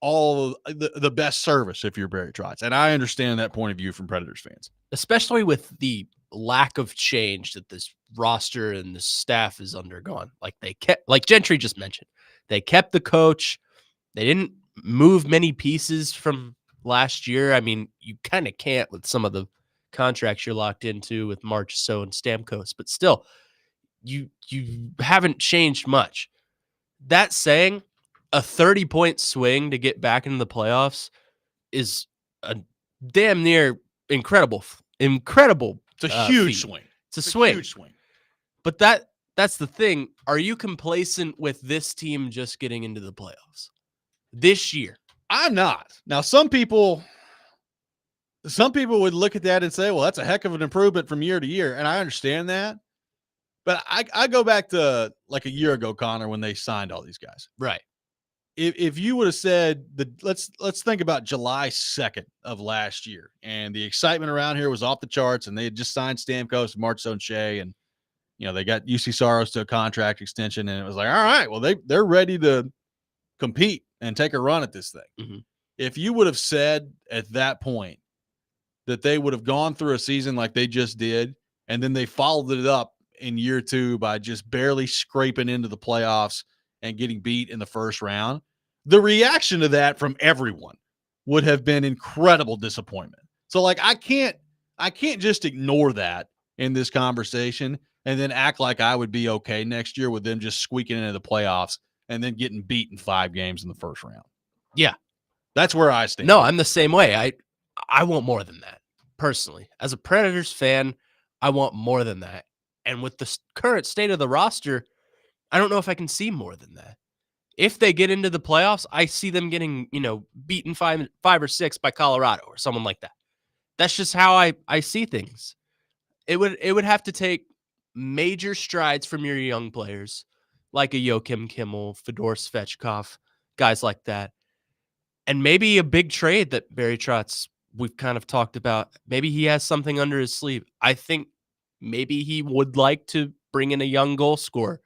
all the best service if you're Barry Trotz. And I understand that point of view from Predators fans. Especially with the lack of change that this roster and the staff has undergone. Like Gentry just mentioned, they kept the coach. They didn't move many pieces from last year. You kind of can't with some of the contracts you're locked into with Marchessault and Stamkos, but still, you haven't changed much. That saying, a 30-point swing to get back into the playoffs is a damn near incredible. It's a huge swing. It's a swing. Huge swing. But that's the thing. Are you complacent with this team just getting into the playoffs this year? I'm not. Now, some people would look at that and say, well, that's a heck of an improvement from year to year. And I understand that. But I go back to like a year ago, Connor, when they signed all these guys. Right. If you would have said let's think about July 2nd of last year, and the excitement around here was off the charts, and they had just signed Stamkos, Marchessault, and Shea, and they got UC Saros to a contract extension, and it was like, all right, well they're ready to compete and take a run at this thing. Mm-hmm. If you would have said at that point that they would have gone through a season like they just did, and then they followed it up in year 2 by just barely scraping into the playoffs and getting beat in the first round, the reaction to that from everyone would have been incredible disappointment. So like I can't just ignore that in this conversation and then act like I would be okay next year with them just squeaking into the playoffs and then getting beat in 5 games in the first round. Yeah. That's where I stand. No, I'm the same way. I want more than that, personally. As a Predators fan, I want more than that. And with the current state of the roster, I don't know if I can see more than that. If they get into the playoffs, I see them getting, beaten 5 or 6 by Colorado or someone like that. That's just how I see things. It would have to take major strides from your young players, like a Joachim Kimmel, Fedor Svechkov, guys like that. And maybe a big trade that Barry Trotz, we've kind of talked about. Maybe he has something under his sleeve. I think maybe he would like to bring in a young goal scorer.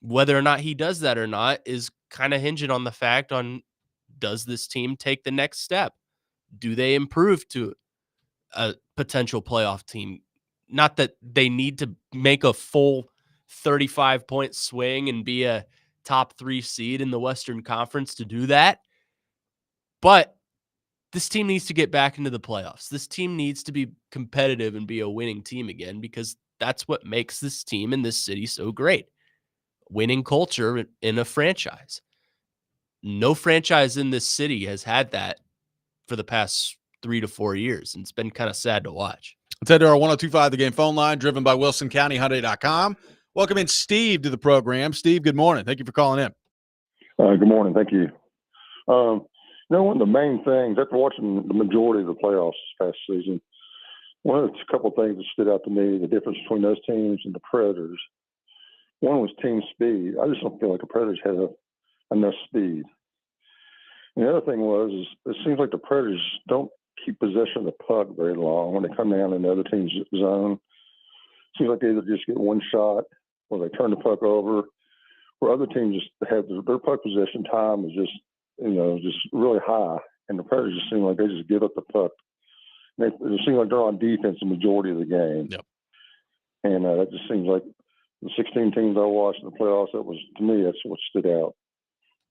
Whether or not he does that or not is kind of hinging on the fact on, does this team take the next step? Do they improve to a potential playoff team? Not that they need to make a full 35-point swing and be a top 3 seed in the Western Conference to do that. But this team needs to get back into the playoffs. This team needs to be competitive and be a winning team again, because that's what makes this team in this city so great. Winning culture in a franchise. No franchise in this city has had that for the past 3 to 4 years, and it's been kind of sad to watch. Let's head to our 102.5 The Game phone line, driven by WilsonCountyHyundai.com. Welcome in Steve to the program. Steve, good morning. Thank you for calling in. Good morning. Thank you. One of the main things, after watching the majority of the playoffs this past season, one of the couple of things that stood out to me, the difference between those teams and the Predators, one was team speed. I just don't feel like the Predators had enough speed. And the other thing was, it seems like the Predators don't keep possession of the puck very long when they come down in the other team's zone. It seems like they either just get one shot or they turn the puck over, where other teams just have their puck possession time is just really high, and the Predators just seem like they just give up the puck. It seems like they're on defense the majority of the game. Yep. And that just seems like the 16 teams I watched in the playoffs, to me, that's what stood out.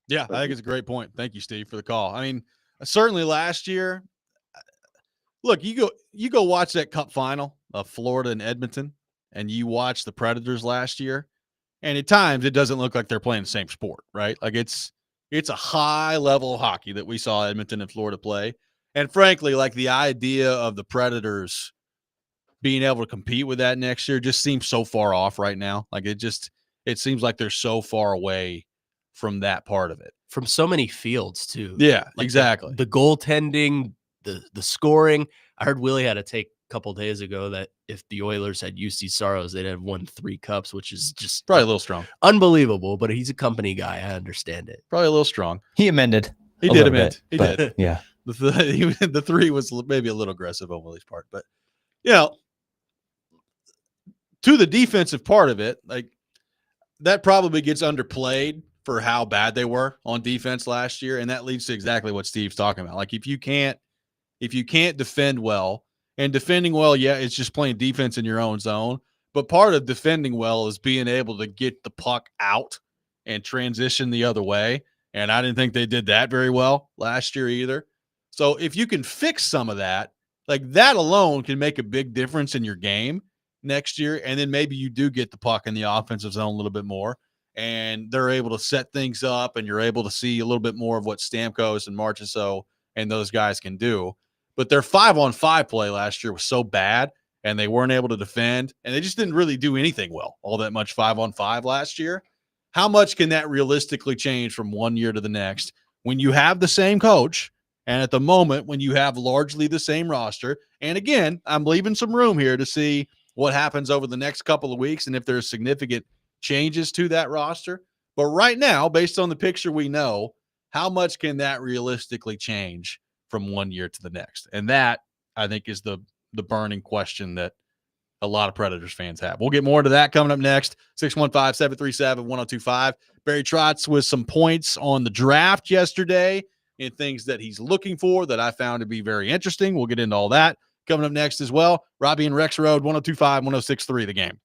Yeah, I think it's a great point. Thank you, Steve, for the call. I mean, certainly last year, look, you go watch that Cup final of Florida and Edmonton, and you watch the Predators last year, and at times it doesn't look like they're playing the same sport, right? Like it's a high level of hockey that we saw Edmonton and Florida play. And frankly, like the idea of the Predators being able to compete with that next year just seems so far off right now. Like it seems like they're so far away from that part of it. From so many fields too. Yeah, like exactly. The goaltending, the scoring. I heard Willie had a take a couple days ago that if the Oilers had UC Saros, they'd have won 3 cups, which is just probably a little strong. Unbelievable, but he's a company guy. I understand it. Probably a little strong. He amended. He did amend. He but, did. Yeah. The 3 was maybe a little aggressive on Willie's part, but to the defensive part of it, like that probably gets underplayed for how bad they were on defense last year, and that leads to exactly what Steve's talking about. Like if you can't defend well, and defending well, yeah, it's just playing defense in your own zone, but part of defending well is being able to get the puck out and transition the other way, and I didn't think they did that very well last year either. So if you can fix some of that, like that alone can make a big difference in your game next year, and then maybe you do get the puck in the offensive zone a little bit more, and they're able to set things up, and you're able to see a little bit more of what Stamkos and Marchessault and those guys can do. But their 5-on-5 play last year was so bad, and they weren't able to defend, and they just didn't really do anything well, all that much 5-on-5 last year. How much can that realistically change from one year to the next when you have the same coach, and at the moment when you have largely the same roster? And again, I'm leaving some room here to see what happens over the next couple of weeks and if there's significant changes to that roster. But right now, based on the picture we know, how much can that realistically change from one year to the next? And that, I think, is the burning question that a lot of Predators fans have. We'll get more into that coming up next. 615-737-1025. Barry Trotz with some points on the draft yesterday and things that he's looking for that I found to be very interesting. We'll get into all that coming up next as well. Robby and Rexrode, 1025, 1063, The Game.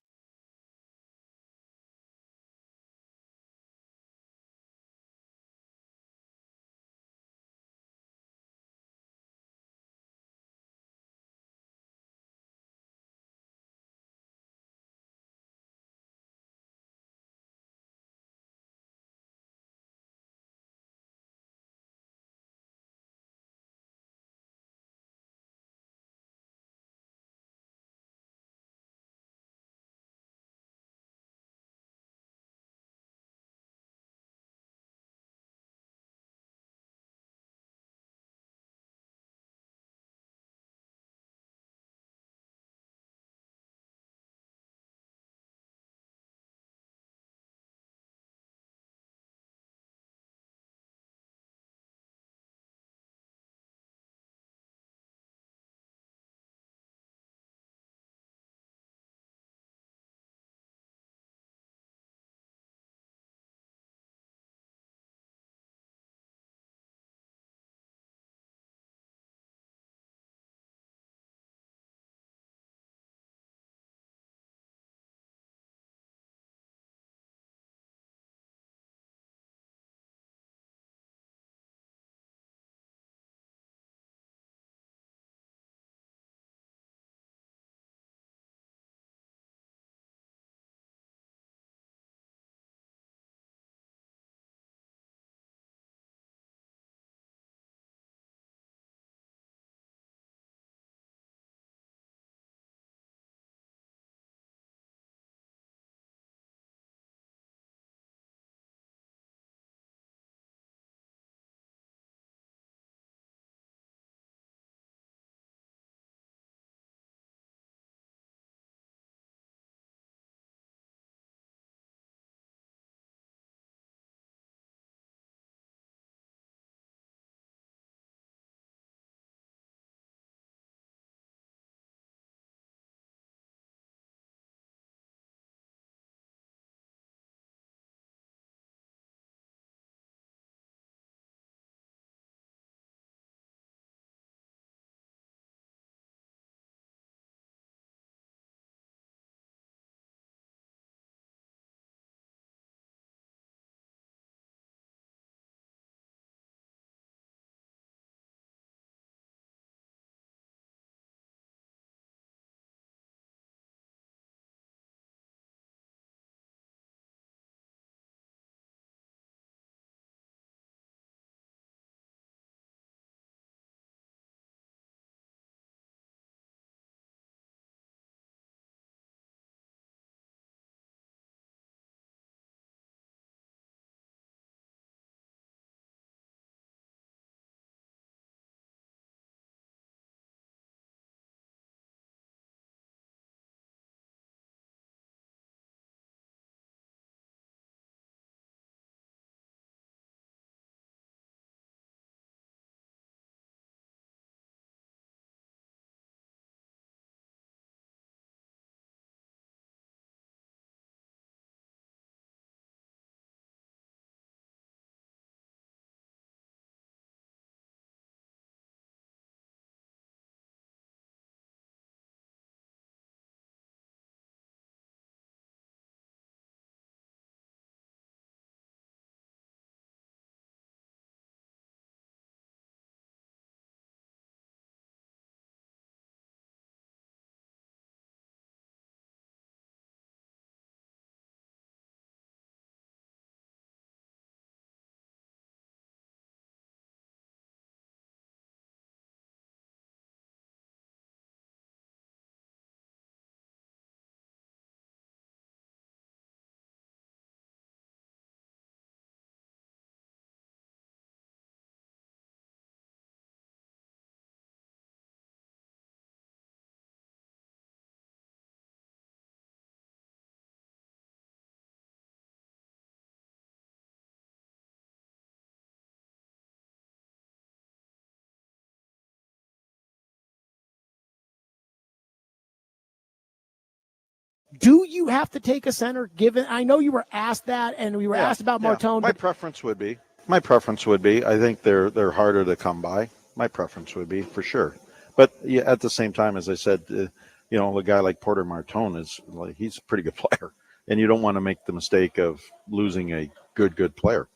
Do you have to take a center given? I know you were asked that, and we were asked about Martone. My preference would be. I think they're harder to come by. My preference would be for sure. But yeah, at the same time, as I said, a guy like Porter Martone he's a pretty good player, and you don't want to make the mistake of losing a good player.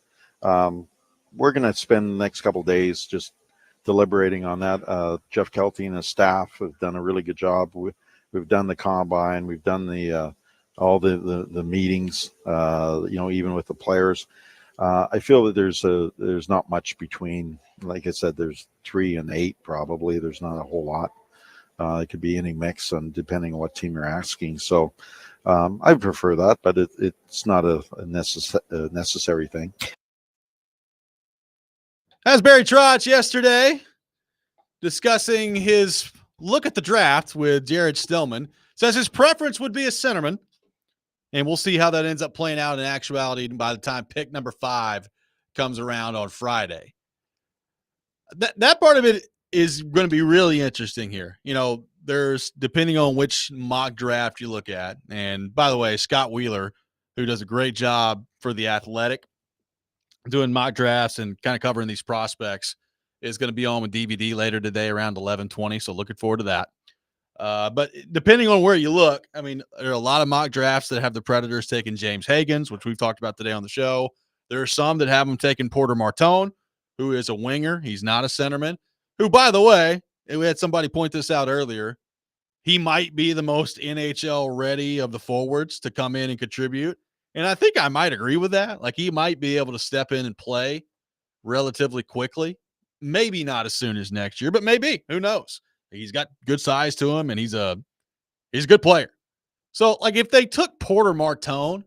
We're going to spend the next couple of days just deliberating on that. Jeff Kelty and his staff have done a really good job. We've done the combine. We've done all the meetings. Even with the players. I feel that there's not much between. Like I said, there's 3 and 8 probably. There's not a whole lot. It could be any mix, and depending on what team you're asking. So I prefer that, but it's not a necessary thing. As Barry Trotz yesterday discussing his look at the draft with Jared Stillman, says his preference would be a centerman. And we'll see how that ends up playing out in actuality by the time pick number 5 comes around on Friday. That part of it is going to be really interesting here. There's, depending on which mock draft you look at. And by the way, Scott Wheeler, who does a great job for The Athletic, doing mock drafts and kind of covering these prospects, is going to be on with DVD later today around 11:20. So looking forward to that. But depending on where you look, I mean, there are a lot of mock drafts that have the Predators taking James Higgins, which we've talked about today on the show. There are some that have them taking Porter Martone, who is a winger. He's not a centerman, who, by the way, we had somebody point this out earlier. He might be the most NHL ready of the forwards to come in and contribute. And I think I might agree with that. Like, he might be able to step in and play relatively quickly. Maybe not as soon as next year, but maybe. Who knows? He's got good size to him, and he's a good player. So, like, if they took Porter Martone,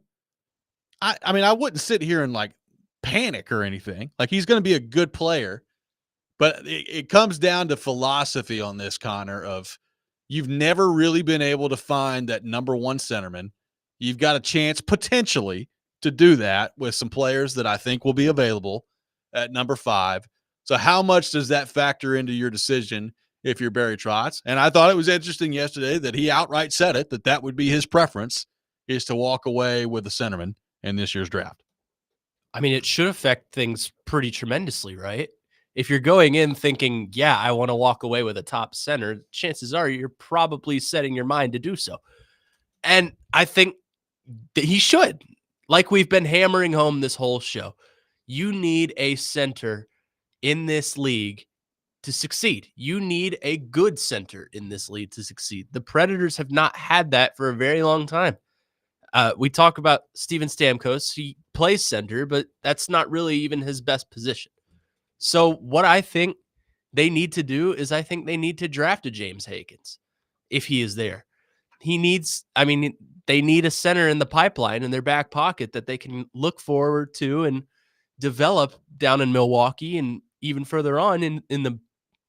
I mean, I wouldn't sit here and panic or anything. Like, he's going to be a good player, but it comes down to philosophy on this, Connor, of you've never really been able to find that number 1 centerman. You've got a chance potentially to do that with some players that I think will be available at number 5. So how much does that factor into your decision if you're Barry Trotz? And I thought it was interesting yesterday that he outright said it, that would be his preference, is to walk away with a centerman in this year's draft. I mean, it should affect things pretty tremendously, right? If you're going in thinking, yeah, I want to walk away with a top center, chances are you're probably setting your mind to do so. And I think that he should. Like we've been hammering home this whole show, you need a center in this league to succeed. You need a good center in this league to succeed. The Predators have not had that for a very long time. We talk about Steven Stamkos. He plays center, but that's not really even his best position. So what I think they need to do is I think they need to draft a James Higgins if he is there. They need a center in the pipeline in their back pocket that they can look forward to and develop down in Milwaukee and even further on in the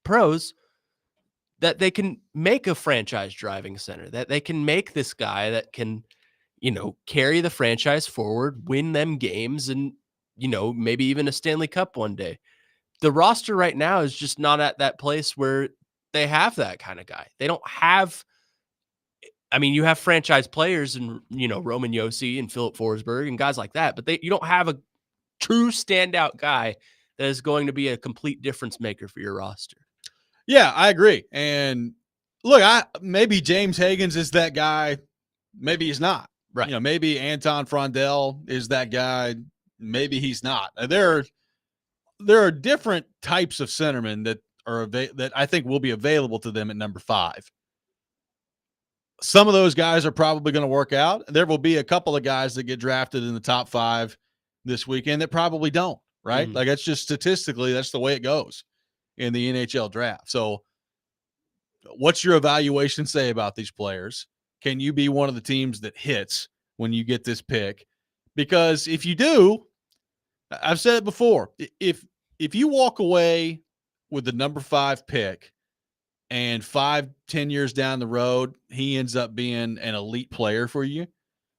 pros, that they can make a franchise driving center, that they can make this guy that can, carry the franchise forward, win them games, and, maybe even a Stanley Cup one day. The roster right now is just not at that place where they have that kind of guy. They don't have, you have franchise players and, Roman Josi and Philip Forsberg and guys like that, but you don't have a true standout guy that is going to be a complete difference maker for your roster. Yeah, I agree. And look, maybe James Higgins is that guy. Maybe he's not. Right. Maybe Anton Frondell is that guy. Maybe he's not. There are different types of centermen that I think will be available to them at number 5. Some of those guys are probably going to work out. There will be a couple of guys that get drafted in the top 5 this weekend that probably don't, right? Like, that's just statistically, that's the way it goes in the NHL draft. So what's your evaluation say about these players? Can you be one of the teams that hits when you get this pick? Because if you do, I've said it before, if you walk away with the number 5 pick and 5-10 years down the road, he ends up being an elite player for you,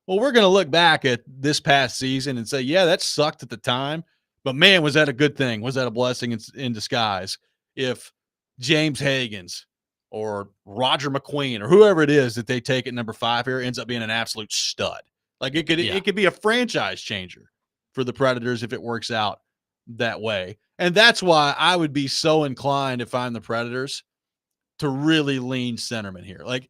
well, we're going to look back at this past season and say, yeah, that sucked at the time, but man, was that a good thing? Was that a blessing in disguise? If James Higgins or Roger McQueen or whoever it is that they take at number 5 here ends up being an absolute stud. Like it could be a franchise changer for the Predators if it works out that way. And that's why I would be so inclined if I'm the Predators to really lean centerman here. Like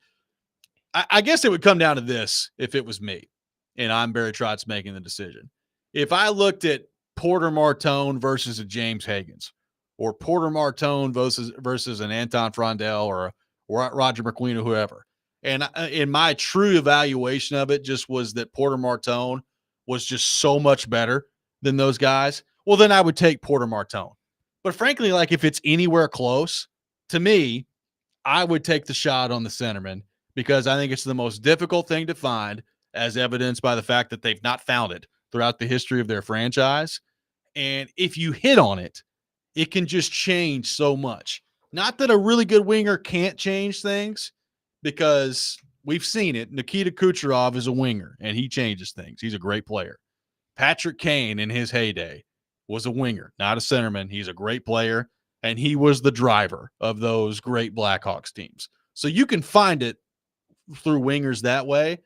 I guess it would come down to this if it was me and I'm Barry Trotz making the decision. If I looked at Porter Martone versus a James Higgins, or Porter Martone versus an Anton Frondell or Roger McQueen or whoever, and in my true evaluation of it just was that Porter Martone was just so much better than those guys, well, then I would take Porter Martone. But frankly, like if it's anywhere close, to me, I would take the shot on the centerman because I think it's the most difficult thing to find, as evidenced by the fact that they've not found it throughout the history of their franchise. And if you hit on it, it can just change so much. Not that a really good winger can't change things, because we've seen it. Nikita Kucherov is a winger, and he changes things. He's a great player. Patrick Kane in his heyday was a winger, not a centerman. He's a great player, and he was the driver of those great Blackhawks teams. So you can find it through wingers that way.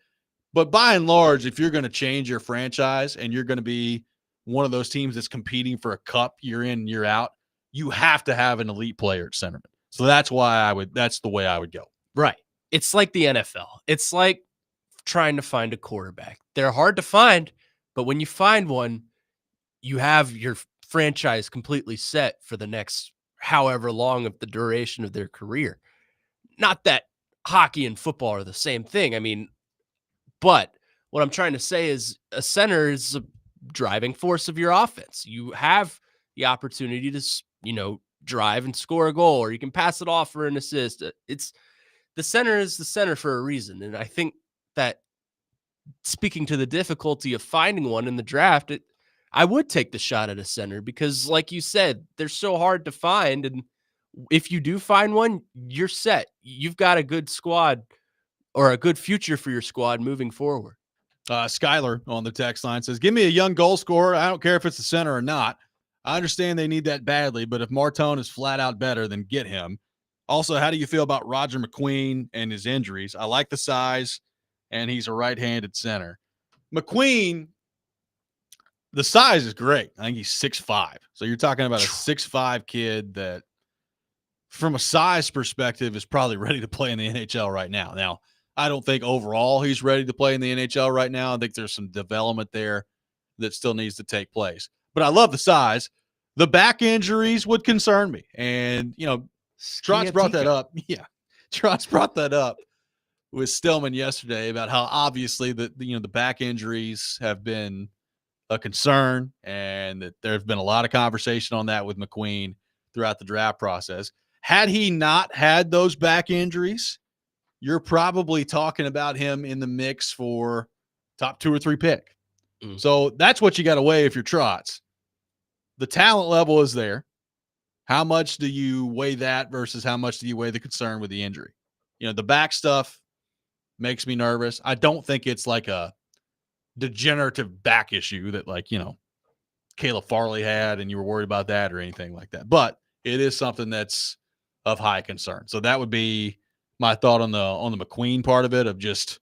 But by and large, if you're going to change your franchise and you're going to be one of those teams that's competing for a cup year in, year out, you have to have an elite player at centerman. So that's why that's the way I would go. Right. It's like the NFL. It's like trying to find a quarterback. They're hard to find, but when you find one, you have your franchise completely set for the next however long of the duration of their career. Not that hockey and football are the same thing. I mean, but what I'm trying to say is a center is a driving force of your offense. You have the opportunity to, drive and score a goal, or you can pass it off for an assist. The center is the center for a reason. And I think that, speaking to the difficulty of finding one in the draft, I would take the shot at a center because, like you said, they're so hard to find. And if you do find one, you're set. You've got a good squad or a good future for your squad moving forward. Skyler on the text line says, give me a young goal scorer. I don't care if it's the center or not. I understand they need that badly, but if Martone is flat out better, then get him. Also, how do you feel about Roger McQueen and his injuries? I like the size, and he's a right-handed center. McQueen, the size is great. I think he's 6'5". So you're talking about a 6'5" kid that, from a size perspective, is probably ready to play in the NHL right now. Now, I don't think overall he's ready to play in the NHL right now. I think there's some development there that still needs to take place. But I love the size. The back injuries would concern me. And, Trotz brought that up. Yeah. Trotz brought that up with Stillman yesterday about how obviously the back injuries have been a concern, and that there's been a lot of conversation on that with McQueen throughout the draft process. Had he not had those back injuries, you're probably talking about him in the mix for top 2 or 3 pick. So that's what you got to weigh if you're Trotz. The talent level is there. How much do you weigh that versus how much do you weigh the concern with the injury? The back stuff makes me nervous. I don't think it's like a degenerative back issue that Caleb Farley had and you were worried about that or anything like that. But it is something that's of high concern. So that would be my thought on the McQueen part of it, of just,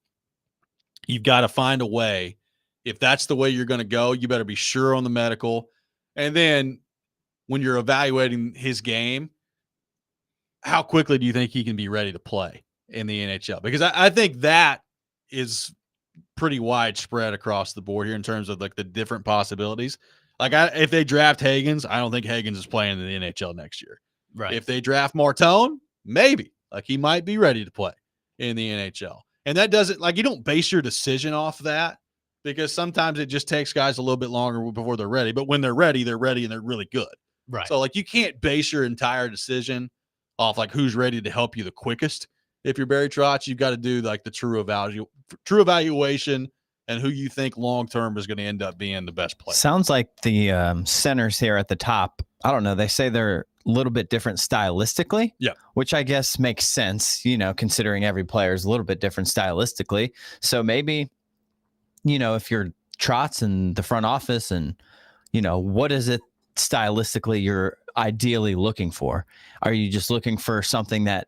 you've got to find a way. If that's the way you're going to go, you better be sure on the medical. And then when you're evaluating his game, how quickly do you think he can be ready to play in the NHL? Because I think that is pretty widespread across the board here in terms of the different possibilities. If they draft Higgins, I don't think Higgins is playing in the NHL next year. Right. If they draft Martone, maybe. He might be ready to play in the NHL. And that doesn't, you don't base your decision off that, because sometimes it just takes guys a little bit longer before they're ready. But when they're ready, and they're really good. Right. So, you can't base your entire decision off, who's ready to help you the quickest. If you're Barry Trotz, you've got to do, the true evaluation and who you think long-term is going to end up being the best player. Sounds like the centers here at the top, I don't know, they say they're a little bit different stylistically. Yeah. Which I guess makes sense, considering every player is a little bit different stylistically. So maybe, if you're Trotz in the front office and, what is it stylistically you're ideally looking for? Are you just looking for something that,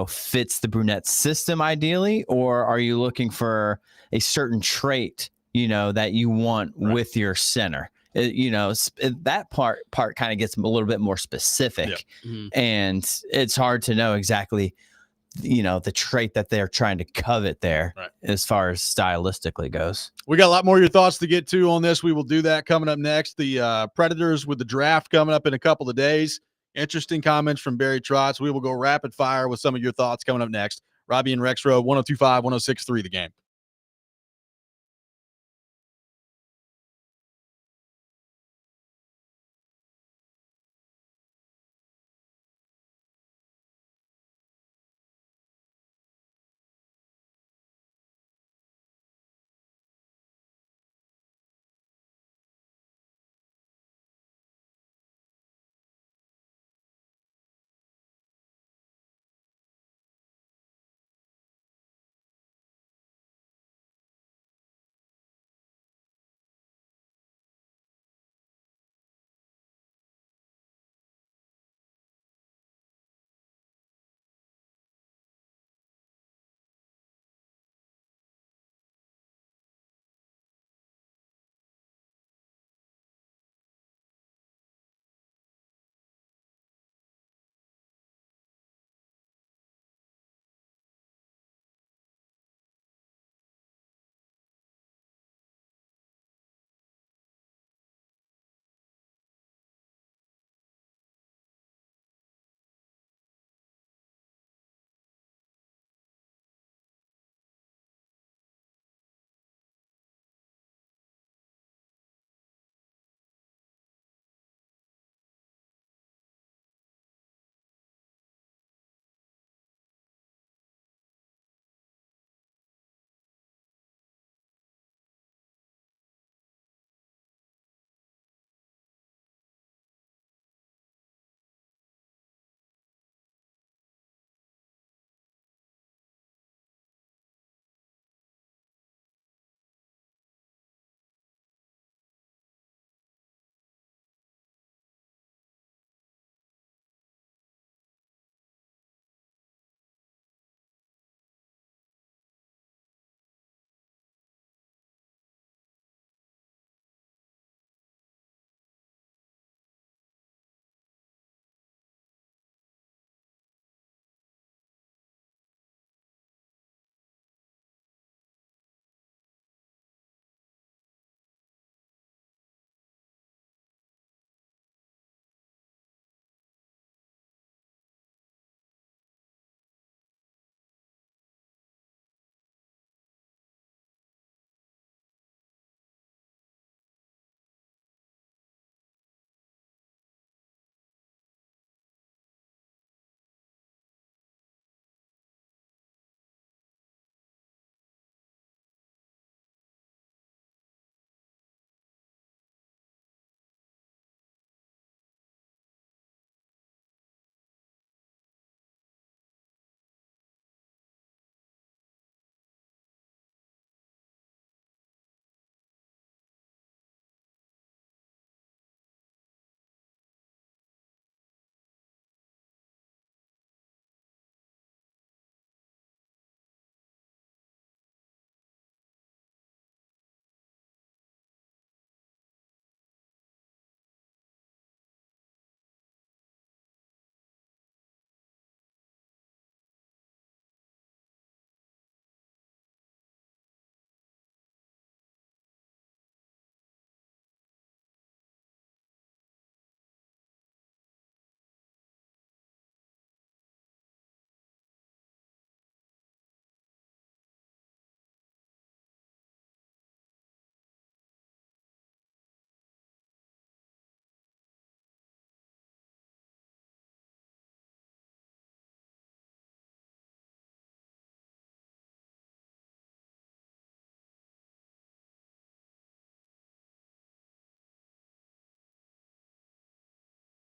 fits the Brunette system ideally, or are you looking for a certain trait, that you want with your center? That part kind of gets a little bit more specific, and it's hard to know exactly, the trait that they're trying to covet there as far as stylistically goes. We got a lot more of your thoughts to get to on this. We will do that coming up next. The Predators with the draft coming up in a couple of days. Interesting comments from Barry Trotz. We will go rapid fire with some of your thoughts coming up next. Robby and Rexrode, 102.5, 106.3 The Game.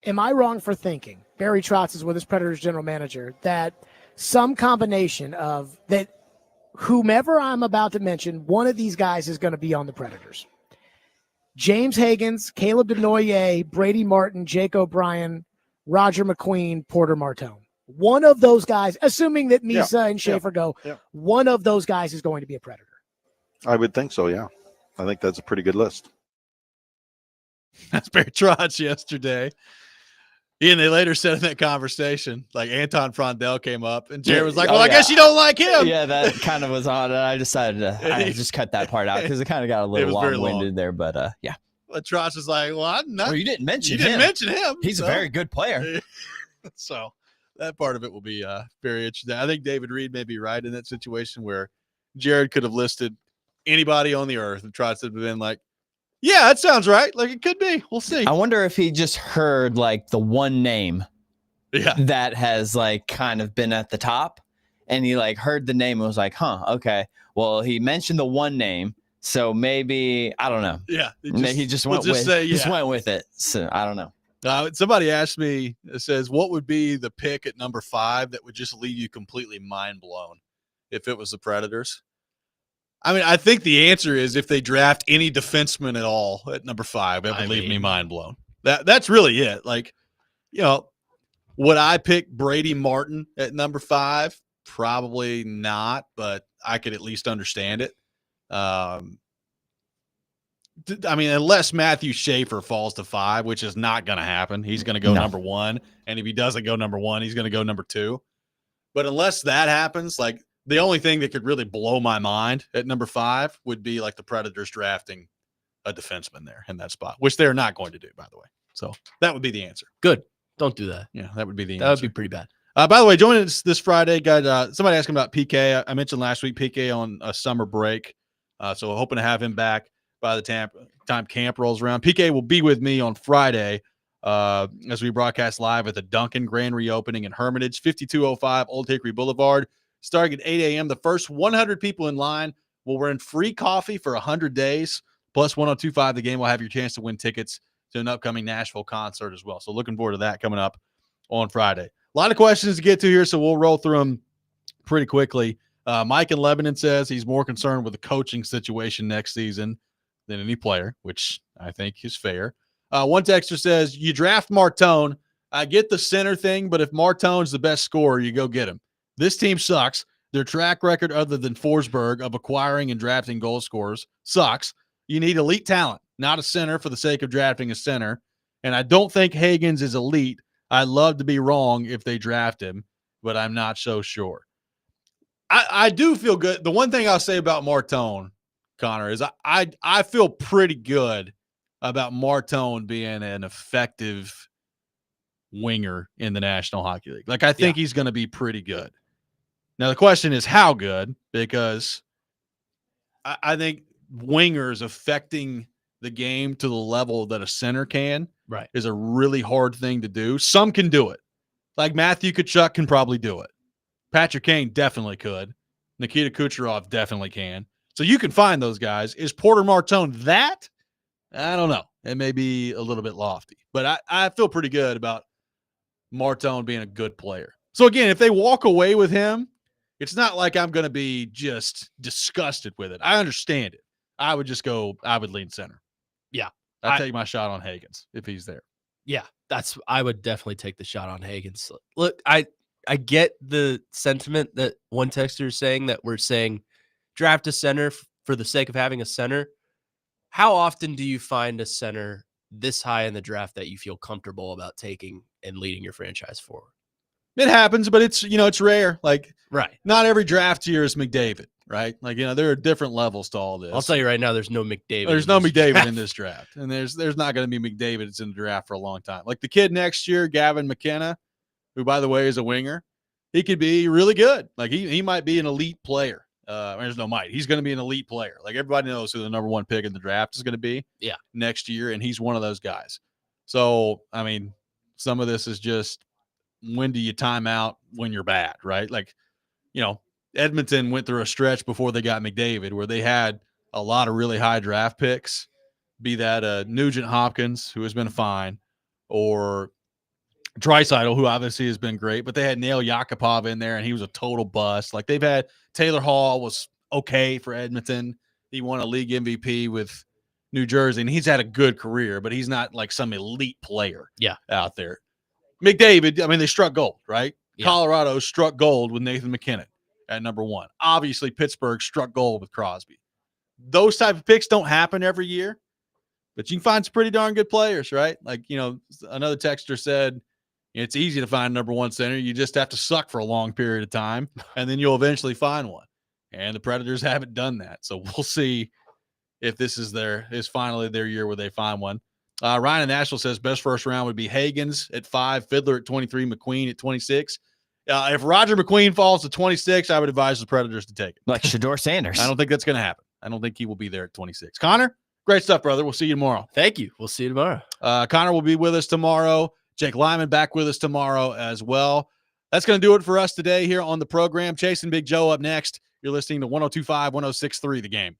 Am I wrong for thinking, Barry Trotz is with his Predators general manager, that some combination of that, whomever I'm about to mention, one of these guys is going to be on the Predators? James Higgins, Caleb Denoyer, Brady Martin, Jake O'Brien, Roger McQueen, Porter Martone. One of those guys, assuming that Misa and Yeah. Schaefer go, Yeah. one of those guys is going to be a Predator. I would think so. Yeah, I think that's a pretty good list. That's Barry Trotz yesterday. And they later said in that conversation, like Anton Frondell came up and Jared was like, well, I guess you don't like him. Yeah, that kind of was on. And I decided I just cut that part out because it kind of got a little long-winded there. But yeah. But Trotz was like, well, I'm not. Well, you didn't mention him. He's a very good player. So that part of it will be very interesting. I think David Reed may be right in that situation where Jared could have listed anybody on the earth and Trotz had been like, yeah, that sounds right. Like it could be. We'll see. I wonder if he just heard like the one name that has like kind of been at the top and he like heard the name and was like, huh, okay. Well, he mentioned the one name. So maybe, I don't know. Yeah. He just went with it. So I don't know. Somebody asked me, it says, what would be the pick at number 5 that would just leave you completely mind blown if it was the Predators? I mean, I think the answer is if they draft any defenseman at all at number 5, it would leave me mind blown. That's really it. Like, would I pick Brady Martin at number 5? Probably not, but I could at least understand it. I mean, unless Matthew Schaefer falls to 5, which is not going to happen. He's going to go number 1. And if he doesn't go number 1, he's going to go number 2. But unless that happens, like, the only thing that could really blow my mind at number 5 would be like the Predators drafting a defenseman there in that spot, which they're not going to do, by the way. So that would be the answer. Good. Don't do that. Yeah, that would be the answer. That would be pretty bad. By the way, joining us this Friday, got somebody asking about PK. I mentioned last week PK on a summer break. So hoping to have him back by the time camp rolls around. PK will be with me on Friday as we broadcast live at the Duncan Grand Reopening in Hermitage, 5205 Old Hickory Boulevard. Starting at 8 a.m., the first 100 people in line will win free coffee for 100 days. Plus 1025, the game will have your chance to win tickets to an upcoming Nashville concert as well. So looking forward to that coming up on Friday. A lot of questions to get to here, so we'll roll through them pretty quickly. Mike in Lebanon says he's more concerned with the coaching situation next season than any player, which I think is fair. One texter says, you draft Martone. I get the center thing, but if Martone's the best scorer, you go get him. This team sucks. Their track record, other than Forsberg, of acquiring and drafting goal scorers sucks. You need elite talent, not a center for the sake of drafting a center. And I don't think Hagens is elite. I'd love to be wrong if they draft him, but I'm not so sure. I do feel good. The one thing I'll say about Martone, Connor, is I feel pretty good about Martone being an effective winger in the National Hockey League. Like, I think he's going to be pretty good. Now, the question is how good, because I think wingers affecting the game to the level that a center can is a really hard thing to do. Some can do it. Like Matthew Tkachuk can probably do it. Patrick Kane definitely could. Nikita Kucherov definitely can. So you can find those guys. Is Porter Martone that? I don't know. It may be a little bit lofty. But I feel pretty good about Martone being a good player. So, again, if they walk away with him, it's not like I'm going to be just disgusted with it. I understand it. I would lean center. Yeah. I'd take my shot on Hagens if he's there. Yeah, I would definitely take the shot on Hagens. Look, I get the sentiment that one texter is saying, that we're saying draft a center for the sake of having a center. How often do you find a center this high in the draft that you feel comfortable about taking and leading your franchise forward? It happens, but it's rare. Like, not every draft year is McDavid, right? Like, there are different levels to all this. I'll tell you right now, there's no McDavid. There's no McDavid in this draft. And there's not going to be McDavids in the draft for a long time. Like the kid next year, Gavin McKenna, who, by the way, is a winger, he could be really good. Like, he might be an elite player. There's no might. He's going to be an elite player. Like, everybody knows who the number 1 pick in the draft is going to be next year, and he's one of those guys. So, I mean, some of this is just, when do you time out when you're bad, right? Like, Edmonton went through a stretch before they got McDavid where they had a lot of really high draft picks, be that Nugent Hopkins, who has been fine, or Draisaitl, who obviously has been great, but they had Nail Yakupov in there, and he was a total bust. Like, they've had Taylor Hall was okay for Edmonton. He won a league MVP with New Jersey, and he's had a good career, but he's not like some elite player out there. McDavid, I mean, they struck gold, right? Colorado struck gold with Nathan McKinnon at number 1. Obviously, Pittsburgh struck gold with Crosby. Those type of picks don't happen every year, but you can find some pretty darn good players, right? Like, another texter said, it's easy to find number 1 center. You just have to suck for a long period of time, and then you'll eventually find one. And the Predators haven't done that. So we'll see if this is finally their year where they find one. Ryan in Nashville says best first round would be Hagens at 5, Fiddler at 23, McQueen at 26. If Roger McQueen falls to 26, I would advise the Predators to take it. Like Shedeur Sanders. I don't think that's going to happen. I don't think he will be there at 26. Connor, great stuff, brother. We'll see you tomorrow. Thank you. We'll see you tomorrow. Connor will be with us tomorrow. Jake Lyman back with us tomorrow as well. That's going to do it for us today here on the program. Chase and Big Joe up next. You're listening to 102.5, 106.3 The Game.